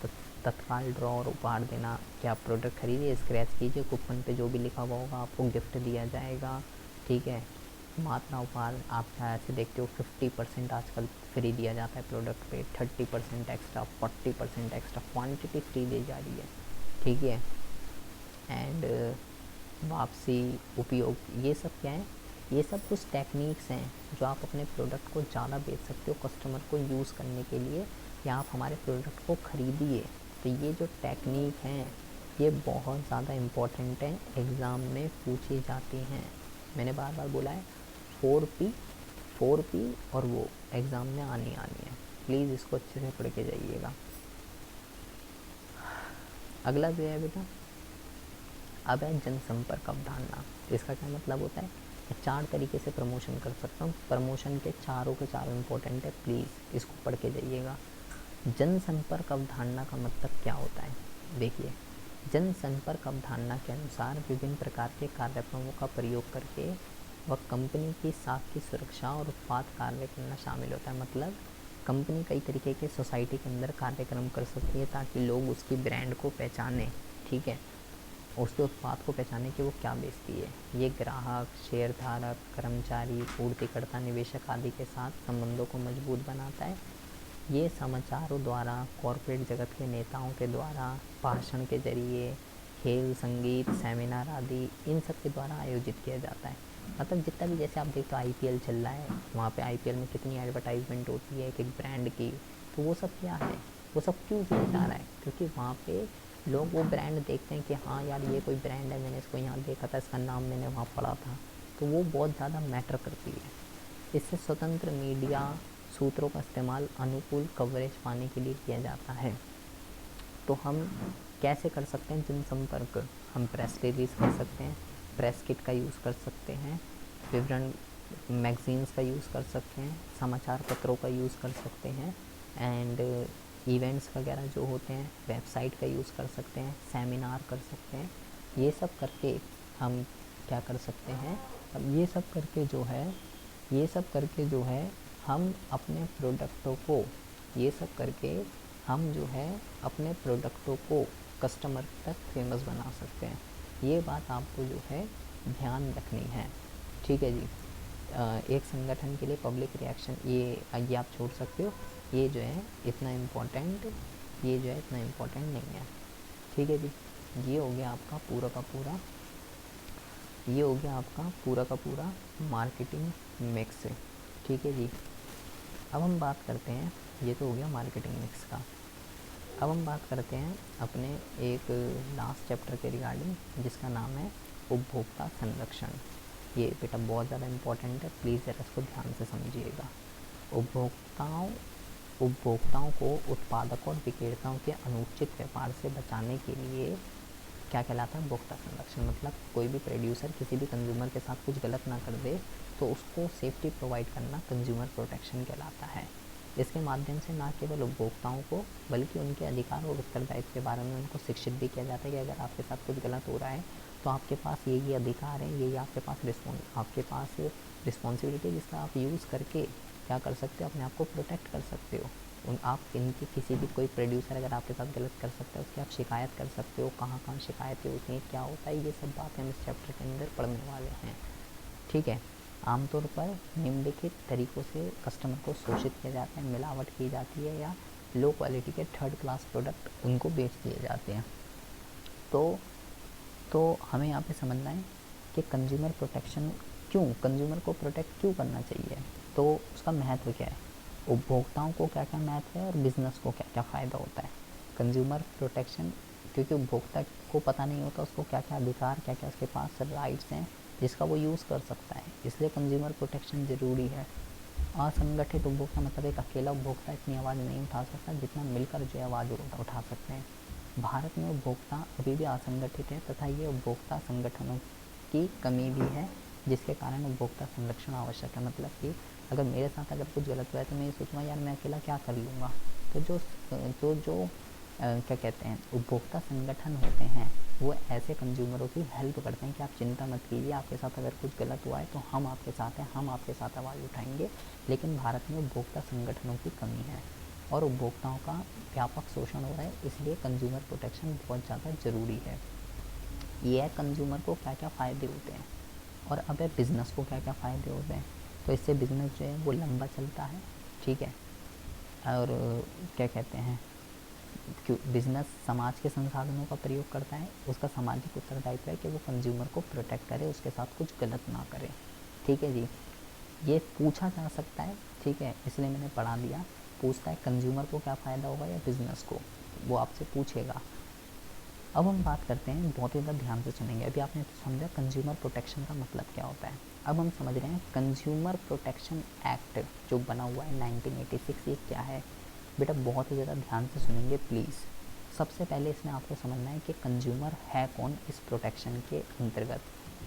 तत्काल ड्रॉ और उपहार देना, कि आप प्रोडक्ट खरीदिए, स्क्रैच कीजिए, कूपन पे जो भी लिखा हुआ होगा आपको गिफ्ट दिया जाएगा, ठीक है। मात्रा उपहार, आप ऐसे देखते हो 50% आजकल फ्री दिया जाता है प्रोडक्ट पे, 30% एक्स्ट्रा, 40% एक्स्ट्रा, क्वांटिटी फ्री दी जा रही है, ठीक है। एंड वापसी, उपयोग, ये सब क्या है, ये सब कुछ टेक्निक्स हैं जो आप अपने प्रोडक्ट को ज़्यादा बेच सकते हो कस्टमर को यूज़ करने के लिए, या आप हमारे प्रोडक्ट को ख़रीदिए। तो ये जो टेक्निक हैं ये बहुत ज़्यादा इम्पोर्टेंट हैं, एग्ज़ाम में पूछी जाती हैं। मैंने बार बार बोला है 4P और वो एग्ज़ाम में आनी है। प्लीज़ इसको अच्छे से पढ़ के जाइएगा। अगला जो है बेटा, अब है जनसंपर्क अवधारणा। इसका क्या मतलब होता है, 4 तरीके से प्रमोशन कर सकता हूँ। प्रमोशन के चारों इम्पोर्टेंट है, प्लीज़ इसको पढ़ के जाइएगा। जनसंपर्क अवधारणा का मतलब क्या होता है, देखिए, जनसंपर्क अवधारणा के अनुसार विभिन्न प्रकार के कार्यक्रमों का प्रयोग करके वह कंपनी की साख की सुरक्षा और उत्पाद कार्य करना शामिल होता है। मतलब कंपनी कई तरीके के सोसाइटी के अंदर कार्यक्रम कर सकती है ताकि लोग उसकी ब्रांड को पहचानें, ठीक है, और उसके उत्पाद को पहचाने कि वो क्या बेचती है। ये ग्राहक, शेयरधारक, कर्मचारी, पूर्तिकर्ता, निवेशक आदि के साथ संबंधों को मजबूत बनाता है। ये समाचारों द्वारा, कॉरपोरेट जगत के नेताओं के द्वारा, भाषण के जरिए, खेल, संगीत, सेमिनार आदि इन सब के द्वारा आयोजित किया जाता है। मतलब जितना भी, जैसे आप देखते हो IPL चल रहा है, वहाँ पे IPL में कितनी एडवर्टाइजमेंट होती है एक ब्रांड की, तो वो सब क्या है, वो सब क्यों किया जा रहा है, क्योंकि वहाँ पे लोग वो ब्रांड देखते हैं कि हाँ यार ये कोई ब्रांड है, मैंने इसको यहाँ देखा था, इसका नाम मैंने वहाँ पढ़ा था, तो वो बहुत ज़्यादा मैटर करती है। इससे स्वतंत्र मीडिया सूत्रों का इस्तेमाल अनुकूल कवरेज पाने के लिए किया जाता है। तो हम कैसे कर सकते हैं जनसंपर्क, हम प्रेस रिलीज़ कर सकते हैं, प्रेस किट का यूज़ कर सकते हैं, विवरण मैगजीन्स का यूज़ कर सकते हैं, समाचार पत्रों का यूज़ कर सकते हैं, एंड इवेंट्स वगैरह जो होते हैं वेबसाइट का यूज़ कर सकते हैं, सेमिनार कर सकते हैं। ये सब करके हम क्या कर सकते हैं, अब ये सब करके जो है हम अपने प्रोडक्टों को, ये सब करके हम जो है अपने प्रोडक्टों को कस्टमर तक फेमस बना सकते हैं। ये बात आपको जो है ध्यान रखनी है, ठीक है जी। एक संगठन के लिए पब्लिक रिएक्शन, ये आप छोड़ सकते हो, ये जो है इतना इम्पोर्टेंट नहीं है, ठीक है जी। ये हो गया आपका पूरा का पूरा मार्केटिंग मिक्स, ठीक है जी। अब हम बात करते हैं, ये तो हो गया मार्केटिंग मिक्स का। अब हम बात करते हैं अपने एक लास्ट चैप्टर के रिगार्डिंग, जिसका नाम है उपभोक्ता संरक्षण। ये बेटा बहुत ज़्यादा इम्पोर्टेंट है, प्लीज़ ज़रा इसको ध्यान से समझिएगा। उपभोक्ताओं को उत्पादकों और विक्रेताओं के अनुचित व्यापार से बचाने के लिए क्या कहलाता है, उपभोक्ता संरक्षण। मतलब कोई भी प्रोड्यूसर किसी भी कंज्यूमर के साथ कुछ गलत ना कर दे तो उसको सेफ्टी प्रोवाइड करना कंज्यूमर प्रोटेक्शन कहलाता है। इसके माध्यम से न केवल उपभोक्ताओं को बल्कि उनके अधिकार और उत्तरदायित्व के बारे में उनको शिक्षित भी किया जाता है कि अगर आपके साथ कुछ गलत हो रहा है तो आपके पास ये अधिकार है, ये आपके पास रिस्पॉन्सिबिलिटी है जिसका आप यूज़ करके क्या कर सकते हो, अपने आप को प्रोटेक्ट कर सकते हो। आप इनकी किसी भी कोई प्रोड्यूसर अगर आपके साथ गलत कर सकता है उसकी आप शिकायत कर सकते हो। कहाँ कहाँ शिकायतें होती हैं, क्या होता है, ये सब बातें हम इस चैप्टर के अंदर पढ़ने वाले हैं। ठीक है। आमतौर पर निम्नलिखित तरीक़ों से कस्टमर को शोषित किया जाता है, मिलावट की जाती है या लो क्वालिटी के थर्ड क्लास प्रोडक्ट उनको बेच दिए जाते हैं। तो हमें यहाँ पे समझना है कि कंज्यूमर प्रोटेक्शन कंज्यूमर को प्रोटेक्ट क्यों करना चाहिए, तो उसका महत्व क्या है, उपभोक्ताओं को क्या क्या महत्व है और बिज़नेस को क्या क्या फ़ायदा होता है। कंज्यूमर प्रोटेक्शन क्योंकि उपभोक्ता को पता नहीं होता उसको क्या क्या अधिकार, क्या क्या उसके पास राइट्स हैं जिसका वो यूज़ कर सकता है, इसलिए कंज्यूमर प्रोटेक्शन ज़रूरी है। असंगठित उपभोक्ता मतलब एक अकेला उपभोक्ता इतनी आवाज़ नहीं उठा सकता जितना मिलकर जो आवाज़ उठा सकते हैं। भारत में उपभोक्ता अभी भी असंगठित है तथा ये उपभोक्ता संगठनों की कमी भी है जिसके कारण उपभोक्ता संरक्षण आवश्यक है। मतलब कि अगर मेरे साथ अगर कुछ गलत हुआ है तो मैं ये सोचूंगा यार मैं अकेला क्या कर लूँगा, तो जो क्या कहते हैं उपभोक्ता संगठन होते हैं वो ऐसे कंज्यूमरों की हेल्प करते हैं कि आप चिंता मत कीजिए, आपके साथ अगर कुछ गलत हुआ है तो हम आपके साथ हैं, हम आपके साथ आवाज़ उठाएंगे। लेकिन भारत में उपभोक्ता संगठनों की कमी है और उपभोक्ताओं का व्यापक शोषण हो रहा है, इसलिए कंज्यूमर प्रोटेक्शन बहुत ज़्यादा ज़रूरी है। ये है कंज्यूमर को क्या क्या फ़ायदे होते हैं। और अब है बिज़नेस को क्या क्या फ़ायदे होते हैं। तो इससे बिज़नेस जो है वो लंबा चलता है, ठीक है। और क्या कहते हैं, क्यों बिज़नेस समाज के संसाधनों का प्रयोग करता है, उसका सामाजिक उत्तरदायित्व है कि वो कंज्यूमर को प्रोटेक्ट करे, उसके साथ कुछ गलत ना करे। ठीक है जी, ये पूछा जा सकता है, ठीक है, इसलिए मैंने पढ़ा दिया। पूछता है कंज्यूमर को क्या फ़ायदा होगा या बिज़नेस को, वो आपसे पूछेगा। अब हम बात करते हैं, बहुत ही ज़्यादा ध्यान से सुनेंगे। अभी आपने तो समझा कंज्यूमर प्रोटेक्शन का मतलब क्या होता है। अब हम समझ रहे हैं कंज्यूमर प्रोटेक्शन एक्ट जो बना हुआ है 1986, ये क्या है। बेटा बहुत ही ज़्यादा ध्यान से सुनेंगे प्लीज़। सबसे पहले इसमें आपको समझना है कि कंज्यूमर है कौन इस प्रोटेक्शन के अंतर्गत।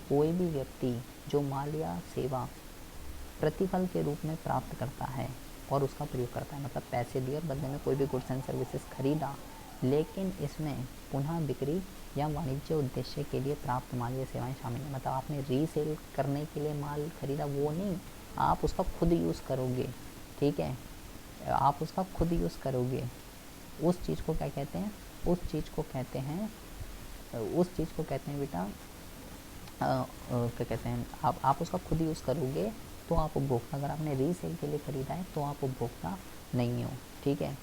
कोई भी व्यक्ति जो माल या सेवा प्रतिफल के रूप में प्राप्त करता है और उसका प्रयोग करता है, मतलब पैसे दिए और बदले में कोई भी गुड्स एंड सर्विसेज खरीदा, लेकिन इसमें पुनः बिक्री या वाणिज्य उद्देश्य के लिए प्राप्त माल या सेवाएं शामिल हैं। मतलब आपने रीसेल करने के लिए माल खरीदा, वो नहीं, आप उसका खुद यूज़ करोगे, ठीक है, आप उसका खुद यूज़ करोगे। उस चीज़ को क्या कहते हैं, उस चीज़ को कहते हैं बेटा क्या कहते हैं, आप उसका खुद यूज़ करोगे तो आप उपभोक्ता। अगर आपने रीसेल के लिए ख़रीदा है तो आप उपभोक्ता नहीं हो, ठीक है।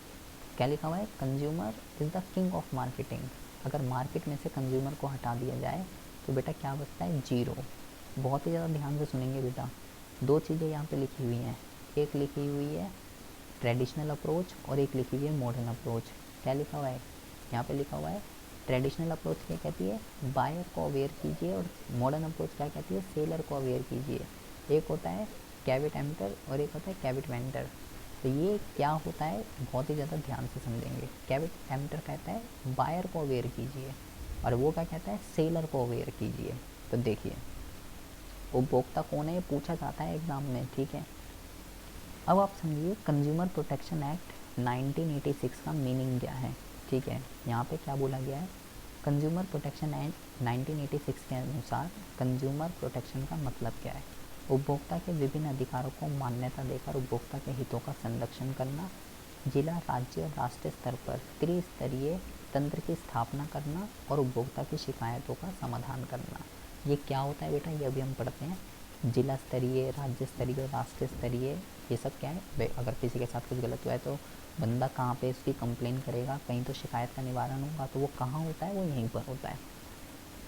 क्या लिखा हुआ है, consumer is the king of marketing. अगर मार्केट में से कंज्यूमर को हटा दिया जाए तो बेटा क्या बचता है, जीरो। बहुत ही ज़्यादा ध्यान से सुनेंगे बेटा। दो चीज़ें यहाँ पे लिखी हुई हैं, एक लिखी हुई है ट्रेडिशनल अप्रोच और एक लिखी हुई है मॉडर्न अप्रोच। क्या लिखा हुआ है, यहाँ पे लिखा हुआ है ट्रेडिशनल अप्रोच क्या कहती है, बायर को अवेयर कीजिए, और मॉडर्न अप्रोच क्या कहती है, सेलर को अवेयर कीजिए। एक होता है कैविट एमिटर और एक होता है कैविट वेंडर। तो ये क्या होता है, बहुत ही ज़्यादा ध्यान से समझेंगे। कैविट एमिटर कहता है बायर को अवेयर कीजिए और वो क्या कहता है, सेलर को अवेयर कीजिए। तो देखिए उपभोक्ता कौन है, ये पूछा जाता है एग्ज़ाम में, ठीक है। अब आप समझिए कंज्यूमर प्रोटेक्शन एक्ट 1986 का मीनिंग क्या है, ठीक है। यहाँ पे क्या बोला गया है, कंज्यूमर प्रोटेक्शन एक्ट 1986 के अनुसार कंज्यूमर प्रोटेक्शन का मतलब क्या है, उपभोक्ता के विभिन्न अधिकारों को मान्यता देकर उपभोक्ता के हितों का संरक्षण करना, जिला, राज्य और राष्ट्रीय स्तर पर त्रिस्तरीय तंत्र की स्थापना करना और उपभोक्ता की शिकायतों का समाधान करना। ये क्या होता है बेटा, ये अभी हम पढ़ते हैं। जिला स्तरीय, राज्य स्तरीय और राष्ट्रीय स्तरीय, ये सब क्या है, अगर किसी के साथ कुछ गलत हुआ है तो बंदा कहाँ पे उसकी कंप्लेन करेगा, कहीं तो शिकायत का निवारण होगा, तो वो कहाँ होता है, वो यहीं पर होता है।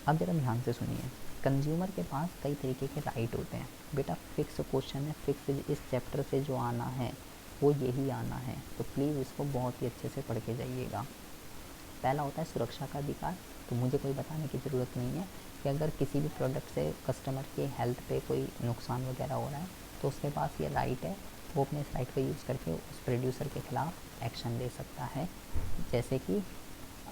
अब जरा ध्यान से सुनिए, कंज्यूमर के पास कई तरीके के राइट होते हैं बेटा। फिक्स क्वेश्चन है, फिक्स इस चैप्टर से जो आना है वो यही आना है, तो प्लीज़ इसको बहुत ही अच्छे से पढ़ के जाइएगा। पहला होता है सुरक्षा का अधिकार। तो मुझे कोई बताने की ज़रूरत नहीं है कि अगर किसी भी प्रोडक्ट से कस्टमर की हेल्थ पे कोई नुकसान वगैरह हो रहा है तो उसके पास ये राइट है वो अपने इस राइट को यूज़ करके उस प्रोड्यूसर के खिलाफ एक्शन ले सकता है। जैसे कि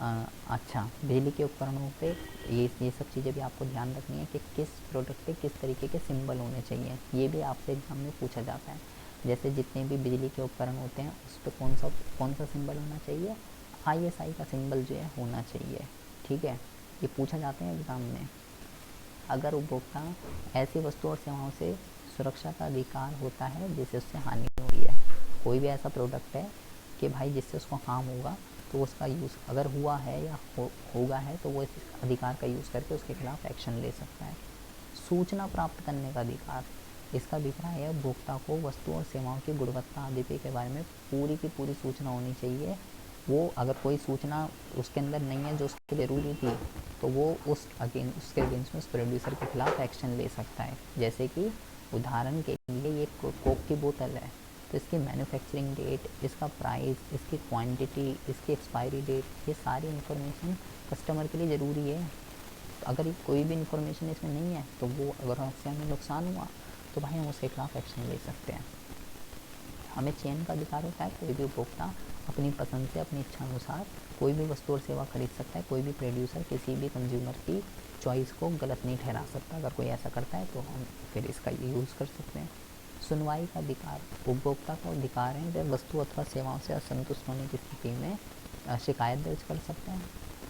अच्छा, बिजली के उपकरणों पे ये सब चीज़ें भी आपको ध्यान रखनी है कि किस प्रोडक्ट पे किस तरीके के सिंबल होने चाहिए, ये भी आपसे एग्जाम में पूछा जाता है। जैसे जितने भी बिजली के उपकरण होते हैं उस पर कौन सा सिंबल होना चाहिए, ISI का सिंबल जो है होना चाहिए। ठीक है, ये पूछा जाते हैं एग्ज़ाम में। अगर उपभोक्ता ऐसी वस्तु और सेवाओं से सुरक्षा का अधिकार होता है जिससे उससे हानि हो रही है, कोई भी ऐसा प्रोडक्ट है कि भाई जिससे उसको हार्म होगा, तो उसका यूज़ अगर हुआ है या होगा है तो वो इस अधिकार का यूज़ करके उसके खिलाफ एक्शन ले सकता है। सूचना प्राप्त करने का अधिकार, इसका अभिप्राय है उपभोक्ता को वस्तु और सेवाओं की गुणवत्ता आदि के बारे में पूरी की पूरी सूचना होनी चाहिए। वो अगर कोई सूचना उसके अंदर नहीं है जो उसके ज़रूरी थी, तो वो उसके अगेंस्ट में उस प्रोड्यूसर के खिलाफ एक्शन ले सकता है। जैसे कि उदाहरण के लिए ये कोक की बोतल है, तो इसकी मैन्युफैक्चरिंग डेट, इसका प्राइस, इसकी क्वांटिटी, इसकी एक्सपायरी डेट, ये सारी इन्फॉर्मेशन कस्टमर के लिए ज़रूरी है। तो अगर ये कोई भी इन्फॉर्मेशन इसमें नहीं है तो वो अगर उससे हमें नुकसान हुआ तो भाई हम उसके खिलाफ एक्शन ले सकते हैं। हमें चयन का अधिकार होता है, कोई भी उपभोक्ता अपनी पसंद से अपनी इच्छा अनुसार कोई भी वस्तु और सेवा खरीद सकता है। कोई भी प्रोड्यूसर किसी भी कंज्यूमर की चॉइस को गलत नहीं ठहरा सकता। अगर कोई ऐसा करता है तो हम फिर इसका यूज़ कर सकते हैं। सुनवाई का अधिकार, उपभोक्ता का अधिकार है जब वस्तु अथवा सेवाओं से असंतुष्ट होने की स्थिति में शिकायत दर्ज कर सकते हैं।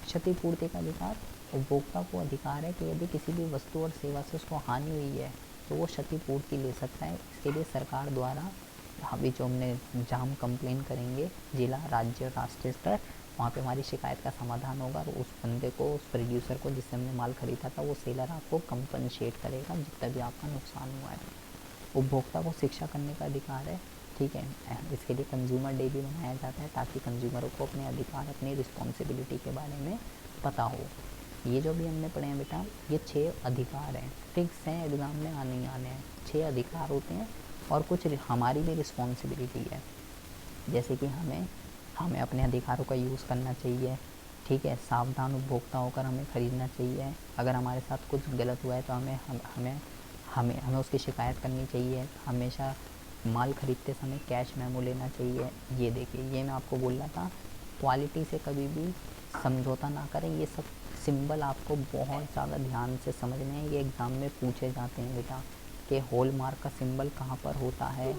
क्षतिपूर्ति का अधिकार, उपभोक्ता को अधिकार है कि यदि किसी भी वस्तु और सेवा से उसको हानि हुई है तो वो क्षतिपूर्ति ले सकता है। इसके लिए सरकार द्वारा अभी जो जहाँ हम कंप्लेन करेंगे जिला, राज्य और राष्ट्रीय स्तर, वहाँ पे हमारी शिकायत का समाधान होगा और उस बंदे को, उस प्रोड्यूसर को जिससे हमने माल खरीदा था, वो सेलर आपको कंपनसेट करेगा जितना भी आपका नुकसान हुआ है। उपभोक्ता को शिक्षा करने का अधिकार है। ठीक है, इसके लिए कंज्यूमर डे भी मनाया जाता है ताकि कंज्यूमरों को अपने अधिकार, अपनी रिस्पॉन्सिबिलिटी के बारे में पता हो। ये जो भी हमने पढ़े हैं बेटा, ये 6 अधिकार हैं, फिक्स हैं, एग्ज़ाम में आने ही आने हैं। 6 अधिकार होते हैं और कुछ हमारी भी रिस्पॉन्सिबिलिटी है। जैसे कि हमें अपने अधिकारों का यूज़ करना चाहिए। ठीक है, सावधान उपभोक्ता होकर हमें ख़रीदना चाहिए। अगर हमारे साथ कुछ गलत हुआ है तो हमें उसकी शिकायत करनी चाहिए। हमेशा माल खरीदते समय कैश मेमो लेना चाहिए। ये देखिए, ये मैं आपको बोल रहा था, क्वालिटी से कभी भी समझौता ना करें। ये सब सिंबल आपको बहुत ज़्यादा ध्यान से समझने हैं, ये एग्ज़ाम में पूछे जाते हैं बेटा कि हॉल मार्क का सिंबल कहाँ पर होता है,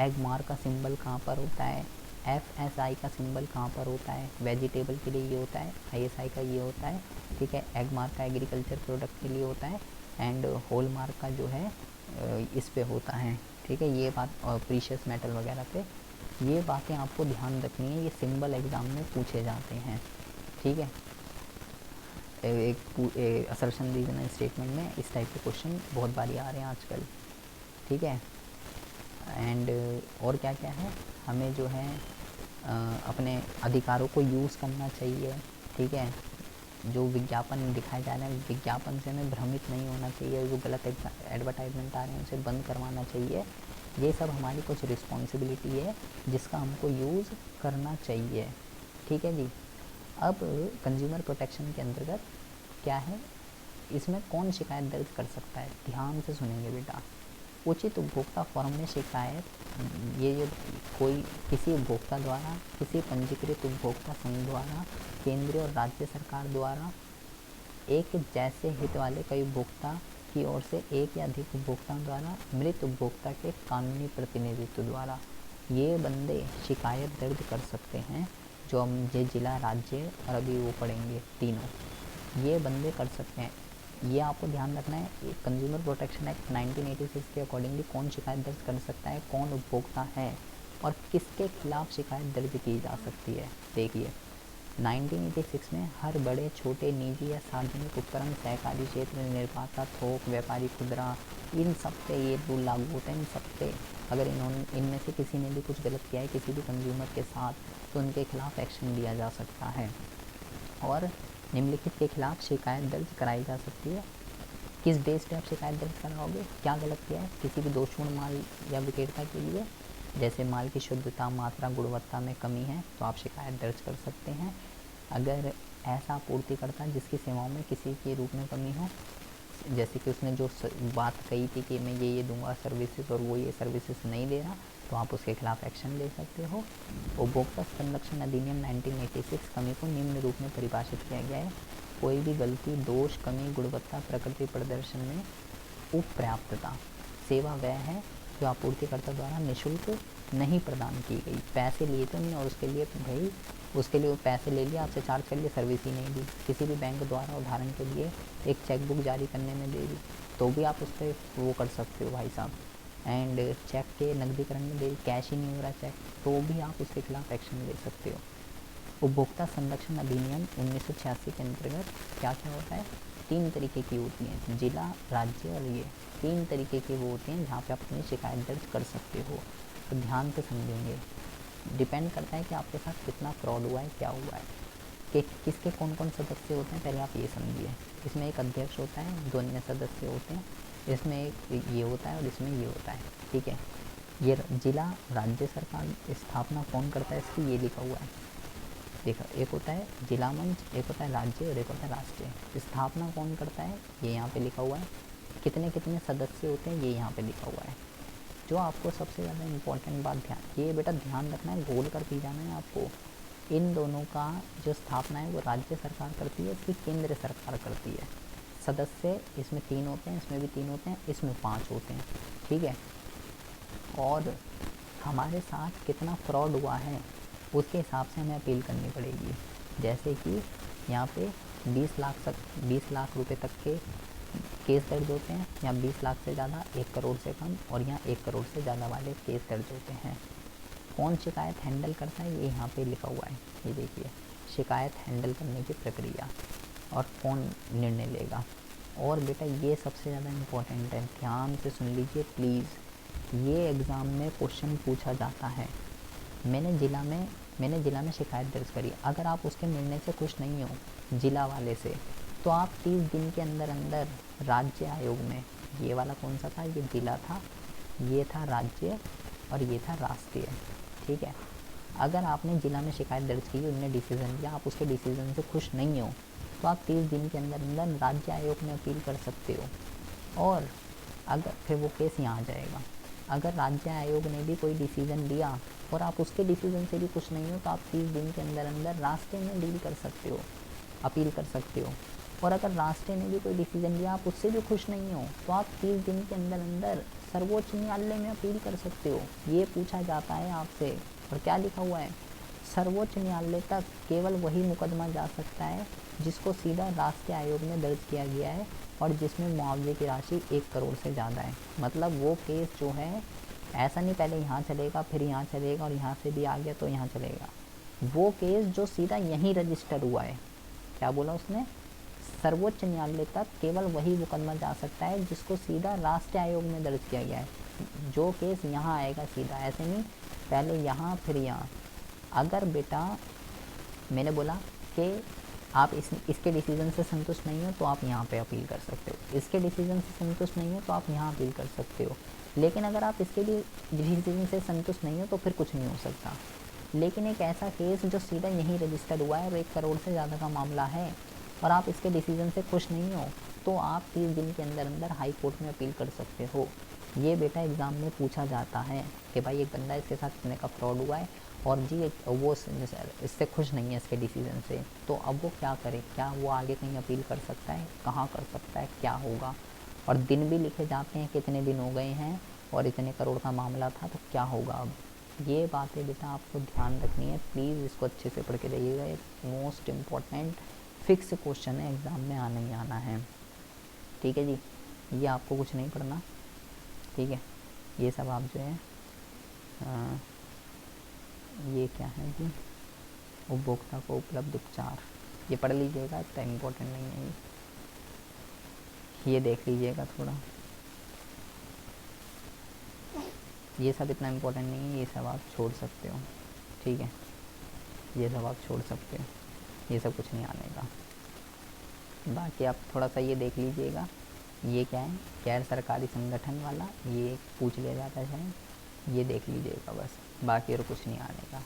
एग मार्क का सिंबल कहाँ पर होता है, FSI का सिंबल कहाँ पर होता है। वेजिटेबल के लिए ये होता है, ISI का ये होता है। ठीक है, एग मार्क का एग्रीकल्चर प्रोडक्ट के लिए होता है एंड हॉल मार्क का जो है इस पे होता है। ठीक है, ये बात प्रीशियस मेटल वगैरह पे, ये बातें आपको ध्यान रखनी है, ये सिंबल एग्ज़ाम में पूछे जाते हैं। ठीक है, एक असर्शन रीजन स्टेटमेंट में इस टाइप के क्वेश्चन बहुत बारी आ रहे हैं आजकल। ठीक है, एंड और क्या क्या है, हमें जो है अपने अधिकारों को यूज़ करना चाहिए। ठीक है, जो विज्ञापन दिखाए जा रहे हैं, विज्ञापन से हमें भ्रमित नहीं होना चाहिए। जो गलत एडवर्टाइजमेंट आ रहे हैं उसे बंद करवाना चाहिए। ये सब हमारी कुछ रिस्पॉन्सिबिलिटी है जिसका हमको यूज़ करना चाहिए। ठीक है जी। अब कंज्यूमर प्रोटेक्शन के अंतर्गत क्या है, इसमें कौन शिकायत दर्ज कर सकता है, ध्यान से सुनेंगे बेटा। उचित उपभोक्ता फॉर्म में शिकायत, ये कोई किसी उपभोक्ता द्वारा, किसी पंजीकृत उपभोक्ता संघ द्वारा, केंद्रीय और राज्य सरकार द्वारा एक जैसे हित वाले कई उपभोक्ता की ओर से एक या अधिक उपभोक्ताओं द्वारा, मृत उपभोक्ता के कानूनी प्रतिनिधित्व द्वारा, ये बंदे शिकायत दर्ज कर सकते हैं। जो हम ये जिला, राज्य और अभी वो पढ़ेंगे तीनों, ये बंदे कर सकते हैं। ये आपको ध्यान रखना है। कंज्यूमर प्रोटेक्शन एक्ट 1986 के अकॉर्डिंगली कौन शिकायत दर्ज कर सकता है, कौन उपभोक्ता है और किसके खिलाफ शिकायत दर्ज की जा सकती है। देखिए, 1986 में हर बड़े, छोटे, निजी या सार्वजनिक उपकरण, सहकारी क्षेत्र, निर्माता, थोक व्यापारी, खुदरा, इन सब पे ये रूल लागू होते हैं। इन सब पे अगर इनमें से किसी ने भी कुछ गलत किया है किसी भी कंज्यूमर के साथ, तो उनके खिलाफ एक्शन लिया जा सकता है और निम्नलिखित के खिलाफ शिकायत दर्ज कराई जा सकती है। किस बेस पे आप शिकायत दर्ज कराओगे, क्या गलत किया है, किसी भी दोषपूर्ण माल या विक्रेता के लिए, जैसे माल की शुद्धता, मात्रा, गुणवत्ता में कमी है तो आप शिकायत दर्ज कर सकते हैं। अगर ऐसा आपूर्तिकर्ता जिसकी सेवाओं में किसी के रूप में कमी हो, जैसे कि उसने जो बात कही थी कि मैं ये दूंगा सर्विसेज और वो ये सर्विसेज नहीं दे रहा, तो आप उसके खिलाफ एक्शन ले सकते हो। उपभोक्ता संरक्षण अधिनियम 1986 कमी को निम्न रूप में परिभाषित किया गया है: कोई भी गलती, दोष, कमी, गुणवत्ता, प्रकृति, प्रदर्शन में अपर्याप्तता। सेवा वह है जो आपूर्तिकर्ता द्वारा निःशुल्क नहीं प्रदान की गई। पैसे लिए तो नहीं, और उसके लिए भाई उसके लिए पैसे ले लिए, आपसे चार्ज कर लिए, सर्विस ही नहीं दी। किसी भी बैंक द्वारा उदाहरण के लिए एक चेकबुक जारी करने में देरी, तो भी आप उस पर वो कर सकते हो भाई साहब। एंड चेक के नकदीकरण में देरी, कैश ही नहीं हो रहा चेक, तो भी आप उसके खिलाफ एक्शन ले सकते हो। उपभोक्ता संरक्षण अधिनियम 1986 के अंतर्गत क्या क्या होता है? 3 तरीके की होती हैं, जिला, राज्य और ये 3 तरीके की वो होती हैं जहाँ पे आप अपनी शिकायत दर्ज कर सकते हो। तो ध्यान से समझेंगे, डिपेंड करता है कि आपके साथ कितना फ्रॉड हुआ है, क्या हुआ है, कि किसके कौन कौन सदस्य होते हैं, पहले आप ये समझिए। इसमें एक अध्यक्ष होता है, 2 अन्य सदस्य होते हैं, इसमें एक ये होता है और इसमें ये होता है, ठीक है। ये जिला राज्य सरकार स्थापना कौन करता है इसकी ये लिखा हुआ है, देखो, एक होता है जिला मंच, एक होता है राज्य और एक होता है राष्ट्रीय। स्थापना कौन करता है ये यहाँ पे लिखा हुआ है, कितने कितने सदस्य होते हैं ये यहाँ पे लिखा हुआ है। जो आपको सबसे ज़्यादा इम्पोर्टेंट बात ध्यान, ये बेटा ध्यान रखना है, गोल कर पी जाना है आपको। इन दोनों का जो स्थापना है वो राज्य सरकार करती है, इसकी केंद्र सरकार करती है। सदस्य इसमें 3 होते हैं, इसमें भी 3 होते हैं, इसमें 5 होते हैं, ठीक है। और हमारे साथ कितना फ्रॉड हुआ है उसके हिसाब से हमें अपील करनी पड़ेगी। जैसे कि यहाँ पे 20 लाख रुपए तक के केस दर्ज होते हैं, या 20 लाख से ज़्यादा, 1 करोड़ से कम, और यहाँ 1 करोड़ से ज़्यादा वाले केस दर्ज होते हैं। कौन शिकायत हैंडल करता है ये यहाँ पे लिखा हुआ है, ये देखिए, शिकायत हैंडल करने की प्रक्रिया और कौन निर्णय लेगा। और बेटा ये सबसे ज़्यादा इम्पोर्टेंट है, ध्यान से सुन लीजिए प्लीज़, ये एग्ज़ाम में क्वेश्चन पूछा जाता है। मैंने जिला में शिकायत दर्ज करी, अगर आप उसके निर्णय से खुश नहीं हो जिला वाले से, तो आप 30 दिन के अंदर अंदर राज्य आयोग में, ये वाला कौन सा था, ये जिला था, ये था राज्य और ये था राष्ट्रीय, ठीक है। अगर आपने जिला में शिकायत दर्ज की, उनने डिसीज़न लिया, आप उसके डिसीज़न से खुश नहीं हो, तो आप 30 दिन के अंदर अंदर राज्य आयोग में अपील कर सकते हो। और अगर फिर वो केस यहाँ जाएगा, अगर राज्य आयोग ने भी कोई डिसीज़न लिया और आप उसके डिसीज़न से भी खुश नहीं हो, तो आप 30 दिन के अंदर अंदर राष्ट्रीय में डील कर सकते हो, अपील कर सकते हो। और अगर राष्ट्रीय ने भी कोई डिसीज़न लिया, आप उससे भी खुश नहीं हो, तो आप 30 दिन के अंदर अंदर सर्वोच्च न्यायालय में अपील कर सकते हो। ये पूछा जाता है आपसे, और क्या लिखा हुआ है, सर्वोच्च न्यायालय तक केवल वही मुकदमा जा सकता है जिसको सीधा राष्ट्रीय आयोग में दर्ज किया गया है और जिसमें मुआवजे की राशि 1 करोड़ से ज़्यादा है। मतलब वो केस जो है, ऐसा नहीं पहले यहाँ चलेगा फिर यहाँ चलेगा और यहाँ से भी आ गया तो यहाँ चलेगा, वो केस जो सीधा यहीं रजिस्टर हुआ है। क्या बोला उसने, सर्वोच्च न्यायालय तक केवल वही मुकदमा जा सकता है जिसको सीधा राष्ट्रीय आयोग में दर्ज किया गया है। जो केस यहाँ आएगा सीधा, ऐसे नहीं पहले यहाँ फिर यहाँ। अगर बेटा मैंने बोला कि आप इसके डिसीज़न से संतुष्ट नहीं हो, तो आप यहाँ पे अपील कर सकते हो, इसके डिसीज़न से संतुष्ट नहीं हो तो आप यहाँ अपील कर सकते हो। लेकिन अगर आप इसके डिसीजन से संतुष्ट नहीं हो तो फिर कुछ नहीं हो सकता। लेकिन एक ऐसा केस जो सीधा यहीं रजिस्टर हुआ है और 1 करोड़ से ज़्यादा का मामला है और आप इसके डिसीजन से खुश नहीं हो, तो आप 30 दिन के अंदर अंदर हाई कोर्ट में अपील कर सकते हो। ये बेटा एग्ज़ाम में पूछा जाता है कि भाई एक बंदा इसके साथ इतने का फ्रॉड हुआ है और जी वो इससे खुश नहीं है इसके डिसीजन से, तो अब वो क्या करे, क्या वो आगे कहीं अपील कर सकता है, कहाँ कर सकता है, क्या होगा। और दिन भी लिखे जाते हैं, कितने दिन हो गए हैं और इतने करोड़ का मामला था, तो क्या होगा अब। ये बातें बेटा आपको ध्यान रखनी है, प्लीज़ इसको अच्छे से पढ़ के जाइएगा। एक मोस्ट इम्पॉर्टेंट फिक्स क्वेश्चन है, एग्ज़ाम में आना ही आना है, ठीक है जी। ये आपको कुछ नहीं पढ़ना, ठीक है। ये सब आप जो है ये क्या है जी, उपभोक्ता को उपलब्ध उपचार, ये पढ़ लीजिएगा, इतना इम्पोर्टेंट नहीं है ये देख लीजिएगा थोड़ा, ये सब इतना इम्पोर्टेंट नहीं है, ये सब आप छोड़ सकते हो, ठीक है। ये सब आप छोड़ सकते हो, ये सब कुछ नहीं आने का। बाकी आप थोड़ा सा ये देख लीजिएगा, ये क्या है, गैर सरकारी संगठन वाला, ये पूछ लिया जाता है, ये देख लीजिएगा बस, बाकी और कुछ नहीं आने का।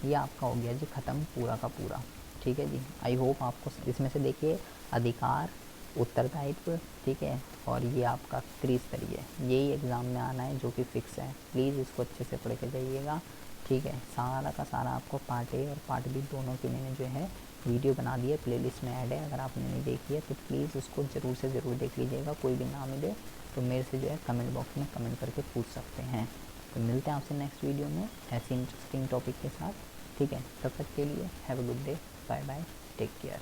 ये आपका हो गया जी ख़त्म पूरा का पूरा, ठीक है जी। आई होप आपको इसमें से देखिए अधिकार, उत्तरदायित्व, ठीक है, और ये आपका त्रिस्तरीय, यही एग्ज़ाम में आना है, जो कि फ़िक्स है। प्लीज़ इसको अच्छे से पढ़ के जाइएगा, ठीक है। सारा का सारा आपको पार्ट ए और पार्ट बी दोनों की मैंने जो है वीडियो बना दी है, प्लेलिस्ट में ऐड है। अगर आपने नहीं देखी है तो प्लीज़ उसको ज़रूर से ज़रूर देख लीजिएगा। कोई भी ना मिले तो मेरे से जो है कमेंट बॉक्स में कमेंट करके पूछ सकते हैं। तो मिलते हैं आपसे नेक्स्ट वीडियो में ऐसी इंटरेस्टिंग टॉपिक के साथ, ठीक है। तब तक के लिए have a good day, bye bye, take care.